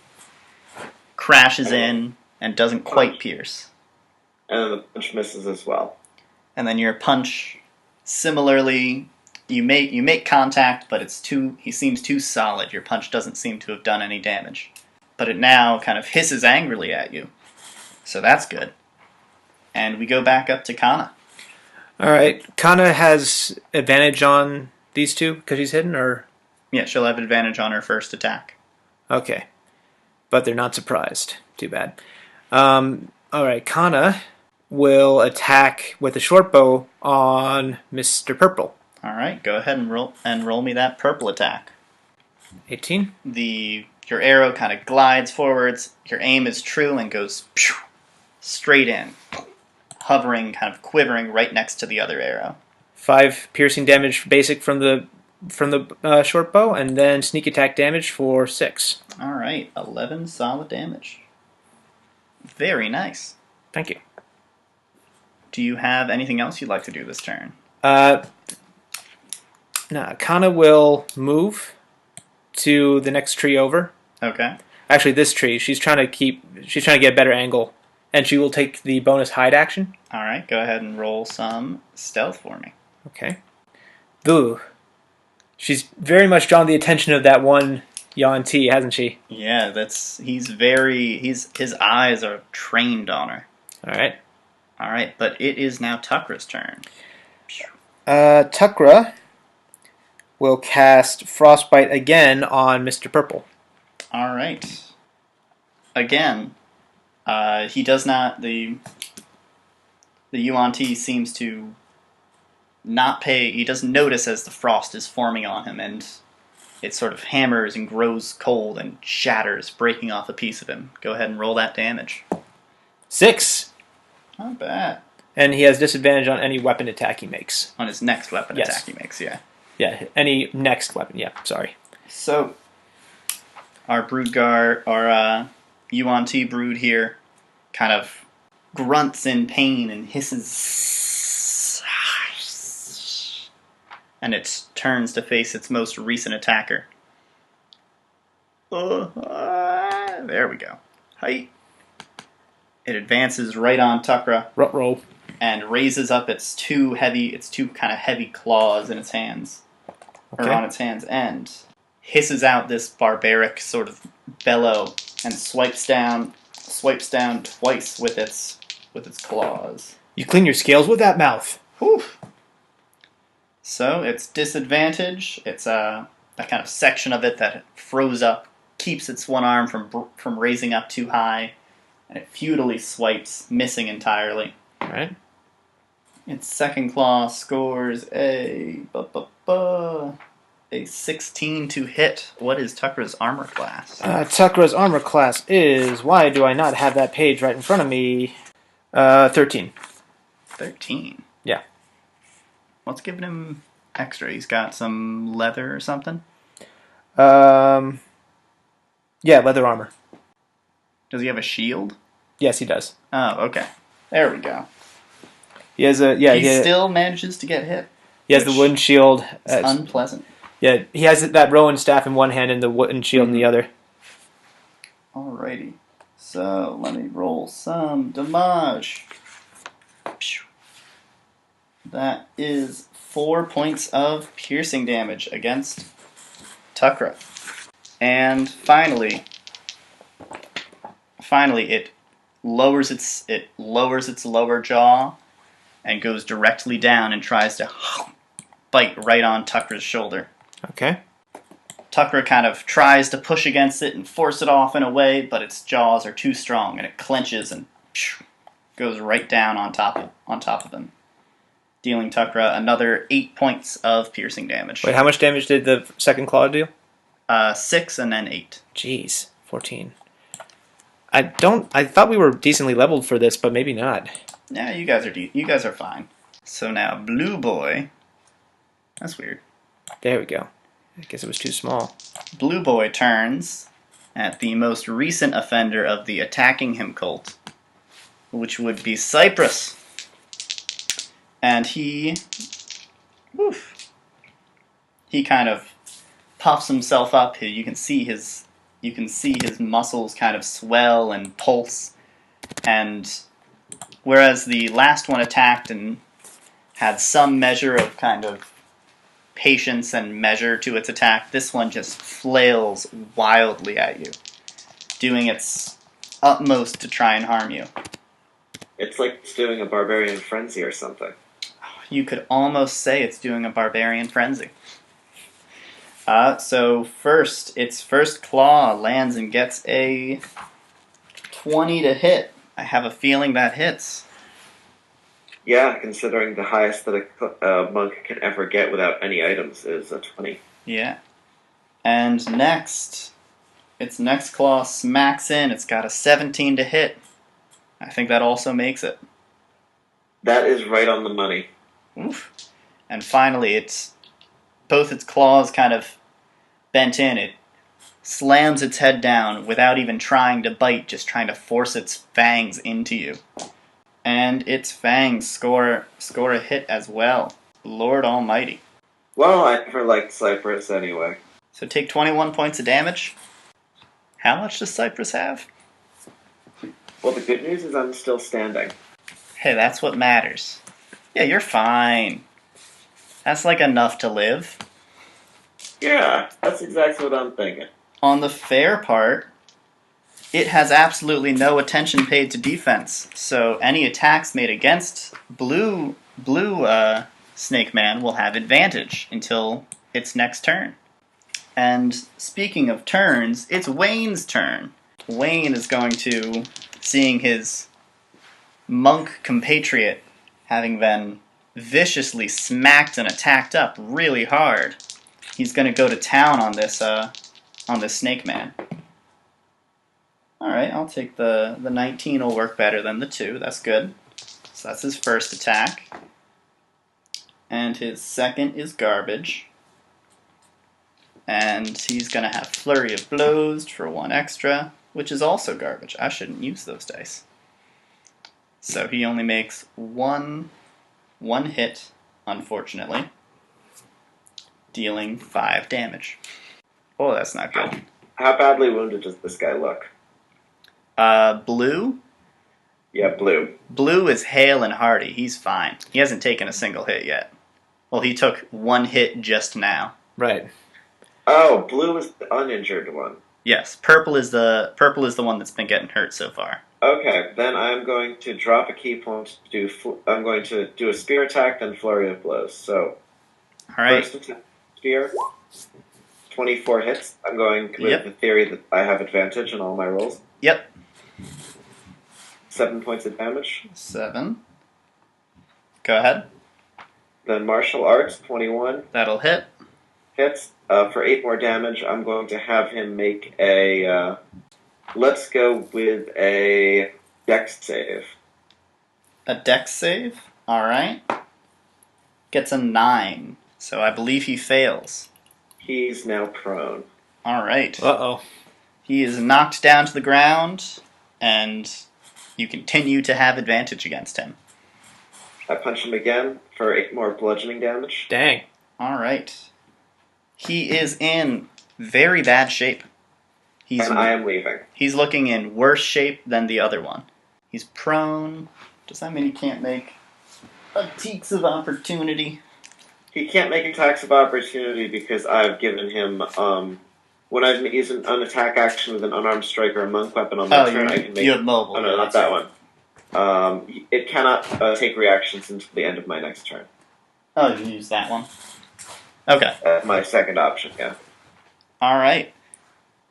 crashes in and doesn't quite pierce. And then the punch misses as well. And then your punch, similarly, you make contact, but he seems too solid. Your punch doesn't seem to have done any damage. But it now kind of hisses angrily at you. So that's good. And we go back up to Kaana. All right. Kaana has advantage on these two because she's hidden, or? Yeah, she'll have advantage on her first attack. Okay. But they're not surprised. Too bad. All right. Kaana will attack with a short bow on Mr. Purple. All right. Go ahead and roll me that purple attack. 18. Your arrow kind of glides forwards. Your aim is true and goes straight in, hovering, kind of quivering right next to the other arrow. 5 piercing damage basic from the short bow, and then sneak attack damage for 6. All right, 11 solid damage. Very nice. Thank you. Do you have anything else you'd like to do this turn? No, Kaana will move to the next tree over. Okay. Actually, this tree. She's trying to get a better angle, and she will take the bonus hide action. All right, go ahead and roll some stealth for me. Okay. Ooh. She's very much drawn the attention of that one Yuan-Ti, hasn't she? Yeah, his eyes are trained on her. All right. All right, but it is now Tukra's turn. Tukra will cast Frostbite again on Mr. Purple. All right. Again, he does not. The Yuan-Ti seems to not pay. He doesn't notice as the frost is forming on him, and it sort of hammers and grows cold and shatters, breaking off a piece of him. Go ahead and roll that damage. 6. Not bad. And he has disadvantage on any weapon attack he makes. On his next weapon attack he makes, yeah. Yeah, any next weapon. Yeah, sorry. So, our Yuan-Ti brood here kind of grunts in pain and hisses. And it turns to face its most recent attacker. There we go. Hi. It advances right on Tukra. Roll. And raises up its two kind of heavy claws in its hands. Okay. Or on its hands, and hisses out this barbaric sort of bellow and swipes down twice with its claws. You clean your scales with that mouth. Whew. So it's disadvantage. It's a kind of section of it that froze up, keeps its one arm from raising up too high, and it futilely swipes, missing entirely. All right. Its second claw scores a 16 to hit. What is Tukra's armor class? Tukra's armor class is, why do I not have that page right in front of me? 13. 13? Yeah. What's giving him extra? He's got some leather or something? Yeah, leather armor. Does he have a shield? Yes, he does. Oh, okay. There we go. He has still manages to get hit. He has the wooden shield. It's unpleasant. Yeah, he has that Rowan staff in one hand and the wooden shield in the other. Alrighty. So, let me roll some damage. That is 4 points of piercing damage against Tukra. And finally, it lowers its lower jaw and goes directly down and tries to bite right on Tukra's shoulder. Okay. Tukra kind of tries to push against it and force it off in a way, but its jaws are too strong and it clenches and goes right down on top of him, dealing Tukra another 8 points of piercing damage. Wait, how much damage did the second claw do? 6 and then 8. Jeez, 14. I thought we were decently leveled for this, but maybe not. Yeah, you guys are fine. So now Blue Boy. That's weird. There we go. I guess it was too small. Blue Boy turns at the most recent offender of the attacking him cult, which would be Cypress. And he kind of puffs himself up. You can see his muscles kind of swell and pulse. And whereas the last one attacked and had some measure of kind of patience and measure to its attack, this one just flails wildly at you, doing its utmost to try and harm you. It's like it's doing a barbarian frenzy or something. You could almost say it's doing a barbarian frenzy. So first, its first claw lands and gets a 20 to hit. I have a feeling that hits. Yeah, considering the highest that a monk can ever get without any items is a 20. Yeah. And next, its next claw smacks in. It's got a 17 to hit. I think that also makes it. That is right on the money. Oof. And finally, both its claws kind of bent in. It slams its head down without even trying to bite, just trying to force its fangs into you. And its fangs score a hit as well. Lord Almighty. Well, I never liked Cypress anyway. So take 21 points of damage. How much does Cypress have? Well, the good news is I'm still standing. Hey, that's what matters. Yeah, you're fine. That's like enough to live. Yeah, that's exactly what I'm thinking. On the fair part, it has absolutely no attention paid to defense, so any attacks made against blue Snake Man will have advantage until its next turn. And speaking of turns, it's Wayne's turn. Wayne is going to, seeing his monk compatriot having been viciously smacked and attacked up really hard, he's going to go to town on this Snake Man. Alright, I'll take the 19 will work better than the 2. That's good. So that's his first attack. And his second is garbage. And he's going to have Flurry of Blows for 1 extra, which is also garbage. I shouldn't use those dice. So he only makes one hit, unfortunately, dealing 5 damage. Oh, that's not good. How badly wounded does this guy look? Blue? Yeah, Blue. Blue is hale and hearty. He's fine. He hasn't taken a single hit yet. Well, he took 1 hit just now. Right. Oh, Blue is the uninjured one. Yes, purple is the one that's been getting hurt so far. Okay, then I'm going to drop a key point. I'm going to do a spear attack, then flurry of blows. So, all right. First attack, spear, 24 hits. I'm going with the theory that I have advantage in all my rolls. Yep. 7 points of damage. 7. Go ahead. Then martial arts, 21. That'll hit. Hits. For 8 more damage, I'm going to have him make a... let's go with a dex save. A dex save? Alright. Gets a 9. So I believe he fails. He's now prone. Alright. Uh-oh. He is knocked down to the ground, and you continue to have advantage against him. I punch him again for 8 more bludgeoning damage. Dang. Alright. He is in very bad shape. And I am leaving. He's looking in worse shape than the other one. He's prone. Does that mean he can't make attacks of opportunity? He can't make attacks of opportunity because I've given him, when I've used an attack action with an unarmed strike or a monk weapon on my turn, I can make... You have mobile. Oh, no, not that one. It cannot take reactions until the end of my next turn. Oh, you can use that one. Okay. My second option, yeah. Alright.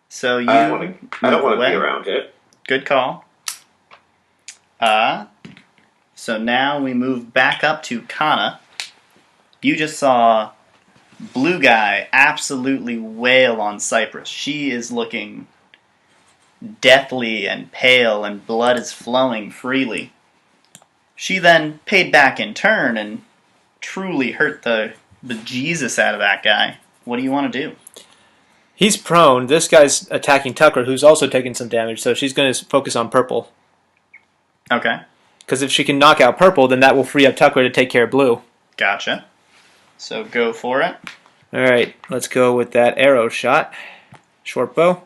So you... I don't want to be around it. Good call. So now we move back up to Kaana. You just saw Blue Guy absolutely wail on Cypress. She is looking deathly and pale, and blood is flowing freely. She then paid back in turn and truly hurt the bejesus out of that guy. What do you want to do? He's prone. This guy's attacking Tucker, who's also taking some damage, so she's going to focus on purple. Okay. Because if she can knock out purple, then that will free up Tucker to take care of blue. Gotcha. So go for it. Alright, let's go with that arrow shot. Short bow.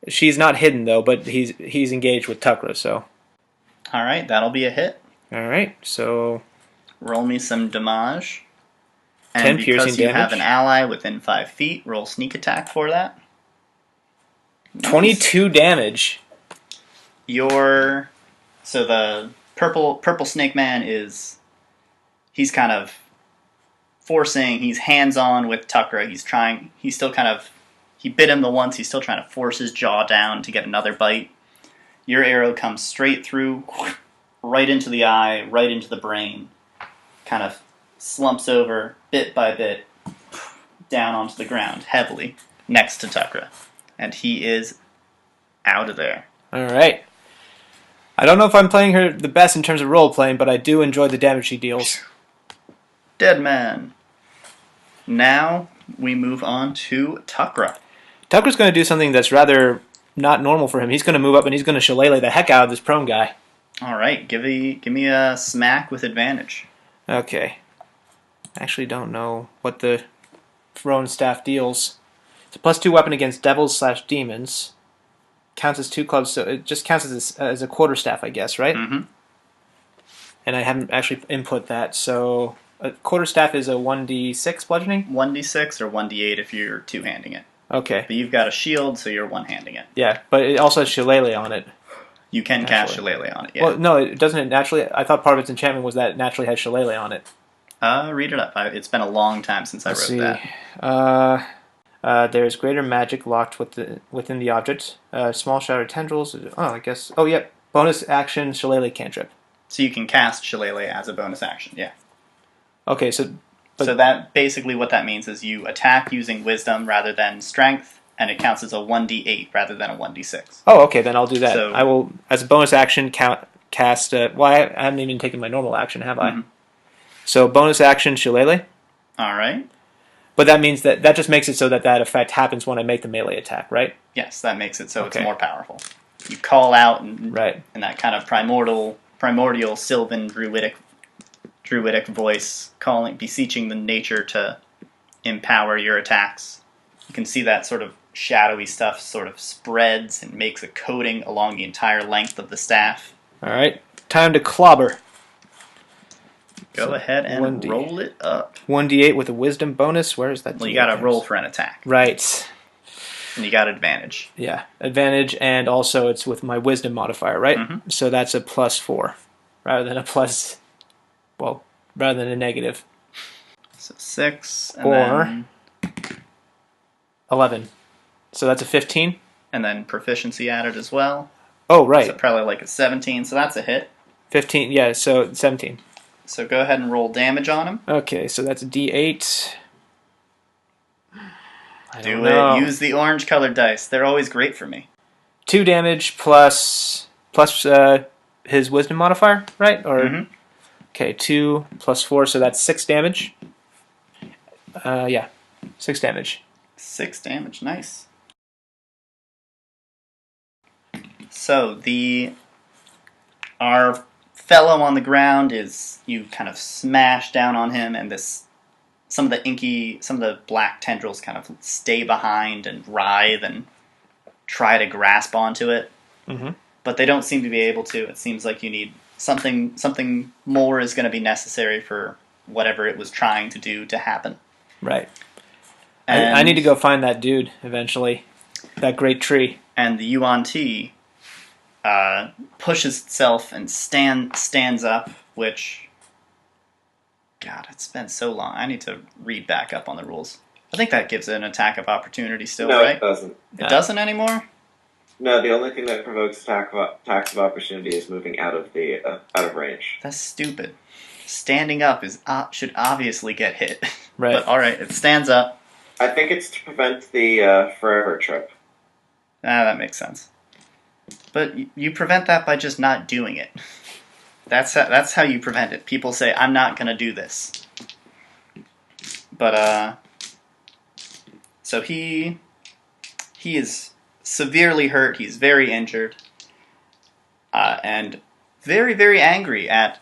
She's not hidden, though, but he's engaged with Tucker, so... Alright, that'll be a hit. Alright, so... Roll me some damage. 10 piercing because you damage. have an ally within 5 feet, roll sneak attack for that. 22 damage. So the purple snake man he's kind of forcing, he's hands-on with Tucker. He bit him the once, he's still trying to force his jaw down to get another bite. Your arrow comes straight through, right into the eye, right into the brain. Kind of slumps over, bit by bit, down onto the ground, heavily, next to Tukra. And he is out of there. Alright. I don't know if I'm playing her the best in terms of role-playing, but I do enjoy the damage she deals. Dead man. Now, we move on to Tukra. Tucker's going to do something that's rather not normal for him. He's going to move up and he's going to shillelagh the heck out of this prone guy. Alright, give me a smack with advantage. Okay. I actually don't know what the thrown staff deals. It's a +2 weapon against devils/demons. Counts as 2 clubs, so it just counts as a quarterstaff, I guess, right? Mm-hmm. And I haven't actually input that, so a quarterstaff is a 1d6 bludgeoning? 1d6 or 1d8 if you're two-handing it. Okay. But you've got a shield, so you're one-handing it. Yeah, but it also has shillelagh on it. You can cast shillelagh on it, yeah. Well, no, it doesn't naturally. I thought part of its enchantment was that it naturally has shillelagh on it. Read it up. It's been a long time since I wrote that. There's greater magic locked within the object. Small shattered tendrils. Oh, I guess. Oh, yep. Bonus action shillelagh cantrip. So you can cast shillelagh as a bonus action, yeah. Okay, so that basically what that means is you attack using wisdom rather than strength, and it counts as a 1d8 rather than a 1d6. Oh, okay, then I'll do that. So, I will, as a bonus action, cast. Well, I haven't even taken my normal action, have I? Mm-hmm. So bonus action shillelagh. All right. But that means that just makes it so that effect happens when I make the melee attack, right? Yes, that makes it so it's more powerful. You call out in that kind of primordial sylvan druidic voice, beseeching the nature to empower your attacks. You can see that sort of shadowy stuff sort of spreads and makes a coating along the entire length of the staff. All right, time to clobber. Go ahead and roll it up. 1d8 with a wisdom bonus. Where is that? Well, you got to roll for an attack. Right. And you got advantage. Yeah, advantage, and also it's with my wisdom modifier, right? Mm-hmm. So that's a +4 rather than rather than a negative. So 6 and or 11. So that's a 15. And then proficiency added as well. Oh, right. So probably like a 17. So that's a hit. 15. Yeah. So 17. So go ahead and roll damage on him. Okay, so that's a D8. Do it. Use the orange-colored dice. They're always great for me. 2 damage plus his wisdom modifier, right? Or mm-hmm. Okay, 2 plus 4, so that's 6 damage. Yeah, 6 damage. 6 damage, nice. So our fellow on the ground you kind of smash down on him, and some of the black tendrils kind of stay behind and writhe and try to grasp onto it. Mm-hmm. But they don't seem to be able to. It seems like you need something more is going to be necessary for whatever it was trying to do to happen. Right. I need to go find that dude eventually. That great tree. And the Yuan-Ti pushes itself and stands up, which, God, it's been so long. I need to read back up on the rules. I think that gives it an attack of opportunity still, no, right? No, it doesn't. It doesn't anymore? No, the only thing that provokes attacks of opportunity is moving out of range. That's stupid. Standing up should obviously get hit. Right. But alright, it stands up. I think it's to prevent the forever trip. That makes sense. But you prevent that by just not doing it. That's how you prevent it. People say, I'm not going to do this. But so he is severely hurt. He's very injured, and very, very angry at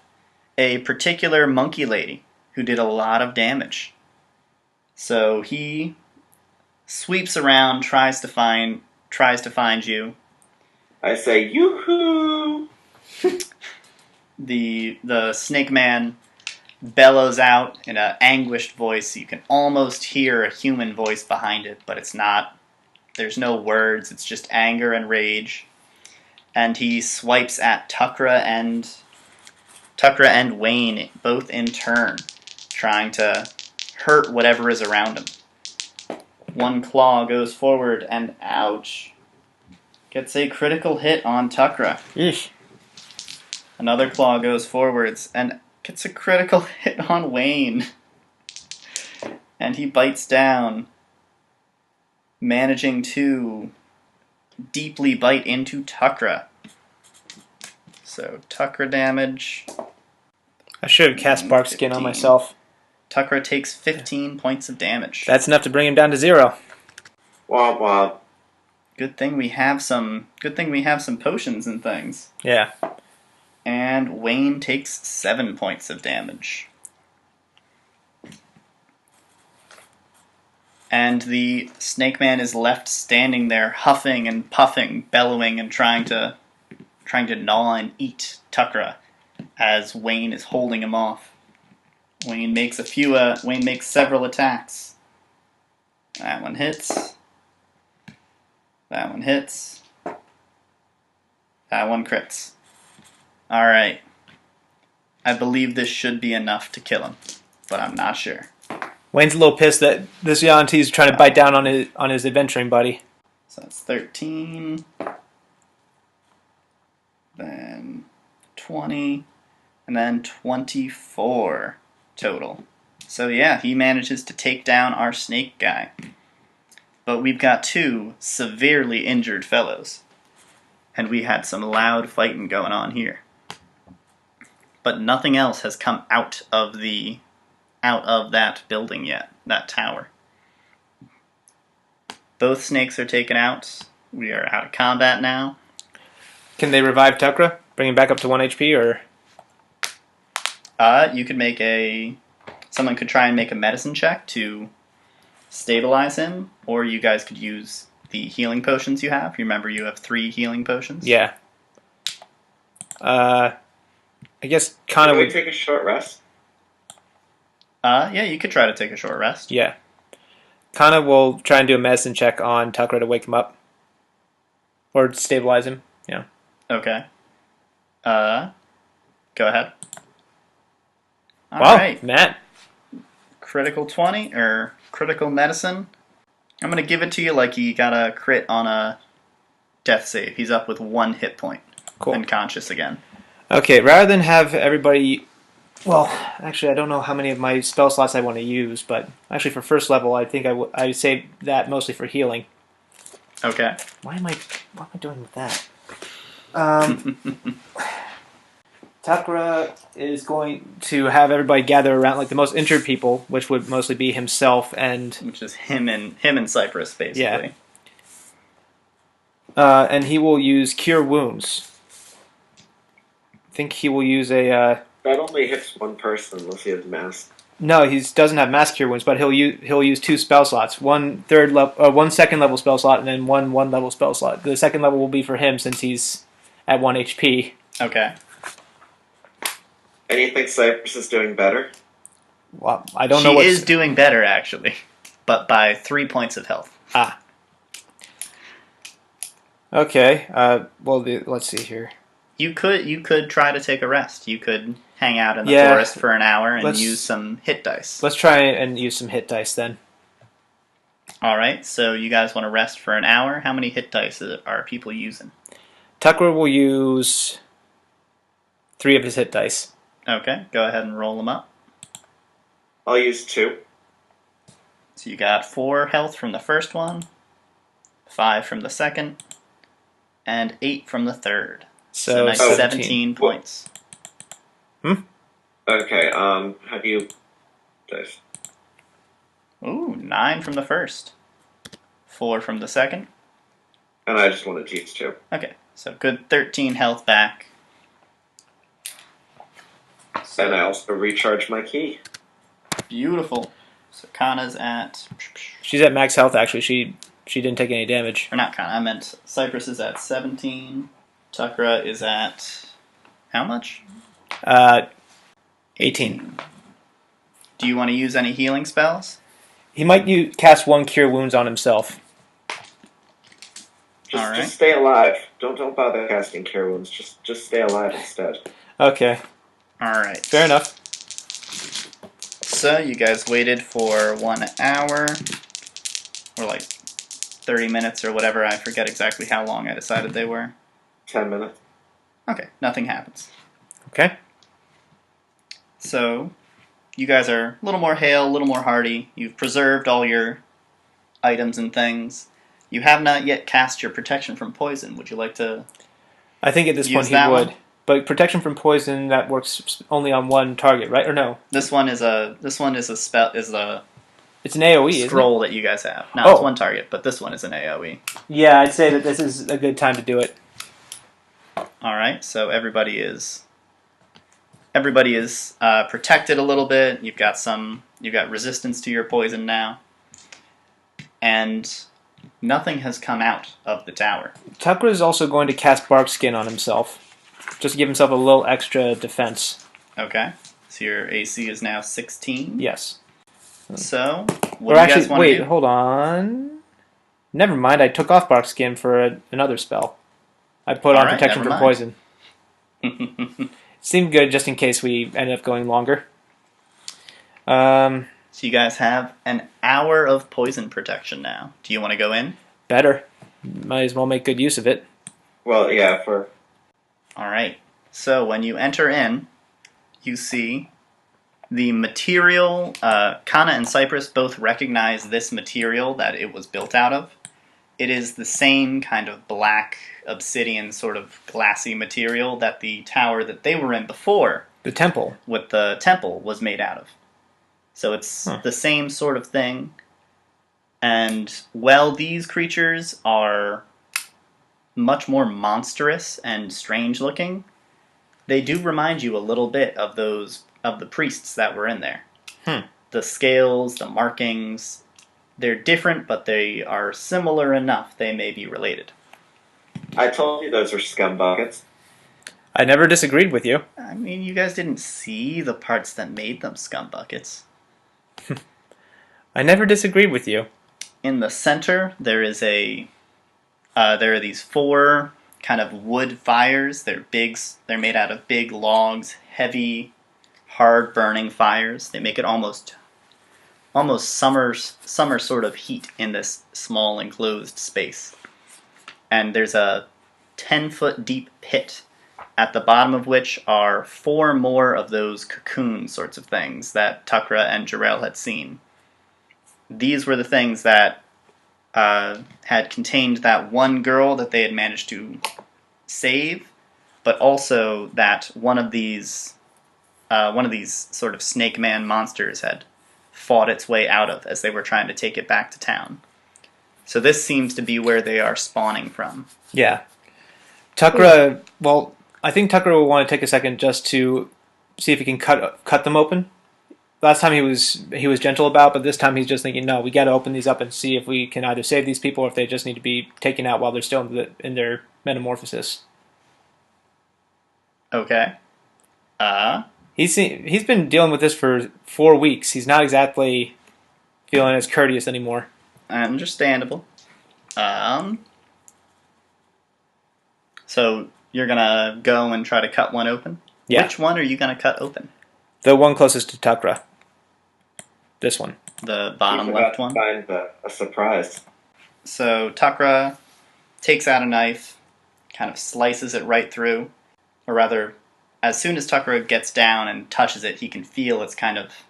a particular monkey lady who did a lot of damage. So he sweeps around, tries to find you. I say, yoo-hoo! The snake man bellows out in an anguished voice. You can almost hear a human voice behind it, but it's not. There's no words. It's just anger and rage. And he swipes at Tukra and Wayne, both in turn, trying to hurt whatever is around him. One claw goes forward and ouch. Gets a critical hit on Tukra. Yeesh. Another claw goes forwards and gets a critical hit on Wayne. And he bites down, managing to deeply bite into Tukra. So Tukra damage. I should have cast Bark Skin on myself. Tukra takes 15 points of damage. That's enough to bring him down to 0. Womp womp. Good thing we have some potions and things. Yeah. And Wayne takes 7 points of damage. And the snake man is left standing there, huffing and puffing, bellowing, and trying to gnaw and eat Tukra as Wayne is holding him off. Wayne makes several attacks. That one hits. That one hits. That one crits. Alright. I believe this should be enough to kill him, but I'm not sure. Wayne's a little pissed that this Yanti is trying to bite down on his adventuring buddy. So that's 13. Then 20. And then 24 total. So yeah, he manages to take down our snake guy. But we've got 2 severely injured fellows. And we had some loud fighting going on here. But nothing else has come out of that building yet, that tower. Both snakes are taken out. We are out of combat now. Can they revive Tukra? Bring him back up to 1 HP, or? You could someone could try and make a medicine check to stabilize him, or you guys could use the healing potions you have. You remember you have 3 healing potions? Yeah. I guess Kaana Can we would take a short rest? Yeah, you could try to take a short rest. Yeah. Kaana will try and do a medicine check on Tukra to wake him up. Or stabilize him, yeah. Okay. Go ahead. All wow, right. Matt. Critical 20, or critical medicine. I'm going to give it to you like he got a crit on a death save. He's up with 1 hit point. Cool. And conscious again. Okay, rather than have everybody... Well, actually, I don't know how many of my spell slots I want to use, but actually for first level, I think I would save that mostly for healing. Okay. What am I doing with that? Tukra is going to have everybody gather around, like the most injured people, which would mostly be himself and... Which is him and Cypress, basically. Yeah. And he will use Cure Wounds. I think he will use a... That only hits one person unless he has mass. No, he doesn't have Mass Cure Wounds, but he'll use 2 spell slots. One second level spell slot, and then one level spell slot. The second level will be for him since he's at 1 HP. Okay. And you think Cypress is doing better? Well, I don't know She is doing better, actually. But by 3 points of health. Ah. Okay. Let's see here. You could try to take a rest. You could hang out in the Yeah. forest for an hour and use some hit dice. Let's try and use some hit dice then. Alright, so you guys want to rest for an hour? How many hit dice are people using? Tukra will use 3 of his hit dice. Okay, go ahead and roll them up. I'll use 2. So you got 4 health from the first one, 5 from the second, and 8 from the third. So nice 17 points. Okay, have you... Dice. Ooh, 9 from the first. 4 from the second. And I just want to teach too. Okay, so good 13 health back. And I also recharge my key. Beautiful. So Kaana's at... She's at max health, actually. She didn't take any damage. Or not Kaana, I meant Cypress is at 17. Tukra is at... How much? 18. Do you want to use any healing spells? He might cast 1 Cure Wounds on himself. Just stay alive. Don't bother casting Cure Wounds. Just stay alive instead. Okay. Alright. Fair enough. So you guys waited for 1 hour, or like 30 minutes or whatever. I forget exactly how long I decided they were. 10 minutes. Okay, nothing happens. Okay. So you guys are a little more hale, a little more hardy. You've preserved all your items and things. You have not yet cast your protection from poison. Would you like to I think at this point use he that would. one? But protection from poison, that works only on one target, right? Or no? This one is a spell, is a It's an AoE, isn't it? scroll that you guys have. No, Oh. it's one target, but this one is an AoE. Yeah, I'd say that this is a good time to do it. Alright, so everybody is protected a little bit. You've got resistance to your poison now. And nothing has come out of the tower. Tukra is also going to cast Bark Skin on himself. Just to give himself a little extra defense. Okay. So your AC is now 16. Yes. So, what Or do you actually, guys want wait, to do? hold on. Never mind, I took off Bark Skin for another spell. I put on Alright, Protection never from mind. Poison. Seemed good just in case we ended up going longer. So you guys have an hour of poison protection now. Do you want to go in? Better. Might as well make good use of it. Well, yeah, for... Alright. So when you enter in, you see the material. Kaana and Cypress both recognize this material that it was built out of. It is the same kind of black obsidian sort of glassy material that the tower that they were in before The temple. with the temple was made out of. So it's the same sort of thing. And while these creatures are much more monstrous and strange looking, they do remind you a little bit of the priests that were in there. The scales, the markings, they're different, but they are similar enough they may be related. I told you those were scum buckets. I never disagreed with you. I mean, you guys didn't see the parts that made them scum buckets. I never disagreed with you. In the center, there are these 4 kind of wood fires. They're made out of big logs, heavy, hard burning fires. They make it almost summer sort of heat in this small enclosed space. And there's a 10-foot deep pit at the bottom of which are 4 more of those cocoon sorts of things that Tukra and Jarrell had seen. These were the things that had contained that one girl that they had managed to save, but also that one of these sort of snake man monsters had fought its way out of as they were trying to take it back to town. So this seems to be where they are spawning from. Yeah. Tukra, well, I think Tukra will want to take a second just to see if he can cut them open. Last time he was gentle about, but this time he's just thinking, no, we got to open these up and see if we can either save these people or if they just need to be taken out while they're still in their metamorphosis. Okay. He's been dealing with this for 4 weeks. He's not exactly feeling as courteous anymore. Understandable. So you're gonna go and try to cut one open? Yeah. Which one are you gonna cut open? The one closest to Tukra. This one. The bottom You forgot left to one? Find a surprise. So Tukra takes out a knife, kind of slices it right through. Or rather, as soon as Tukra gets down and touches it, he can feel it's kind of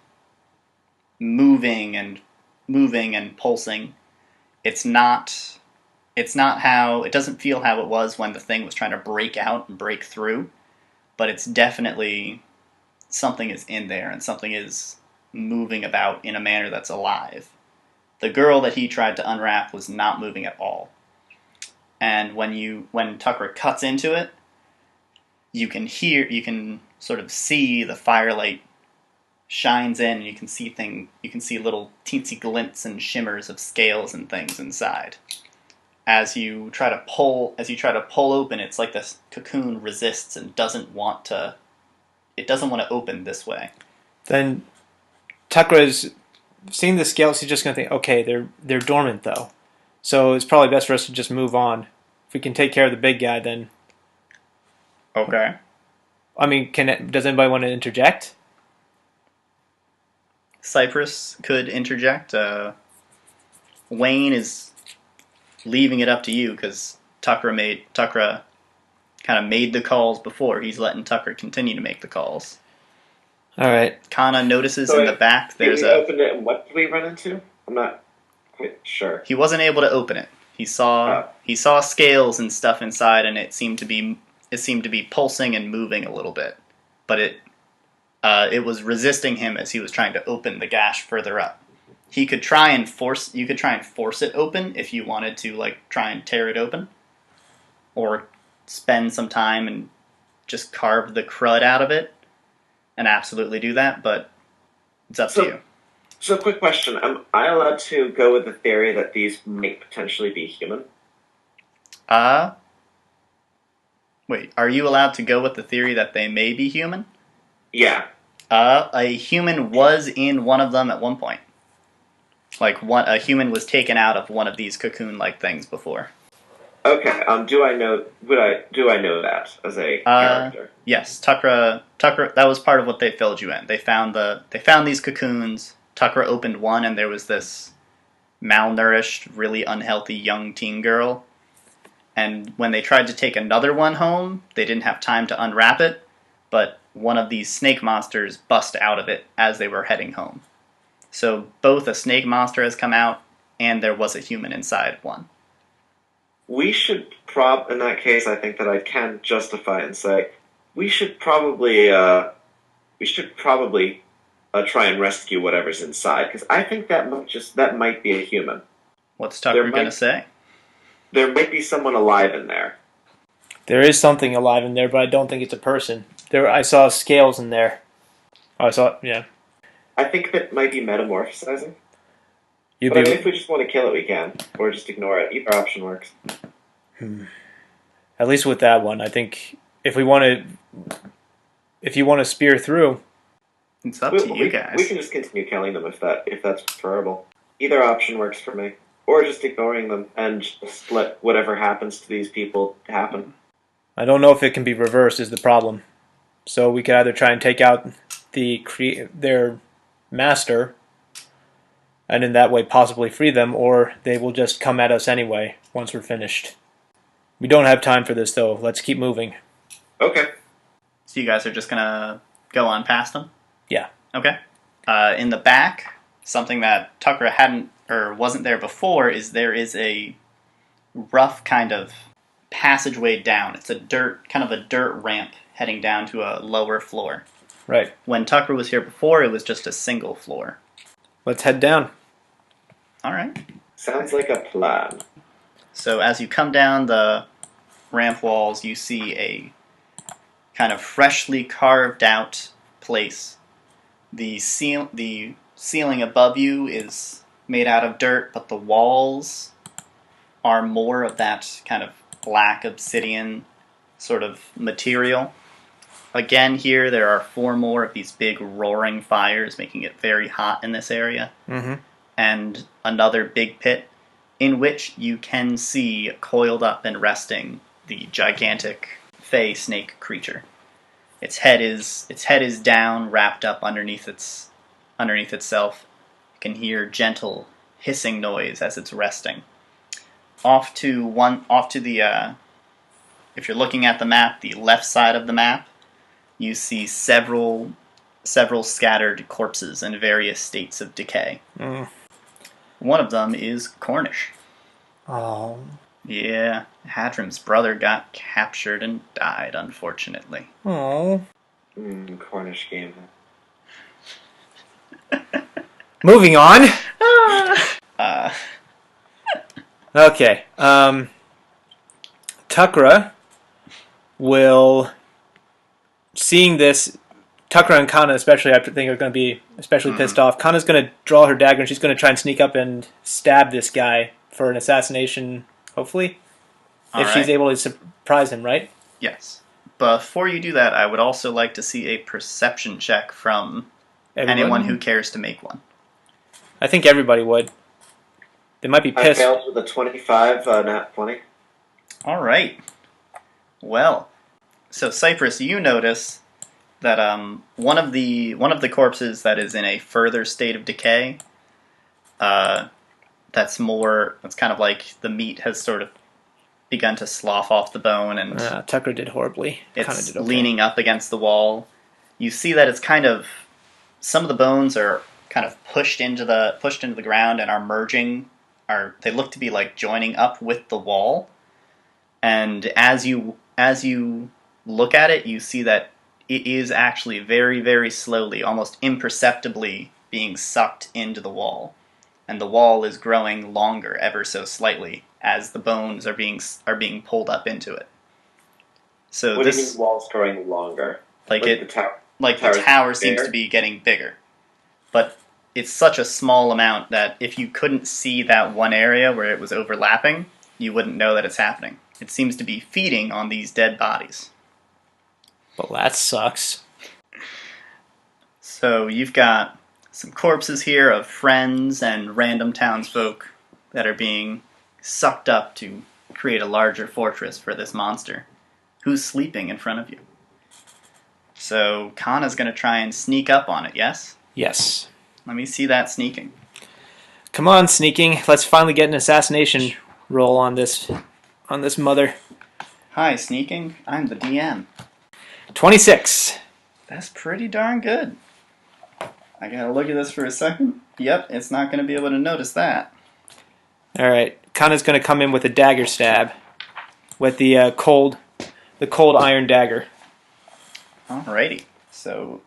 moving and pulsing. It doesn't feel how it was when the thing was trying to break out and break through, but it's definitely something is in there and something is moving about in a manner that's alive. The girl that he tried to unwrap was not moving at all. And when Tukra cuts into it, you can sort of see the firelight shines in, and you can see little teensy glints and shimmers of scales and things inside. As you try to pull open, it's like this cocoon resists and doesn't want to open this way. Then Tukra's seeing the scales. He's just going to think, okay, they're dormant though, so it's probably best for us to just move on. If we can take care of the big guy, then okay. I mean, does anybody want to interject? Cypress could interject. Wayne is leaving it up to you because Tukra kind of made the calls before. He's letting Tukra continue to make the calls. All right. Kaana notices in the back there's a... opened it, and what did we run into? I'm not quite sure. He wasn't able to open it. He saw scales and stuff inside, and it seemed to be pulsing and moving a little bit, but it was resisting him as he was trying to open the gash further up. You could try and force it open if you wanted to, like, try and tear it open, or spend some time and just carve the crud out of it, and absolutely do that. But it's up to you. So, quick question: am I allowed to go with the theory that these might potentially be human? Wait, are you allowed to go with the theory that they may be human? Yeah. A human was in one of them at one point. Like, a human was taken out of one of these cocoon-like things before. Okay. Do I know that as a character? Yes, Tukra. That was part of what they filled you in. They found these cocoons. Tukra opened one, and there was this malnourished, really unhealthy young teen girl. And when they tried to take another one home, they didn't have time to unwrap it, but one of these snake monsters bust out of it as they were heading home. So both a snake monster has come out, and there was a human inside one. We should in that case, I think that I can justify and say, we should probably try and rescue whatever's inside, because I think that might be a human. What's Tucker going to say? There might be someone alive in there. There is something alive in there, but I don't think it's a person. I saw scales in there. Yeah. I think that might be metamorphosizing. But if we just want to kill it, we can. Or just ignore it. Either option works. At least with that one, I think if you want to spear through, it's up to you guys. We can just continue killing them if that's preferable. Either option works for me. Or just ignoring them and just let whatever happens to these people happen. I don't know if it can be reversed is the problem. So we could either try and take out their master, and in that way possibly free them, or they will just come at us anyway once we're finished. We don't have time for this, though. Let's keep moving. Okay. So you guys are just going to go on past them? Yeah. Okay. In the back, something that Tukra wasn't there before is there is a rough kind of passageway down. It's a dirt ramp heading down to a lower floor. Right. When Tukra was here before, it was just a single floor. Let's head down. All right. Sounds like a plan. So as you come down the ramp walls, you see a kind of freshly carved out place. The ceiling above you is made out of dirt, but the walls are more of that kind of black obsidian sort of material. Again, here there are 4 more of these big roaring fires, making it very hot in this area. Mm-hmm. And another big pit in which you can see coiled up and resting the gigantic fey snake creature. Its head is down, wrapped up underneath itself. You can hear gentle hissing noise as it's resting. Off to the if you're looking at the map, the left side of the map, you see several scattered corpses in various states of decay. Mm. One of them is Cornish. Oh. Yeah, Hadrim's brother got captured and died, unfortunately. Oh. Cornish game. Moving on. Okay. Tukra will, seeing this, Tukra and Kaana especially, I think, are going to be especially pissed off. Kana's going to draw her dagger, and she's going to try and sneak up and stab this guy for an assassination, hopefully. If she's able to surprise him, right? Yes. Before you do that, I would also like to see a perception check from anyone who cares to make one. I think everybody would. They might be pissed. I failed with a 25, nat 20. All right. Well, so Cypress, you notice that one of the corpses that is in a further state of decay, that's kind of like the meat has sort of begun to slough off the bone, and Tucker did horribly. It's did okay. Leaning up against the wall. You see that it's kind of, some of the bones are kind of pushed into the ground and are merging. They look to be like joining up with the wall. And as you look at it, you see that it is actually very, very slowly, almost imperceptibly, being sucked into the wall. And the wall is growing longer ever so slightly as the bones are being pulled up into it. So what do you mean the wall's growing longer? The tower seems to be getting bigger. But it's such a small amount that if you couldn't see that one area where it was overlapping, you wouldn't know that it's happening. It seems to be feeding on these dead bodies. Well, that sucks. So you've got some corpses here of friends and random townsfolk that are being sucked up to create a larger fortress for this monster, who's sleeping in front of you. So Kaana's going to try and sneak up on it, yes? Yes. Let me see that sneaking. Come on, sneaking. Let's finally get an assassination roll on this mother. Hi, sneaking. I'm the DM. 26. That's pretty darn good. I gotta look at this for a second. Yep, it's not going to be able to notice that. All right. Kaana's going to come in with a dagger stab with the cold iron dagger. Alrighty. So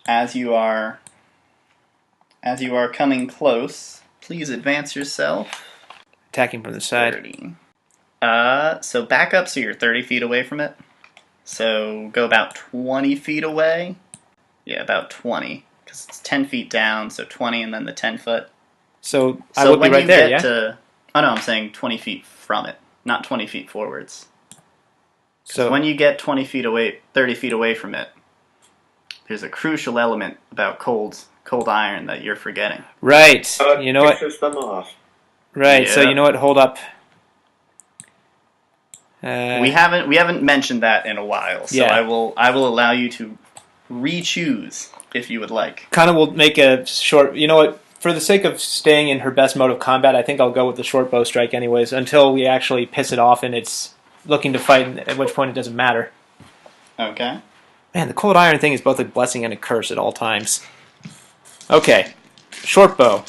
as you are coming close, please advance yourself. Attacking from the side. 30. So back up so you're 30 feet away from it. So go about 20 feet away. Yeah, about 20. Because it's 10 feet down, so 20 and then the 10 foot. So I will be right there, yeah? Oh no, I'm saying 20 feet from it, not 20 feet forwards. So when you get 20 feet away, 30 feet away from it, there's a crucial element about cold iron that you're forgetting. Right. You know what? Them off. Right. Yeah. So you know what? Hold up. We haven't mentioned that in a while, so yeah. I will allow you to re-choose if you would like. Kaana will make a short. You know what? For the sake of staying in her best mode of combat, I think I'll go with the short bow strike anyways, until we actually piss it off and it's looking to fight, at which point it doesn't matter. Okay. Man, the cold iron thing is both a blessing and a curse at all times. Okay. Short bow.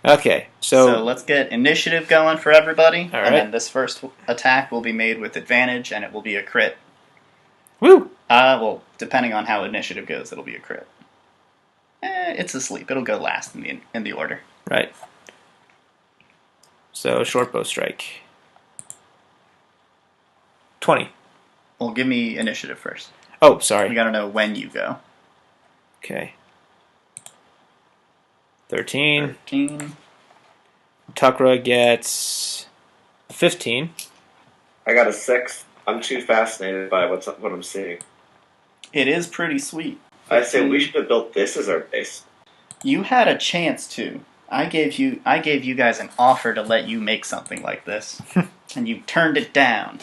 Okay, so let's get initiative going for everybody. All right. And then this first attack will be made with advantage, and it will be a crit. Woo! Well, depending on how initiative goes, it'll be a crit. It's asleep. It'll go last in the order. Right. So short bow strike. 20. Well, give me initiative first. Oh, sorry. We gotta know when you go. Okay. 13. 13. Tukra gets 15. I got a 6. I'm too fascinated by what I'm seeing. It is pretty sweet. I say we should have built this as our base. You had a chance to. I gave you guys an offer to let you make something like this, and you turned it down.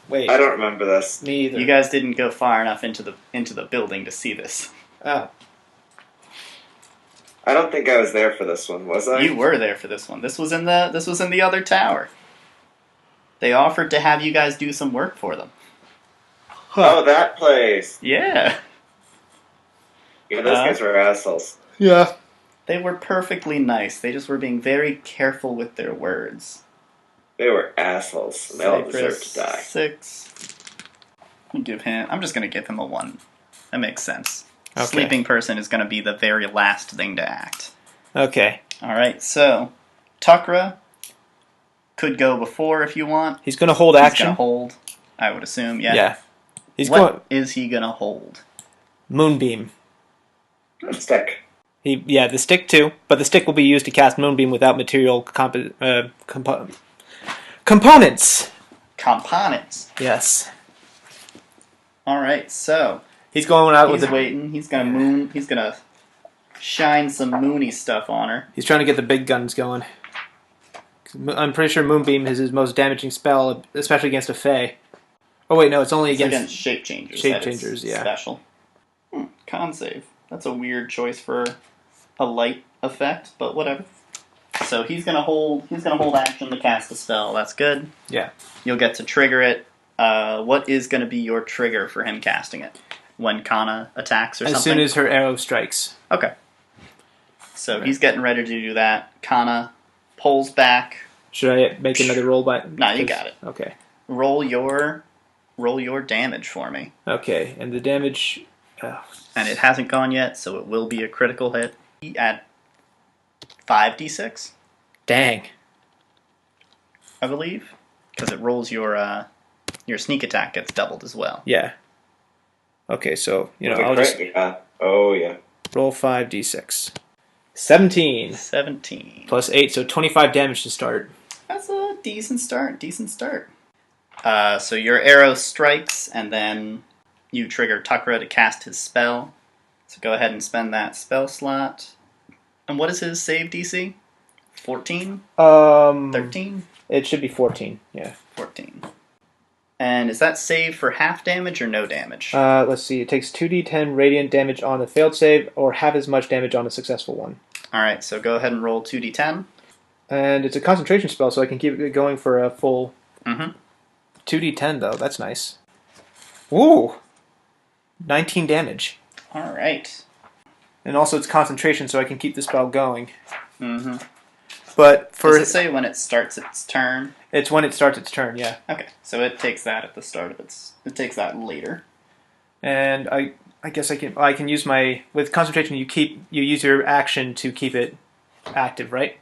Wait. I don't remember this. Me either. You guys didn't go far enough into the building to see this. Oh. I don't think I was there for this one, was I? You were there for this one. This was in the other tower. They offered to have you guys do some work for them. Oh, that place. Yeah. Yeah, those guys were assholes. Yeah. They were perfectly nice. They just were being very careful with their words. They were assholes. And they all deserve to die. 6. I'm just going to give him a 1. That makes sense. Okay. Sleeping person is going to be the very last thing to act. Okay. Alright, so Tukra, could go before if you want. He's going to hold He's action. going to hold, I would assume, yeah. Yeah. He's What is he going to hold? Moonbeam. Stick. The stick too, but the stick will be used to cast Moonbeam without material components. Components. Yes. All right, so He's going out with he's waiting. He's gonna shine some moony stuff on her. He's trying to get the big guns going. I'm pretty sure Moonbeam is his most damaging spell, especially against a Fae. Oh wait, no, it's only against shape changers. Shape changers, yeah. Special. Con save. That's a weird choice for a light effect, but whatever. So he's gonna hold action to cast a spell. That's good. Yeah. You'll get to trigger it. What is going to be your trigger for him casting it? When Kaana attacks or something? As soon as her arrow strikes. Okay. So he's getting ready to do that. Kaana pulls back. Should I make another roll by? No, you got it. Okay. Roll your damage for me. Okay, and the damage. And it hasn't gone yet, so it will be a critical hit. At 5d6. Dang. I believe, because it rolls your sneak attack gets doubled as well. Yeah. Okay, so I'll just Oh yeah. roll 5d6. 17 plus 8, so 25 damage to start. That's a decent start. So your arrow strikes, and then you trigger Tukra to cast his spell. So go ahead and spend that spell slot. And what is his save DC? 14? 13? It should be 14. Yeah. 14. And is that save for half damage or no damage? Let's see. It takes 2d10 radiant damage on a failed save, or half as much damage on a successful one. All right. So go ahead and roll 2d10. And it's a concentration spell, so I can keep it going for a full 2d10, though. That's nice. Woo! 19 damage. All right. And also it's concentration, so I can keep the spell going. Mm-hmm. But for Does it say when it starts its turn? It's when it starts its turn, yeah. Okay. So it takes that at the start of its... It takes that later. And I guess I can use my... With concentration, you use your action to keep it active, right?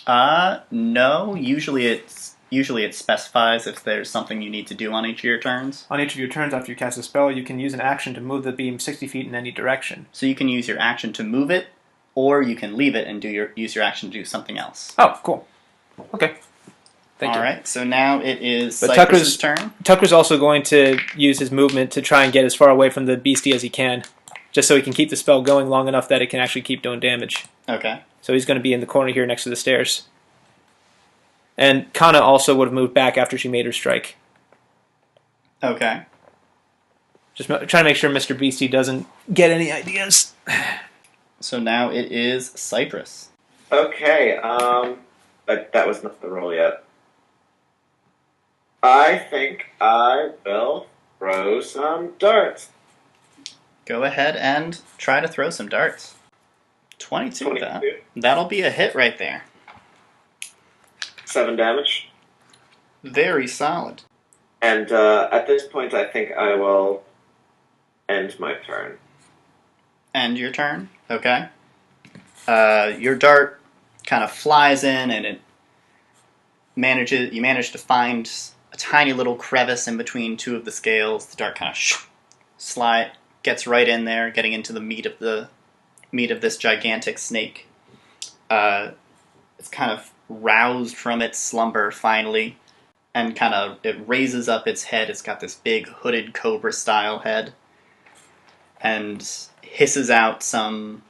No. Usually it specifies if there's something you need to do on each of your turns. On each of your turns after you cast a spell, you can use an action to move the beam 60 feet in any direction. So you can use your action to move it, or you can leave it and use your action to do something else. Oh, cool. Okay. Thank you. All right, so now it is But Cypress's turn. Tucker's also going to use his movement to try and get as far away from the beastie as he can, just so he can keep the spell going long enough that it can actually keep doing damage. Okay. So he's going to be in the corner here next to the stairs. And Kaana also would have moved back after she made her strike. Okay. Just trying to make sure Mr. Beastie doesn't get any ideas. So now it is Cypress. Okay, but that was not the roll yet. I think I will throw some darts. Go ahead and try to throw some darts. 22. 22. That'll be a hit right there. 7 damage. Very solid. And at this point, I think I will end my turn. End your turn. Okay. Your dart kind of flies in, and you manage to find a tiny little crevice in between two of the scales. The dart kind of gets right in there, getting into the meat of this gigantic snake. It's kind of roused from its slumber finally, and it raises up its head. It's got this big hooded cobra style head, and hisses out some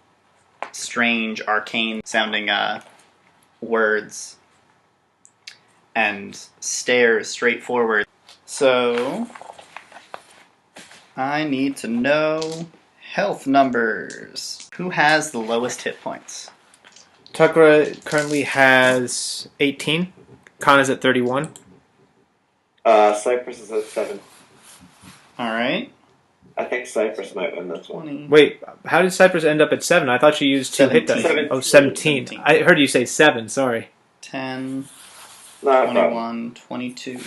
strange arcane sounding words, and stares straight forward. So I need to know health numbers. Who has the lowest hit points? Tukra currently has 18. Kaana's at 31. Cypress is at 7. Alright. I think Cypress might win this one. 20. Wait, how did Cypress end up at 7? I thought she used 2 hit dice. 17. Oh, 17. 17. I heard you say 7, sorry. 10, Not a 21, problem. 22.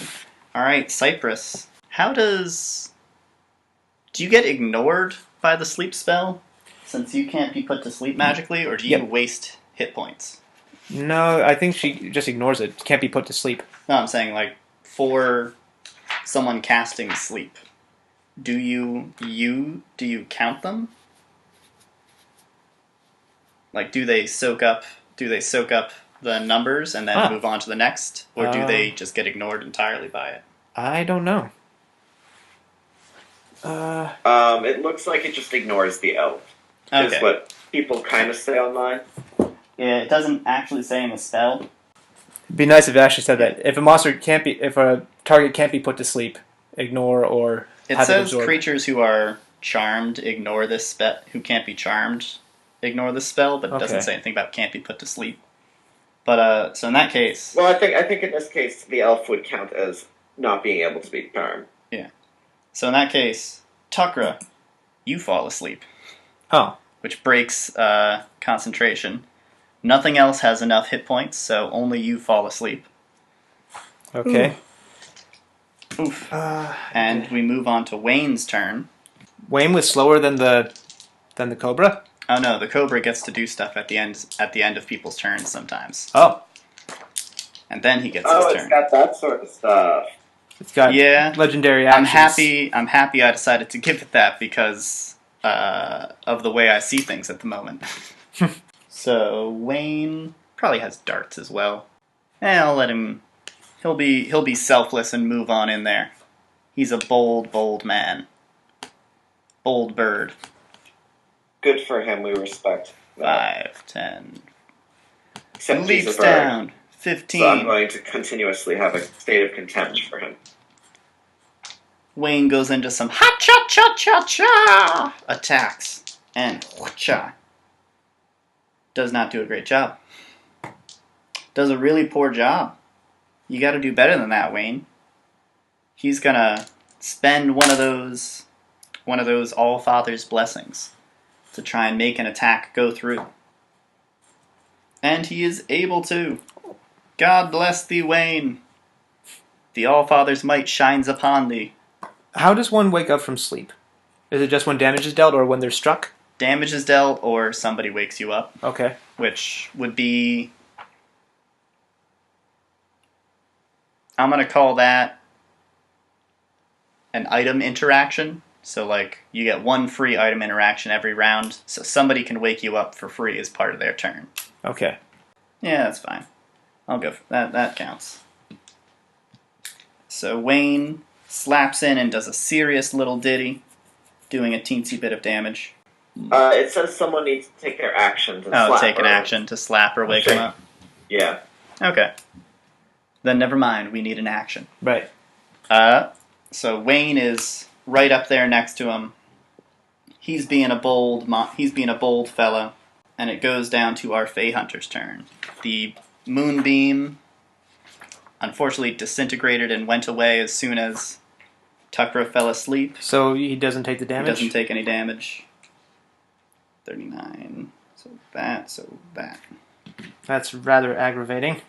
Alright, Cypress. Do you get ignored by the sleep spell? Since you can't be put to sleep magically, or do you Yep. waste hit points? No, I think she just ignores it. Can't be put to sleep. No, I'm saying like for someone casting sleep, do you count them? Like, do they soak up the numbers and then move on to the next, or do they just get ignored entirely by it? I don't know. It looks like it just ignores the elf. Okay. Is what people kind of say online. Yeah, it doesn't actually say in the spell. It'd be nice if it actually said that. If a target can't be put to sleep, ignore or it have says absorb. Creatures who are charmed ignore this spell. Who can't be charmed ignore this spell, but it doesn't say anything about can't be put to sleep. But so in that case, well, I think in this case the elf would count as not being able to be charmed. Yeah. So in that case, Tukra, you fall asleep. Oh. Which breaks concentration. Nothing else has enough hit points, so only you fall asleep. Okay. Oof. And we move on to Wayne's turn. Wayne was slower than the Cobra? Oh no, the Cobra gets to do stuff at the end of people's turns sometimes. Oh. And then he gets his turn. Oh, it's got that sort of stuff. It's got legendary actions. I'm happy I decided to give it that because of the way I see things at the moment. So Wayne probably has darts as well. I'll let him. He'll be selfless and move on in there. He's a bold man. Bold bird. Good for him. We respect that. 5, 10. Except Leaps he's a bird, down. 15. So I'm going to continuously have a state of contempt for him. Wayne goes into some ha-cha-cha-cha-cha attacks. And cha. Does not do a great job. Does a really poor job. You gotta do better than that, Wayne. He's gonna spend one of those All-Father's blessings to try and make an attack go through. And he is able to. God bless thee, Wayne. The All-Father's might shines upon thee. How does one wake up from sleep? Is it just when damage is dealt or when they're struck? Damage is dealt or somebody wakes you up. Okay. Which would be... I'm going to call that an item interaction. So, like, you get one free item interaction every round. So somebody can wake you up for free as part of their turn. Okay. Yeah, that's fine. I'll go for that. That counts. So Wayne slaps in and does a serious little ditty, doing a teensy bit of damage. It says someone needs to take their action to slap. Oh, take an action to slap or wake him up? Yeah. Okay. Then never mind, we need an action. Right. So Wayne is right up there next to him. He's being a bold fellow, and it goes down to our Tae Hunter's turn. The moonbeam unfortunately disintegrated and went away as soon as Tukra fell asleep. So he doesn't take the damage? He doesn't take any damage. 39. So that. That's rather aggravating.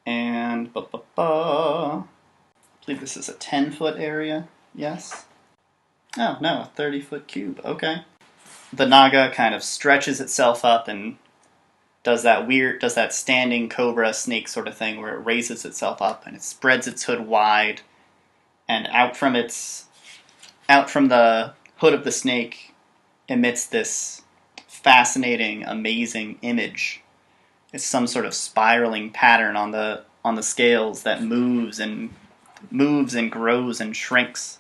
And I believe this is a 10-foot area. Yes? Oh, no, a 30-foot cube. Okay. The Naga kind of stretches itself up and does that standing cobra snake sort of thing where it raises itself up and it spreads its hood wide, and out from the hood of the snake emits this fascinating, amazing image. It's some sort of spiraling pattern on the scales that moves and grows and shrinks,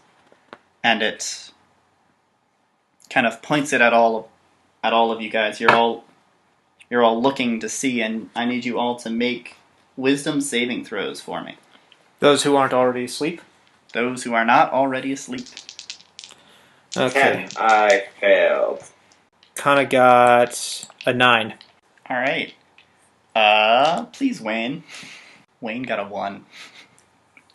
and it kind of points it at all of you guys. You're all looking to see, and I need you all to make wisdom saving throws for me. Those who aren't already asleep? Those who are not already asleep. Okay. 10. I failed. Kaana got a 9. All right. Please, Wayne. Wayne got a 1.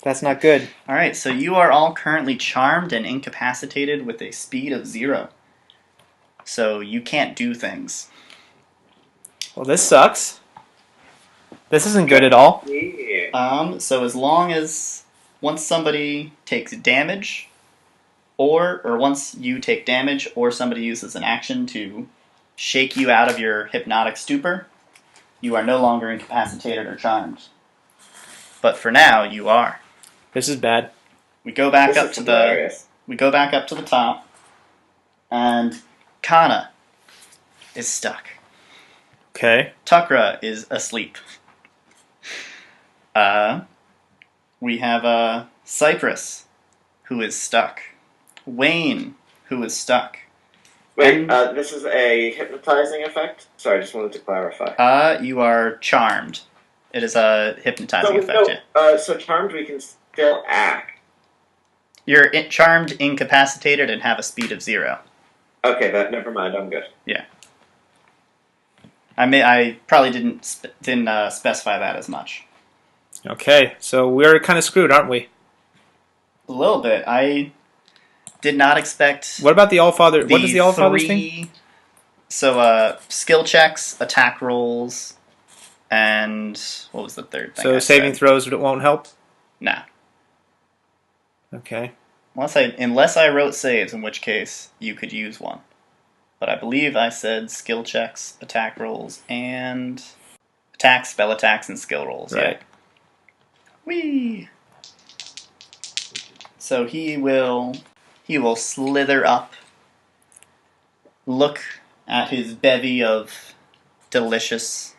That's not good. All right, so you are all currently charmed and incapacitated with a speed of 0. So you can't do things. Well, this sucks. This isn't good at all. Yeah. So as long as once somebody takes damage, or once you take damage, or somebody uses an action to shake you out of your hypnotic stupor, you are no longer incapacitated or charmed. But for now, you are. This is bad. We go back This up is to hilarious. we go back up to the top, and Kaana is stuck. Okay. Tukra is asleep. We have Cypress, who is stuck. Wayne, who is stuck. Wait, this is a hypnotizing effect? Sorry, I just wanted to clarify. You are charmed. It is a hypnotizing effect. Yeah. So charmed we can still act. You're charmed, incapacitated, and have a speed of 0. Okay, never mind, I'm good. Yeah. I probably didn't specify that as much. Okay, so we're kind of screwed, aren't we? A little bit. I did not expect. What about the Allfather? What does the Allfather's thing? So, skill checks, attack rolls, and what was the third thing? So saving throws won't help? Nah. Okay. Unless I wrote saves, in which case you could use one. But I believe I said skill checks, attack rolls, and attacks, spell attacks, and skill rolls. Right. Yeah. Whee! So he will slither up, look at his bevy of delicious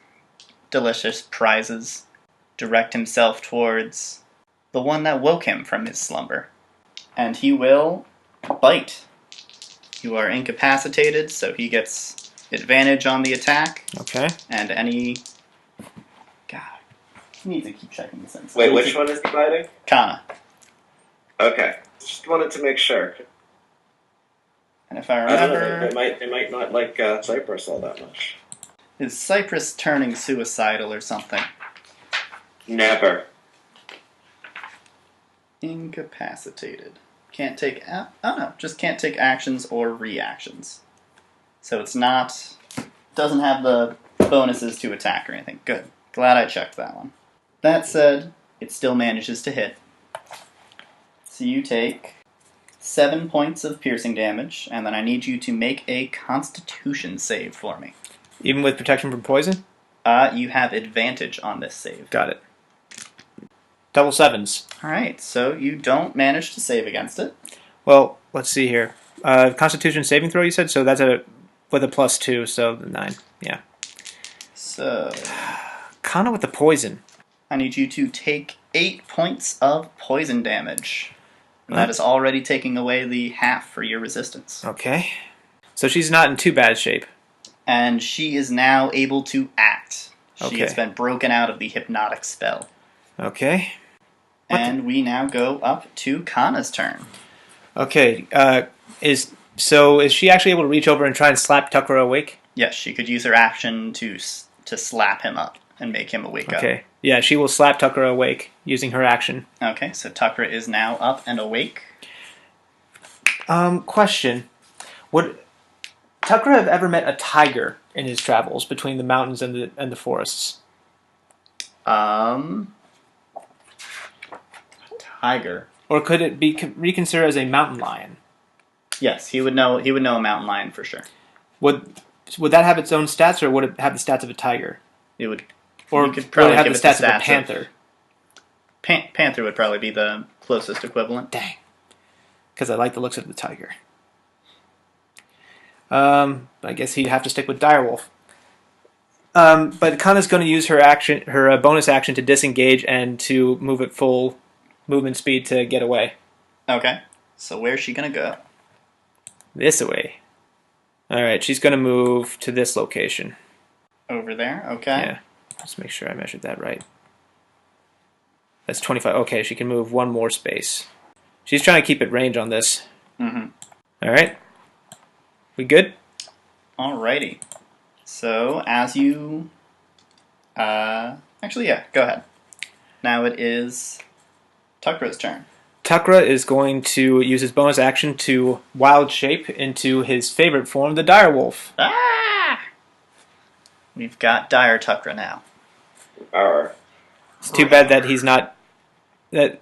prizes, direct himself towards the one that woke him from his slumber. And he will bite. You are incapacitated, so he gets advantage on the attack. Okay. And any... God. I need to keep checking this in. Wait, which one is biting? Kaana. Okay. Just wanted to make sure. And if I I don't know, remember... it might not like Cypress all that much. Is Cypress turning suicidal or something? Never. Incapacitated. Can't take... oh no, just can't take actions or reactions. So it's not... Doesn't have the bonuses to attack or anything. Good. Glad I checked that one. That said, it still manages to hit. So you take 7 points of piercing damage, and then I need you to make a Constitution save for me. Even with protection from poison? You have advantage on this save. Got it. Double sevens. Alright, so you don't manage to save against it. Well, let's see here. Constitution saving throw, you said? So that's with a +2, so 9. Yeah. So... Kaana with the poison. I need you to take 8 points of poison damage. And that is already taking away the half for your resistance. Okay. So she's not in too bad shape. And she is now able to act. She Okay. has been broken out of the hypnotic spell. Okay. And we now go up to Kana's turn. Okay. Is she actually able to reach over and try and slap Tukra awake? Yes, she could use her action to slap him up and make him wake up. Okay. Yeah, she will slap Tukra awake using her action. Okay, so Tukra is now up and awake. Question. Would Tukra have ever met a tiger in his travels between the mountains and the forests? Tiger. Or could it be reconsidered as a mountain lion? Yes, he would know a mountain lion for sure. Would that have its own stats, or would it have the stats of a tiger? It would. Or you could would probably it have give the it the stats of a stats panther? Panther would probably be the closest equivalent. Dang. Because I like the looks of the tiger. I guess he'd have to stick with Direwolf. But Kana's going to use her bonus action to disengage and to move at full movement speed to get away. Okay. So where's she gonna go? This way. Alright, she's going to move to this location. Over there? Okay. Yeah. Let's make sure I measured that right. That's 25. Okay, she can move one more space. She's trying to keep at range on this. Mm-hmm. Alright. We good? Alrighty. So, as you... actually, yeah, go ahead. Now it is Tukra's turn. Tukra is going to use his bonus action to wild shape into his favorite form, the Direwolf. Ah! We've got Dire Tukra now. Arr. It's too bad that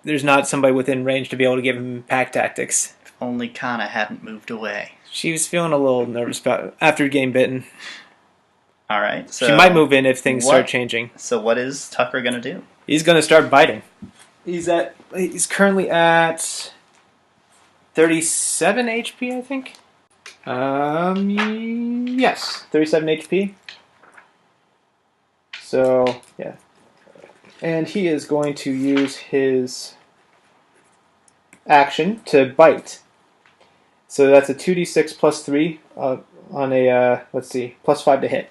there's not somebody within range to be able to give him pack tactics. If only Kaana hadn't moved away. She was feeling a little nervous after getting bitten. All right. So She might move in if things what- start changing. So what is Tucker gonna do? He's going to start biting. He's currently at 37 HP, I think. Yes, 37 HP. So, yeah. And he is going to use his action to bite. So that's a 2d6 plus 3 on a, let's see, plus 5 to hit.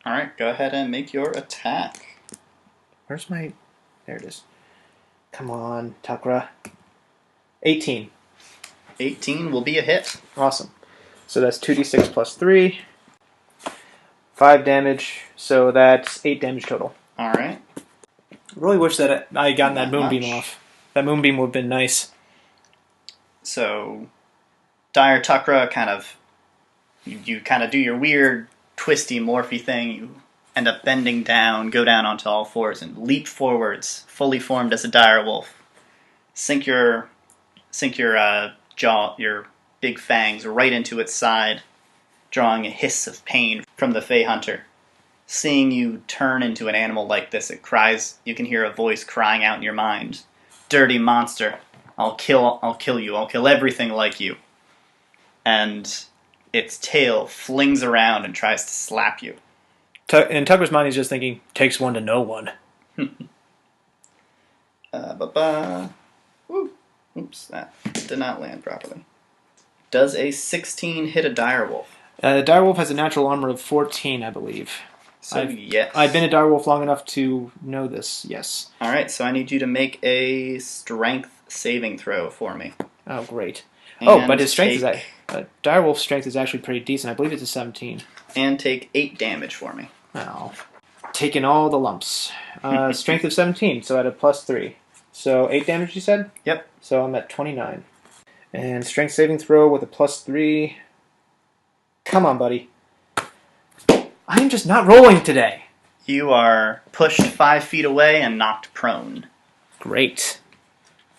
All right. Go ahead and make your attack. Where's my... There it is. Come on, Tukra. 18. 18 will be a hit. Awesome. So that's 2d6 plus 3. 5 damage, so that's 8 damage total. All right. Really wish that I had gotten that Not moonbeam much. off. That moonbeam would have been nice. So, Dire Tukra you kind of do your weird, twisty, morphy thing. You end up bending down, go down onto all fours, and leap forwards, fully formed as a dire wolf. Sink your jaw, your big fangs, right into its side, drawing a hiss of pain from the Fey Hunter. Seeing you turn into an animal like this, it cries. You can hear a voice crying out in your mind, "Dirty monster! I'll kill you. I'll kill everything like you." And its tail flings around and tries to slap you. In Tucker's mind, he's just thinking, takes one to know one. Woo. Oops, that did not land properly. Does a 16 hit a direwolf? The direwolf has a natural armor of 14, I believe. So yes. I've been a direwolf long enough to know this, yes. Alright, so I need you to make a strength saving throw for me. Oh, great. And but his strength direwolf's strength is actually pretty decent. I believe it's a 17. And take 8 damage for me. Oh, taking all the lumps. Strength of 17, so at a plus 3. So 8 damage, you said? Yep. So I'm at 29. And strength saving throw with a plus 3. Come on, buddy. I am just not rolling today. You are pushed 5 feet away and knocked prone. Great.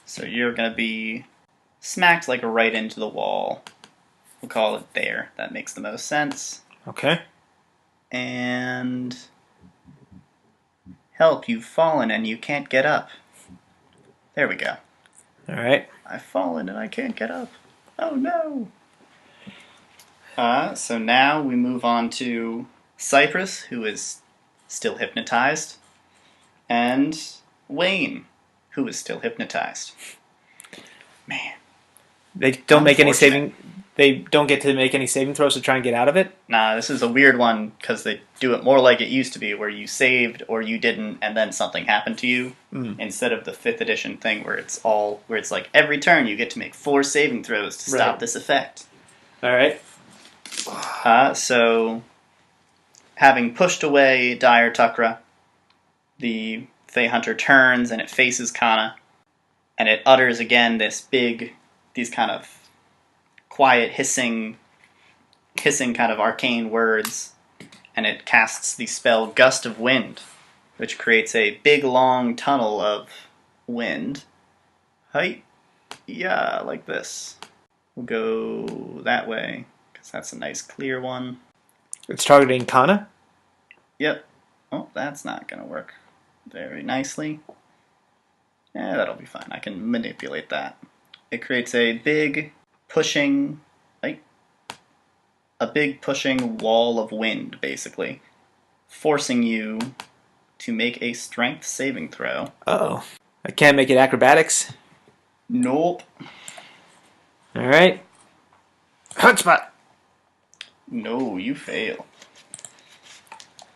So you're going to be smacked like right into the wall. We'll call it there. That makes the most sense. Okay. And... help, you've fallen and you can't get up. There we go. Alright. I've fallen and I can't get up. Oh no! So now we move on to Cypress, who is still hypnotized, and Wayne, who is still hypnotized. Man. They don't make any saving... They don't get to make any saving throws to try and get out of it? Nah, this is a weird one, because they do it more like it used to be, where you saved or you didn't, and then something happened to you, instead of the 5th edition thing where it's like every turn you get to make 4 saving throws to stop this effect. Alright. So, having pushed away Dire Tukra, the Fey Hunter turns and it faces Kaana, and it utters again these kind of quiet hissing kind of arcane words, and it casts the spell Gust of Wind, which creates a big long tunnel of wind. Hi, yeah, like this. We'll go that way, because that's a nice clear one. It's targeting Kaana? Yep. Oh, that's not going to work very nicely. Yeah, that'll be fine. I can manipulate that. It creates a big pushing wall of wind, basically, forcing you to make a strength saving throw. Uh-oh. I can't make it acrobatics? Nope. Alright. Hunt spot! No, you fail.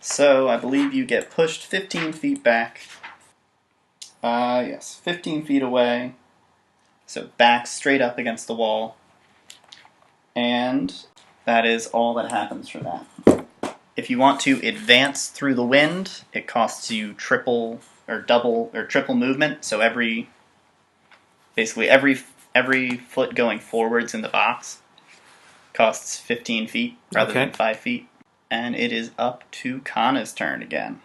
So, I believe you get pushed 15 feet back. Yes, 15 feet away. So, back straight up against the wall. And that is all that happens for that. If you want to advance through the wind, it costs you triple or triple movement. So every foot going forwards in the box costs 15 feet rather than 5 feet. And it is up to Kaana's turn again.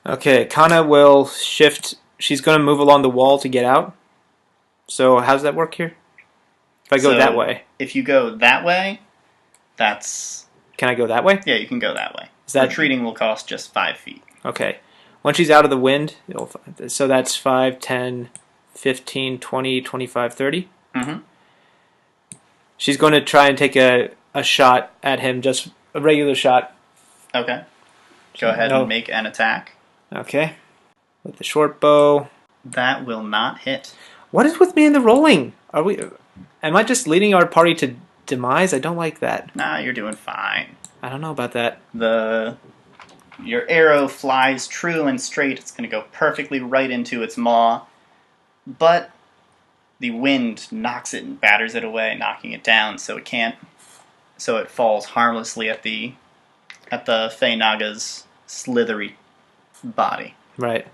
Okay, Kaana will shift. She's going to move along the wall to get out. So how does that work here? If I go that way. If you go that way, that's Can I go that way? Yeah, you can go that way. Is that Retreating will cost just 5 feet. okay? Once she's out of the wind, so that's 5, 10, 15, 20, 25, 30. Mm-hmm. She's going to try and take a shot at him, just a regular shot. Okay. Go ahead and make an attack. Okay. With the short bow. That will not hit. What is with me in the rolling? Am I just leading our party to demise? I don't like that. Nah, you're doing fine. I don't know about that. Your arrow flies true and straight. It's going to go perfectly right into its maw. But the wind knocks it and batters it away, knocking it down so it can't. So it falls harmlessly at the Fey Naga's slithery body. Right.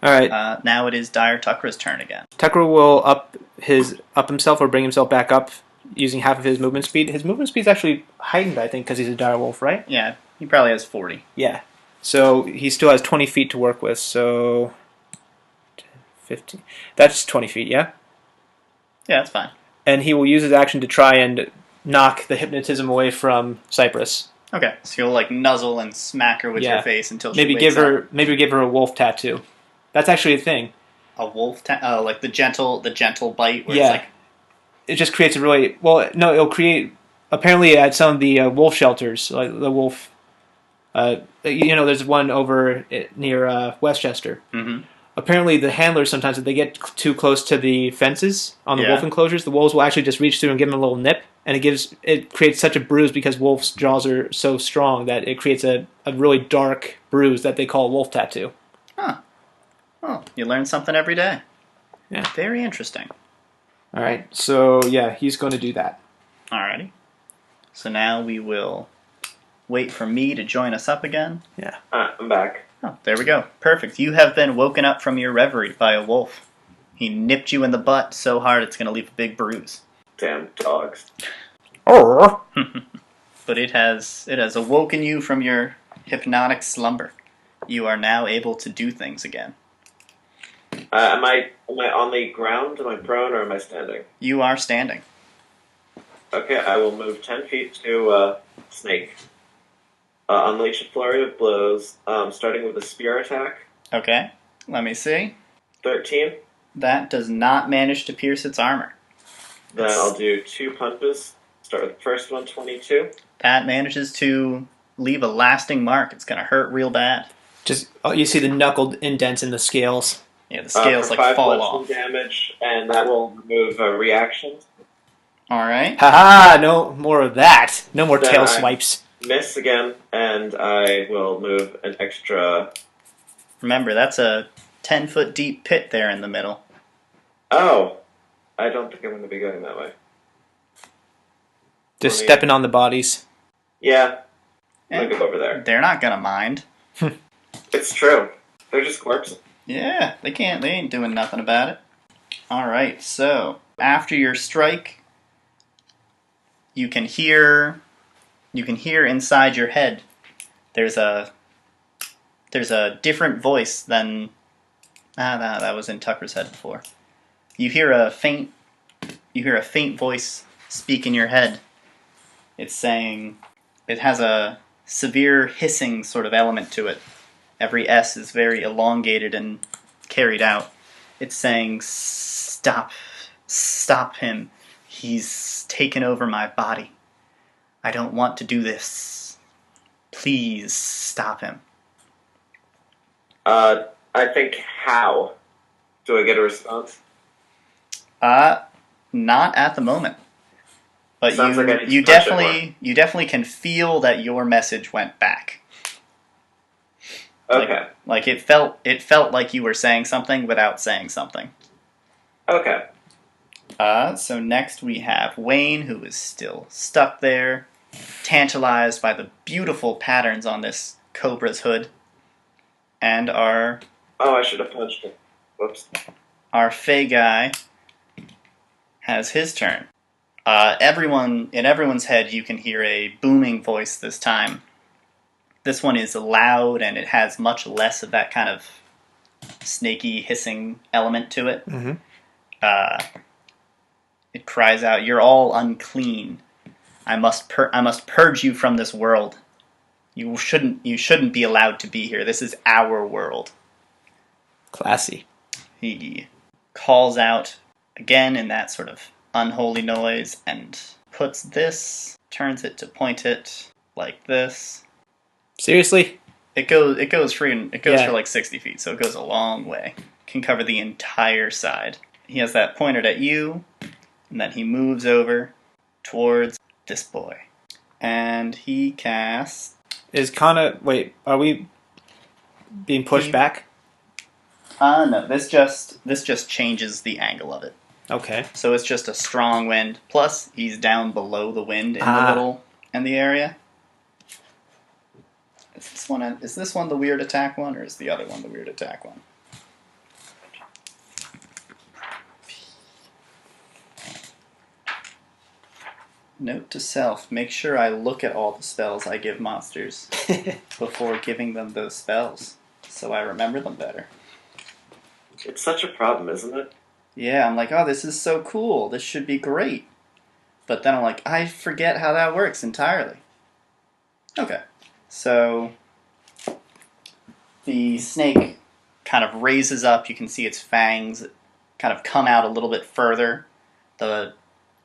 All right. Now it is Dire Tukra's turn again. Tukra will up himself or bring himself back up using half of his movement speed. His movement speed is actually heightened, I think, because he's a dire wolf, right? Yeah, he probably has 40. Yeah. So he still has 20 feet to work with. So 15. That's 20 feet, yeah? Yeah, that's fine. And he will use his action to try and knock the hypnotism away from Cypress. Okay, so you'll like nuzzle and smack her with your face until she maybe wakes up. Maybe give her a wolf tattoo. That's actually a thing. A wolf like the gentle bite where yeah. it's like it just creates a really it'll create apparently at some of the wolf shelters, like the wolf there's one over near Westchester. Mm-hmm. Apparently the handlers sometimes, if they get too close to the fences on the wolf enclosures, the wolves will actually just reach through and give them a little nip, and it creates such a bruise because wolves' jaws are so strong that it creates a really dark bruise that they call a wolf tattoo. Huh. Oh, you learn something every day. Yeah. Very interesting. All right, so yeah, he's going to do that. Alrighty. So now we will wait for me to join us up again. Yeah. I'm back. Oh, there we go. Perfect. You have been woken up from your reverie by a wolf. He nipped you in the butt so hard it's going to leave a big bruise. Damn dogs. Oh. But it has awoken you from your hypnotic slumber. You are now able to do things again. Am I on the ground? Am I prone or am I standing? You are standing. Okay, I will move 10 feet to Snake. Unleash a flurry of blows, starting with a spear attack. Okay, let me see. 13. That does not manage to pierce its armor. Then I'll do 2 punches. Start with the first one, 22. That manages to leave a lasting mark. It's going to hurt real bad. Just you see the knuckled indents in the scales. Yeah, the scales for like 5 fall bludgeoning off. damage, and that will remove reactions. Alright. Haha, no more of that. No more Then tail I swipes. Miss again, and I will move an extra... Remember, that's a 10-foot deep pit there in the middle. Oh! I don't think I'm going to be going that way. Just stepping on the bodies. Yeah. I'll go over there. They're not going to mind. It's true. They're just corpses. Yeah, they ain't doing nothing about it. Alright, so after your strike, you can hear inside your head there's a different voice than that was in Tucker's head before. You hear a faint voice speak in your head. It's saying, it has a severe hissing sort of element to it. Every S is very elongated and carried out. It's saying, stop him. He's taken over my body. I don't want to do this. Please stop him. I think how? Do I get a response? Not at the moment. But Sounds like I need to you punch it definitely can feel that your message went back. Okay. Like it felt like you were saying something without saying something. Okay. So next we have Wayne, who is still stuck there, tantalized by the beautiful patterns on this cobra's hood. And our Oh, I should have punched him. Whoops. Our Fey guy has his turn. In everyone's head, you can hear a booming voice this time. This one is loud, and it has much less of that kind of snaky, hissing element to it. Mm-hmm. It cries out, "You're all unclean. I must purge you from this world. You shouldn't be allowed to be here. This is our world." Classy. He calls out again in that sort of unholy noise and turns it to point it like this. Seriously? It goes for Yeah. like 60 feet, so it goes a long way. Can cover the entire side. He has that pointed at you, and then he moves over towards this boy. And he casts... Is Kaana... Wait, are we being pushed back? No, this just changes the angle of it. Okay. So it's just a strong wind. Plus, he's down below the wind in the area. Is this one the weird attack one, or is the other one the weird attack one? Note to self, make sure I look at all the spells I give monsters before giving them those spells, so I remember them better. It's such a problem, isn't it? Yeah, I'm like, oh, this is so cool. This should be great. But then I'm like, I forget how that works entirely. Okay. So, the snake kind of raises up. You can see its fangs kind of come out a little bit further. The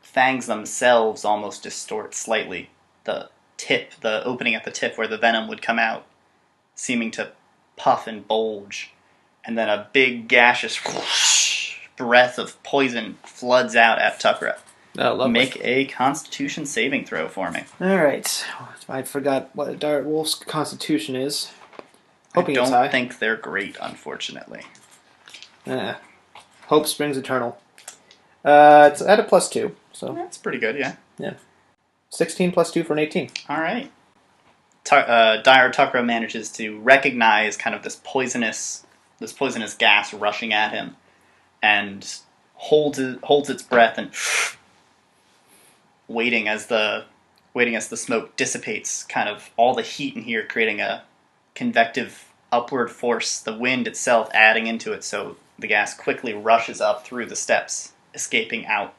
fangs themselves almost distort slightly. The opening at the tip where the venom would come out, seeming to puff and bulge. And then a big gaseous whoosh, breath of poison floods out at Tukra. Oh, lovely. Make a Constitution saving throw for me. All right. I forgot what a dire wolf's constitution is. Hoping I it's high. don't think they're great, unfortunately. Hope springs eternal. It's at a +2, so That's pretty good, yeah. 16 + 2 for an 18. All right. Dire Tukra manages to recognize kind of this poisonous gas rushing at him, and holds its breath and waiting as the smoke dissipates kind of all the heat in here, creating a convective upward force, the wind itself adding into it, so the gas quickly rushes up through the steps, escaping out,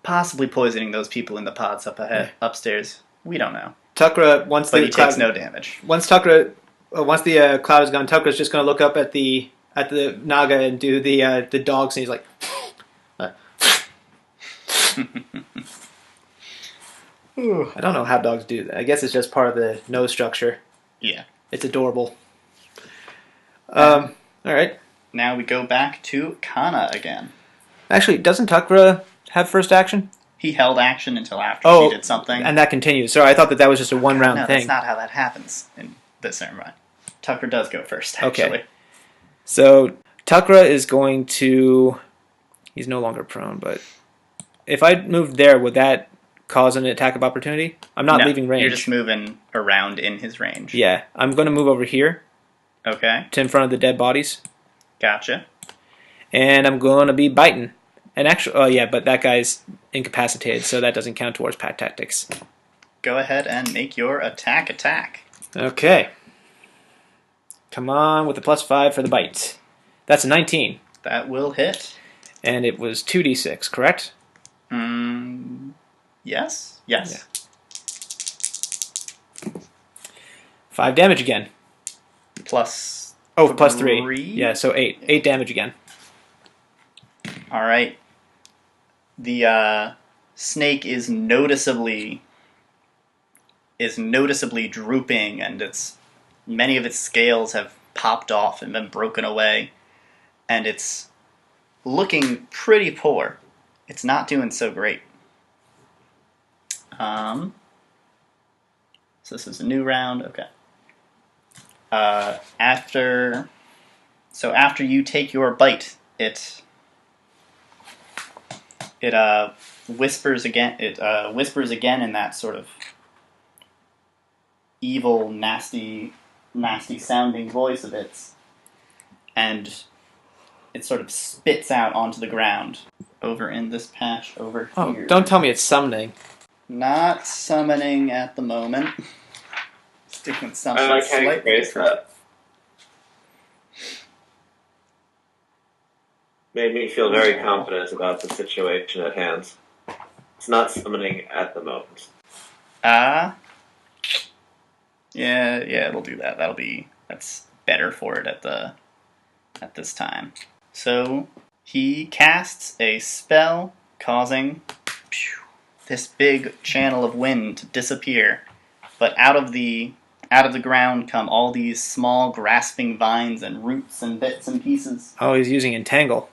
possibly poisoning those people in the pods up ahead, upstairs. We don't know. Tukra, But he takes no damage. Once the cloud is gone, Tukra's just going to look up at the Naga and do the dogs, and he's like, I don't know how dogs do that. I guess it's just part of the nose structure. Yeah. It's adorable. All right. Now we go back to Kaana again. Actually, doesn't Tukra have first action? He held action until after she did something. And that continues. Sorry, I thought that was just a one-round No, thing. that's not how that happens in this ceremony. Tukra does go first, actually. Okay. So Tukra is going to... He's no longer prone, but... If I moved there, would that cause an attack of opportunity? I'm not leaving range. You're just moving around in his range. Yeah, I'm going to move over here. Okay. To in front of the dead bodies. Gotcha. And I'm going to be biting. And actually, but that guy's incapacitated, so that doesn't count towards pack tactics. Go ahead and make your attack. Okay. Come on with the +5 for the bite. That's a 19. That will hit. And it was 2d6, correct? Yes. Yes. Yeah. 5 damage again. Plus... +3. Yeah, so 8. 8 damage again. All right. The snake is noticeably drooping, and many of its scales have popped off and been broken away, and it's looking pretty poor. It's not doing so great. So this is a new round. Okay. After you take your bite, it whispers again. It whispers again in that sort of evil, nasty sounding voice of its, and it sort of spits out onto the ground over in this patch over here. Oh, don't tell me it's summoning. Not summoning at the moment. Sticking with something I like how you slightly phrased different. that. Made me feel very confident about the situation at hand. It's not summoning at the moment. Yeah, it'll do that. That's better for it at this time. So he casts a spell causing this big channel of wind to disappear, but out of the ground come all these small grasping vines and roots and bits and pieces. Oh, he's using Entangle.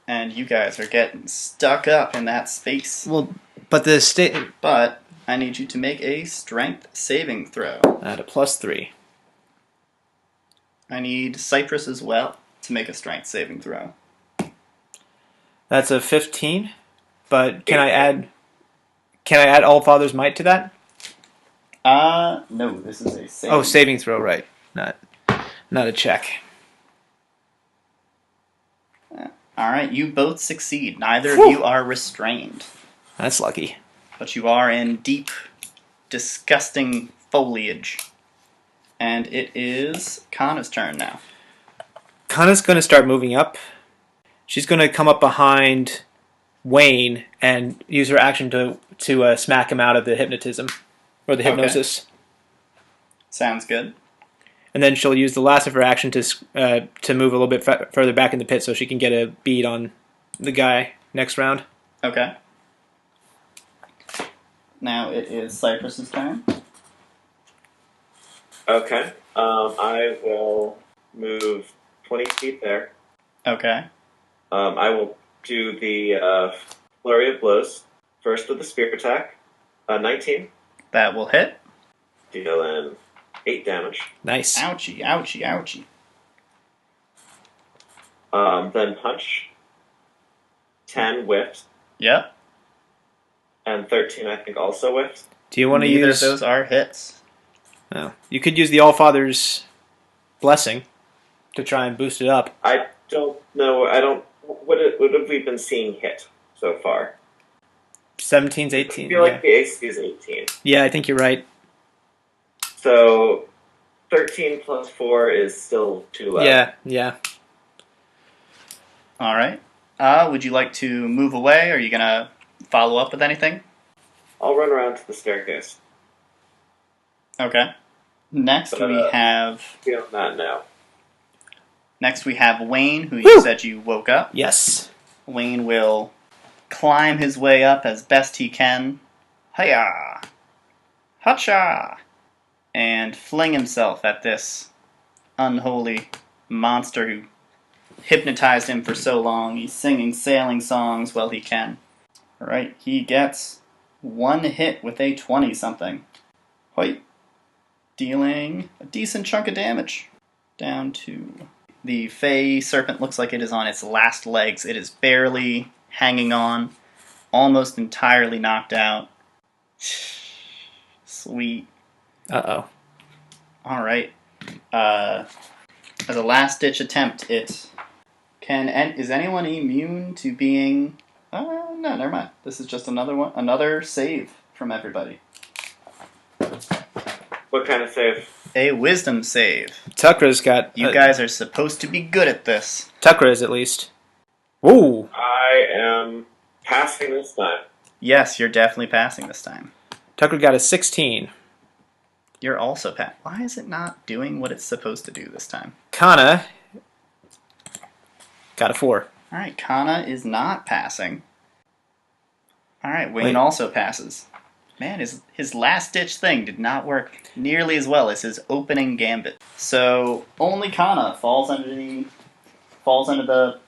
And you guys are getting stuck up in that space. Well, but But I need you to make a strength saving throw. At a +3. I need Cypress as well to make a strength saving throw. That's a 15. But can I add All Father's Might to that? No, this is a saving. Oh, saving throw, right. Not a check. Alright, you both succeed. Neither Whew. of you are restrained. That's lucky. But you are in deep, disgusting foliage. And it is Kaana's turn now. Kaana's going to start moving up. She's going to come up behind Wayne and use her action to smack him out of the hypnotism. Or the hypnosis. Okay. Sounds good. And then she'll use the last of her action to move a little bit further back in the pit so she can get a bead on the guy next round. Okay. Now it is Cypress's turn. Okay. I will move 20 feet there. Okay. I will do the flurry of blows. First with the spear attack. 19. That will hit. Dealing 8 damage. Nice. Ouchie, ouchie, ouchie. Then punch. 10 whiffed. Yep. And 13, I think, also whiffed. Do you want to Neither use... of those are hits. Oh. You could use the Allfather's Blessing to try and boost it up. I don't know. What have we been seeing hit so far? 17's I 18. feel like the AC is 18. Yeah, I think you're right. So 13 plus 4 is still too low. Yeah. All right. Would you like to move away? Or are you going to follow up with anything? I'll run around to the staircase. Okay. Next we have Feel that now. Next we have Wayne, who you said you woke up. Yes. Wayne will climb his way up as best he can. Hiya! Hacha! And fling himself at this unholy monster who hypnotized him for so long. He's singing sailing songs while he can. Alright, he gets one hit with a 20-something. Hoi! Dealing a decent chunk of damage. Down to... The Fey Serpent looks like it is on its last legs. It is barely hanging on. Almost entirely knocked out. Sweet. Uh-oh. Alright. As a last-ditch attempt, it can... Is anyone immune to being... no, never mind. This is just another one. Another save from everybody. What kind of save? A wisdom save. Tukra's got... You guys are supposed to be good at this. Tukra is, at least. Woo! I am passing this time. Yes, you're definitely passing this time. Tukra got a 16. You're also Why is it not doing what it's supposed to do this time? Kaana got a 4. Alright, Kaana is not passing. Alright, Wayne also passes. Man, his last-ditch thing did not work nearly as well as his opening gambit. So, only Kaana falls under the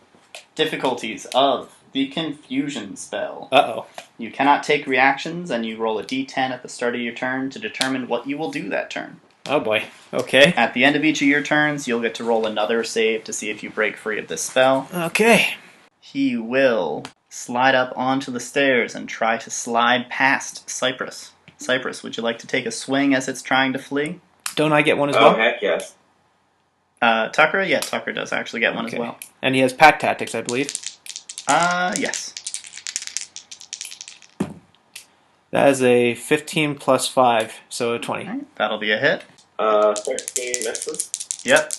difficulties of the confusion spell. Uh-oh. You cannot take reactions, and you roll a d10 at the start of your turn to determine what you will do that turn. Oh boy. Okay. At the end of each of your turns, you'll get to roll another save to see if you break free of this spell. Okay. He will slide up onto the stairs and try to slide past Cypress. Cypress, would you like to take a swing as it's trying to flee? Don't I get one as Oh, well? heck yes. Tucker? Yeah, Tucker does actually get one as well. And he has pack tactics, I believe. Yes. That is a 15 plus 5, so a 20. Alright, that'll be a hit. 13 misses. Yep.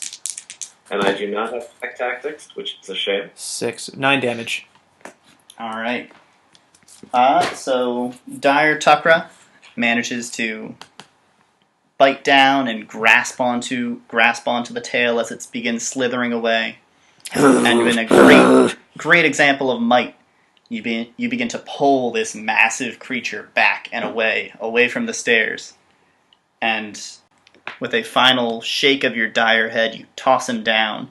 And I do not have tech tactics, which is a shame. 9 damage. Alright. So Dire Tukra manages to bite down and grasp onto the tail as it begins slithering away. And in a great example of might, you begin to pull this massive creature back and away from the stairs. And with a final shake of your dire head, you toss him down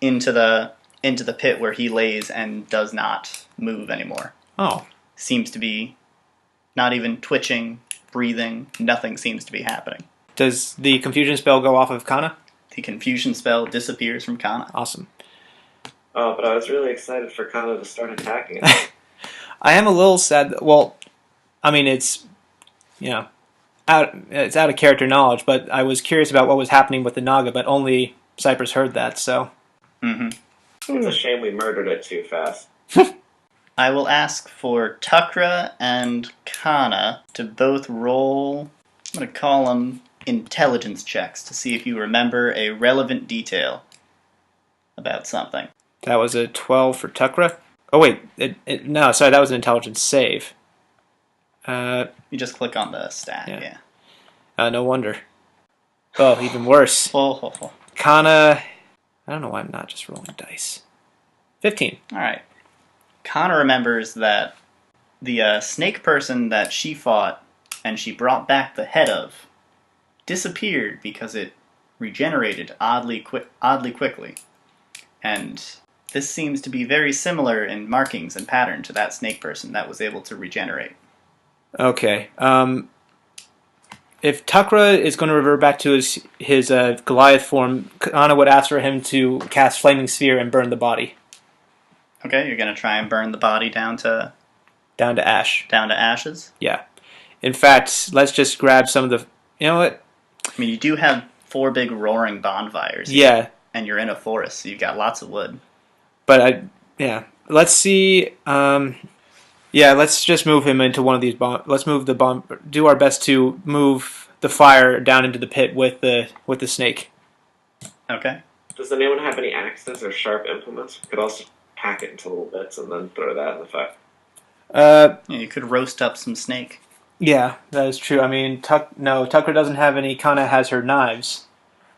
into the pit where he lays and does not move anymore. Oh. Seems to be not even twitching, breathing, nothing seems to be happening. Does the confusion spell go off of Kaana? The confusion spell disappears from Kaana. Awesome. Oh, but I was really excited for Kaana to start attacking it. I am a little sad. Well, I mean, it's out of character knowledge, but I was curious about what was happening with the Naga, but only Cypress heard that, so. Mm-hmm. It's a shame we murdered it too fast. I will ask for Tukra and Kaana to both roll, I'm going to call them intelligence checks to see if you remember a relevant detail about something. That was a 12 for Tukra. Oh, wait. No, sorry, that was an intelligence save. You just click on the stat, yeah. No wonder. Oh, even worse. Kaana, I don't know why I'm not just rolling dice. 15. All right. Kaana remembers that the snake person that she fought and she brought back the head of disappeared because it regenerated oddly quickly. And this seems to be very similar in markings and pattern to that snake person that was able to regenerate. Okay. If Tukra is going to revert back to his Goliath form, Kaana would ask for him to cast Flaming Sphere and burn the body. Okay, you're going to try and burn the body down to ash. Down to ashes? Yeah. In fact, let's just grab some of the... You know what? I mean, you do have 4 big roaring bonfires here, yeah. And you're in a forest, so you've got lots of wood. But, let's see... let's just move him into one of these let's move the bomb... Do our best to move the fire down into the pit with the snake. Okay. Does anyone have any axes or sharp implements? We could also hack it into little bits and then throw that in the fire. You could roast up some snake. Yeah, that is true. I mean, Tukra doesn't have any. Kaana has her knives.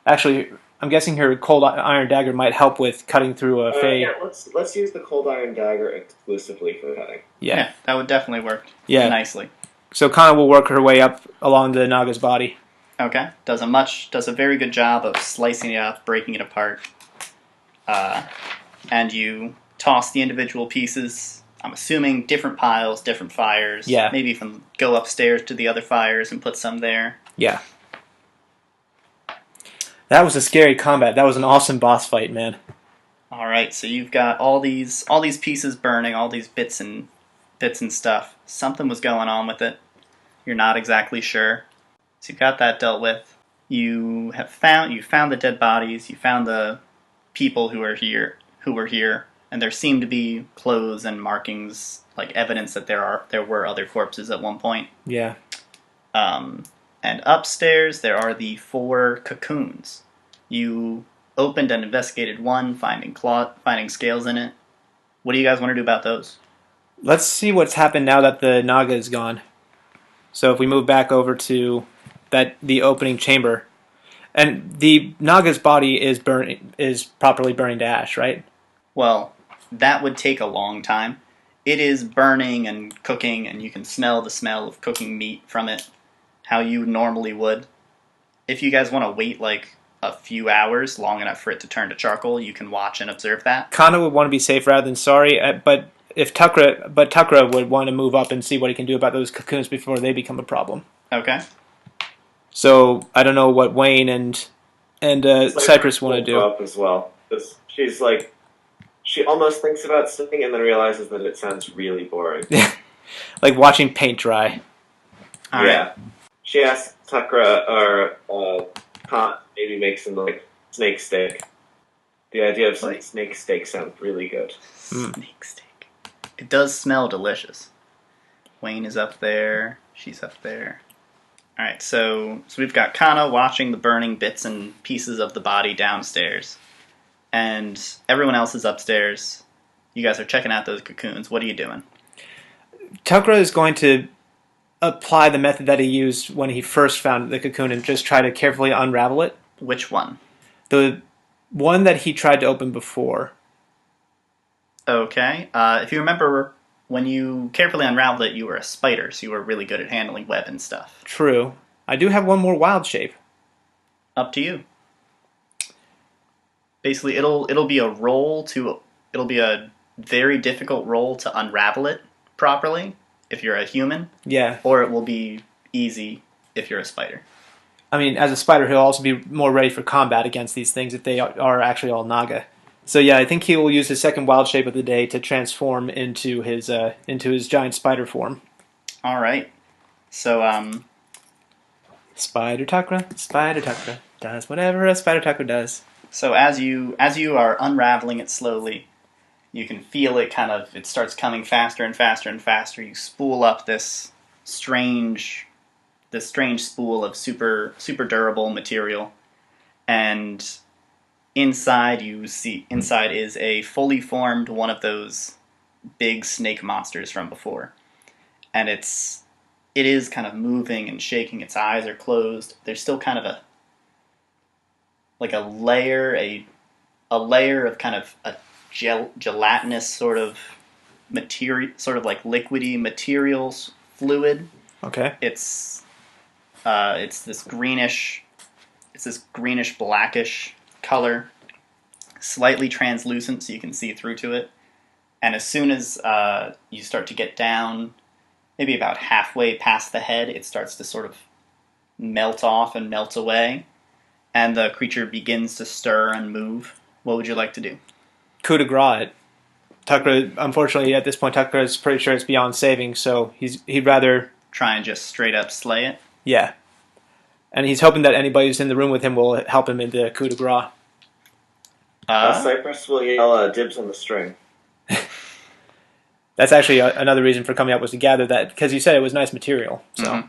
Actually, I'm guessing her cold iron dagger might help with cutting through a fey. Yeah, let's use the cold iron dagger exclusively for cutting. Yeah, that would definitely work. Yeah. Nicely. So Kaana will work her way up along the Naga's body. Okay. Does a very good job of slicing it up, breaking it apart. And you toss the individual pieces. I'm assuming different piles, different fires. Yeah. Maybe even go upstairs to the other fires and put some there. Yeah. That was a scary combat. That was an awesome boss fight, man. All right, so you've got all these pieces burning, all these bits and stuff. Something was going on with it. You're not exactly sure. So you've got that dealt with. You found the dead bodies. You found the people who were here, and there seem to be clothes and markings, like evidence that there were other corpses at one point. Yeah. And upstairs there are the 4 cocoons. You opened and investigated one, finding scales in it. What do you guys want to do about those? Let's see what's happened now that the Naga is gone. So if we move back over to the opening chamber, and the Naga's body is properly burning to ash, right? Well, that would take a long time. It is burning and cooking, and you can smell the smell of cooking meat from it, how you normally would. If you guys want to wait like a few hours, long enough for it to turn to charcoal, you can watch and observe that. Kaana would want to be safe rather than sorry, but Tukra would want to move up and see what he can do about those cocoons before they become a problem. Okay. So I don't know what Wayne and Cypress want to do. Up as well, because she's like, she almost thinks about something and then realizes that it sounds really boring. Like watching paint dry. All right. She asks Tukra or Kant maybe make some like snake steak. The idea of like snake steak sounds really good. Snake steak. It does smell delicious. Wayne is up there. She's up there. All right, so we've got Kaana watching the burning bits and pieces of the body downstairs, and everyone else is upstairs. You guys are checking out those cocoons. What are you doing? Tukra is going to apply the method that he used when he first found the cocoon and just try to carefully unravel it. Which one? The one that he tried to open before. Okay. If you remember, when you carefully unraveled it, you were a spider, so you were really good at handling web and stuff. True. I do have one more wild shape. Up to you. Basically, it'll be a very difficult roll to unravel it properly if you're a human. Yeah. Or it will be easy if you're a spider. I mean, as a spider, he'll also be more ready for combat against these things if they are actually all Naga. So yeah, I think he will use his second wild shape of the day to transform into his giant spider form. All right. So Spider Tukra does whatever a Spider Tukra does. So as you are unraveling it slowly, you can feel it it starts coming faster and faster and faster. You spool up this strange spool of super durable material, and inside is a fully formed one of those big snake monsters from before, and it is kind of moving and shaking. Its eyes are closed. There's still kind of a layer of kind of a gelatinous sort of material, sort of like liquidy materials fluid. Okay. It's this greenish blackish color, slightly translucent, so you can see through to it. And as soon as you start to get down, maybe about halfway past the head, it starts to sort of melt off and melt away, and the creature begins to stir and move. What would you like to do? Coup de grace it. Tukra, unfortunately, at this point, Tukra is pretty sure it's beyond saving, so he'd rather try and just straight up slay it. Yeah, and he's hoping that anybody who's in the room with him will help him in the coup de grace. Cypress will yell dibs on the string. That's actually another reason for coming up was to gather that, because you said it was nice material. So, mm-hmm.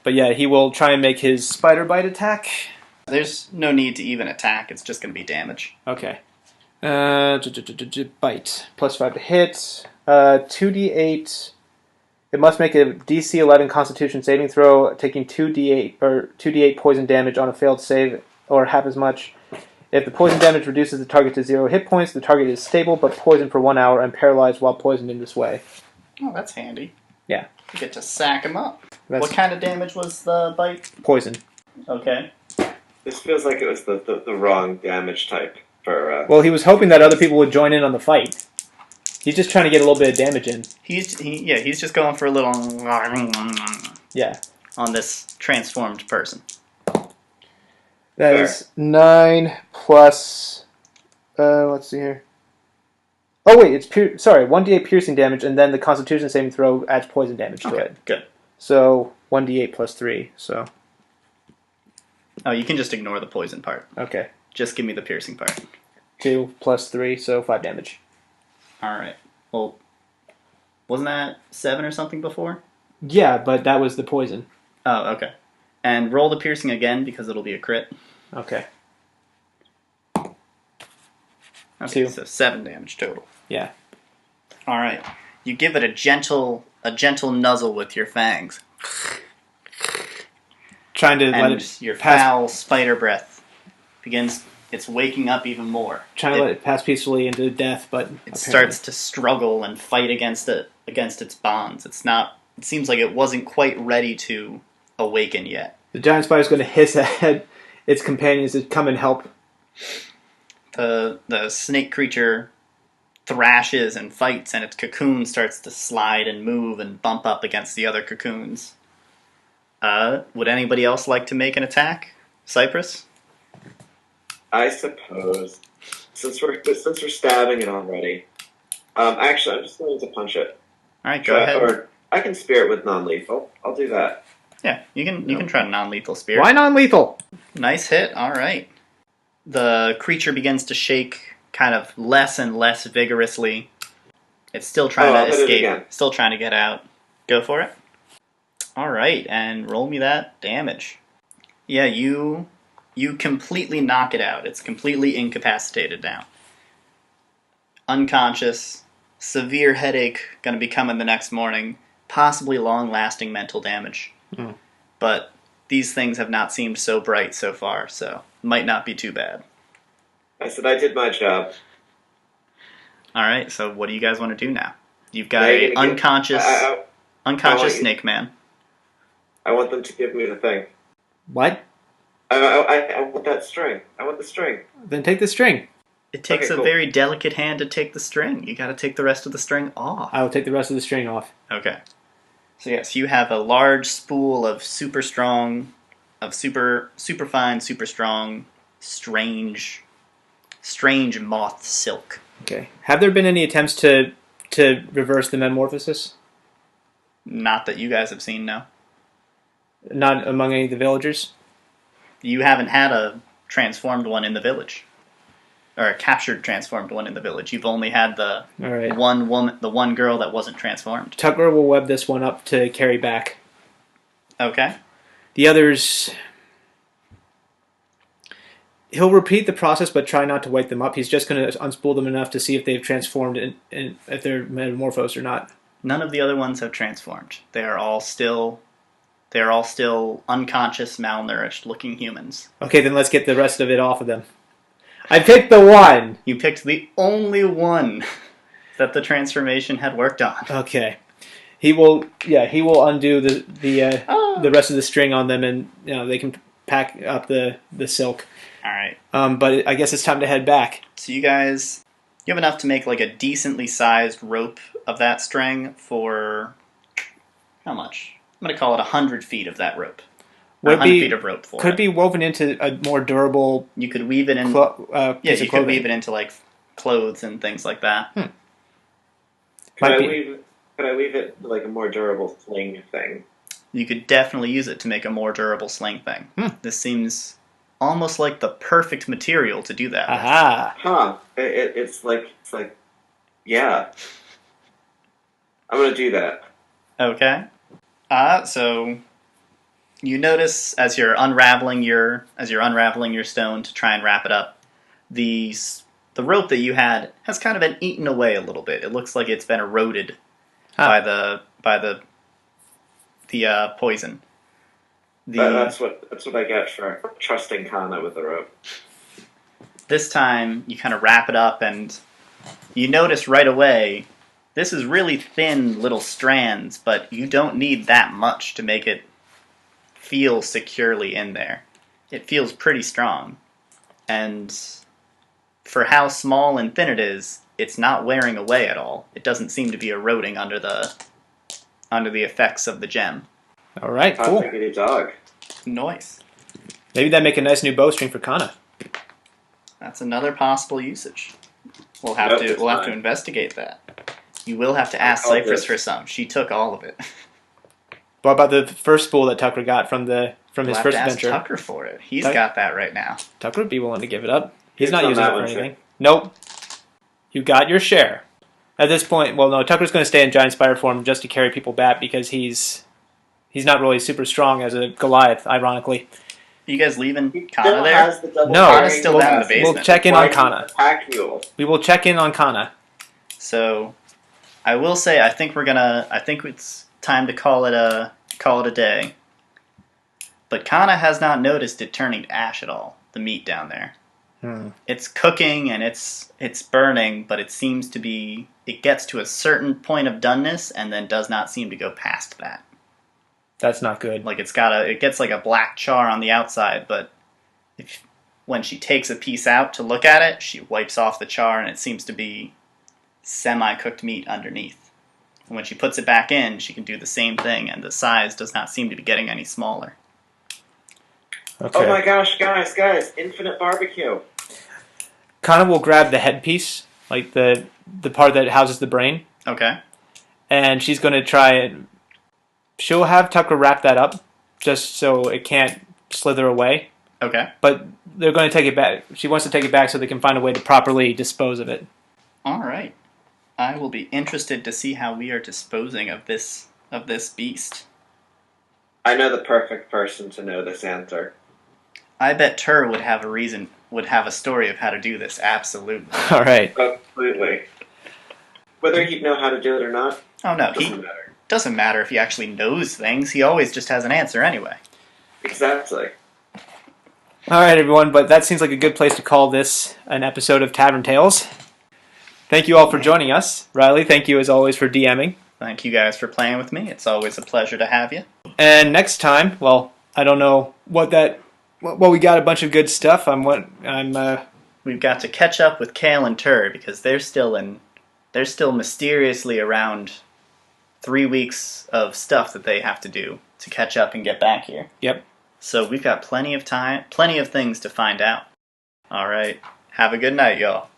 But yeah, he will try and make his spider bite attack. There's no need to even attack. It's just going to be damage. Okay. Bite. +5 to hit. 2d8. It must make a DC 11 Constitution saving throw, taking 2d8 poison damage on a failed save, or half as much. If the poison damage reduces the target to 0 hit points, the target is stable but poisoned for 1 hour and paralyzed while poisoned in this way. Oh, that's handy. Yeah. You get to sack him up. What kind of damage was the bite? Poison. Okay. This feels like it was the wrong damage type for... Well, he was hoping that other people would join in on the fight. He's just trying to get a little bit of damage in. He's just going for a little... Yeah. On this transformed person. That is 9 plus... let's see here. Oh, wait, it's 1d8 piercing damage, and then the Constitution saving throw adds poison damage to it. Good. So, 1d8 plus 3, so... Oh, you can just ignore the poison part. Okay. Just give me the piercing part. 2 plus 3, so 5 damage. Alright. Well, wasn't that 7 or something before? Yeah, but that was the poison. Oh, okay. And roll the piercing again, because it'll be a crit. Okay. Okay, 2. So 7 damage total. Yeah. Alright. You give it a gentle nuzzle with your fangs. Trying to and let it your pass. foul spider breath begins. It's waking up even more. Trying to let it pass peacefully into death, but it starts to struggle and fight against its bonds. It seems like it wasn't quite ready to awaken yet. The giant spider is going to hiss at its companions to come and help. The snake creature thrashes and fights, and its cocoon starts to slide and move and bump up against the other cocoons. Would anybody else like to make an attack? Cypress? I suppose. Since we're stabbing it already. Actually, I'm just going to punch it. Alright, go ahead. Or I can spear it with non-lethal. I'll do that. Yeah, you can try a non-lethal spear. Why non-lethal? Nice hit, alright. The creature begins to shake kind of less and less vigorously. It's still trying to escape. Still trying to get out. Go for it. Alright, and roll me that damage. Yeah, you completely knock it out. It's completely incapacitated now. Unconscious, severe headache, gonna be coming the next morning, possibly long-lasting mental damage. Mm. But these things have not seemed so bright so far, so might not be too bad. I said I did my job. All right, so what do you guys want to do now? You've got Now you're a gonna unconscious snake man. I want them to give me the thing. What? I want that string. I want the string. Then take the string. It takes Okay, a cool. very delicate hand to take the string. You got to take the rest of the string off. I will take the rest of the string off. Okay. So yes, you have a large spool of super strong, super fine, super strong, strange moth silk. Okay. Have there been any attempts to reverse the metamorphosis? Not that you guys have seen, no. Not among any of the villagers? You haven't had a transformed one in the village. Or a captured transformed one in the village. You've only had the All right. the one girl that wasn't transformed. Tucker will web this one up to carry back. Okay. The others... He'll repeat the process, but try not to wake them up. He's just going to unspool them enough to see if they've transformed and if they're metamorphosed or not. None of the other ones have transformed. They are all still unconscious, malnourished-looking humans. Okay, then let's get the rest of it off of them. I picked the one! You picked the only one that the transformation had worked on. Okay. He will undo the rest of the string on them, and they can pack up the silk. All right. But I guess it's time to head back. So you guys, you have enough to make like a decently sized rope of that string for how much? I'm going to call it 100 feet of that rope. 100 feet of rope for Could it. be woven into a more durable. You could weave it in. You could weave it into like clothes and things like that. Could I weave it like a more durable sling thing? You could definitely use it to make a more durable sling thing. This seems almost like the perfect material to do that. Aha! Huh? It's like yeah. I'm gonna do that. Okay. So you notice as you're unraveling your stone to try and wrap it up, the rope that you had has kind of been eaten away a little bit. It looks like it's been eroded by the poison. That's what I get for trusting Kaana with the rope. This time you kind of wrap it up, and you notice right away this is really thin little strands, but you don't need that much to make it feel securely in there. It feels pretty strong. And for how small and thin it is, it's not wearing away at all. It doesn't seem to be eroding under the effects of the gem. All right, cool. Diggity dog. Nice. Maybe that'd make a nice new bowstring for Kaana. That's another possible usage. We'll have to investigate that. You will have to ask Cypress for some. She took all of it. What about the first spool that Tucker got from his We'll first have to adventure? ask Tucker for it. He's got that right now. Tucker would be willing to give it up. He's It's not on using it that for one, anything. too. Nope. You got your share. At this point, well, no, Tucker's going to stay in giant spider form just to carry people back because he's not really super strong as a Goliath, ironically. Are you guys leaving He Kaana still there? has the double No, carrying Kaana's still down in the capacity. basement. We'll check in on Why Kaana. is he a pack mule? We will check in on Kaana. So, I will say I think it's time to call it a day. But Kaana has not noticed it turning to ash at all. The meat down there. It's cooking and it's burning, but it seems to be. It gets to a certain point of doneness and then does not seem to go past that. That's not good. Like it gets like a black char on the outside, but when she takes a piece out to look at it, she wipes off the char and it seems to be semi-cooked meat underneath. And when she puts it back in, she can do the same thing, and the size does not seem to be getting any smaller. Okay. Oh my gosh, guys! Infinite barbecue. Kaana will grab the headpiece, like the part that houses the brain, Okay. and she's going to try and she'll have Tucker wrap that up just so it can't slither away. Okay. But they're going to take it back. She wants to take it back so they can find a way to properly dispose of it. All right. I will be interested to see how we are disposing of this beast. I know the perfect person to know this answer. I bet Tur would have a story of how to do this. Absolutely. All right. Absolutely. Whether he'd know how to do it or not, Oh no, doesn't matter. doesn't matter if he actually knows things. He always just has an answer anyway. Exactly. All right, everyone, but that seems like a good place to call this an episode of Tavern Tales. Thank you all for joining us. Riley, thank you as always for DMing. Thank you guys for playing with me. It's always a pleasure to have you. And next time, well, I don't know what that. Well, we got a bunch of good stuff. We've got to catch up with Kale and Tur because they're still mysteriously around 3 weeks of stuff that they have to do to catch up and get back here. Yep. So we've got plenty of time, plenty of things to find out. All right. Have a good night, y'all.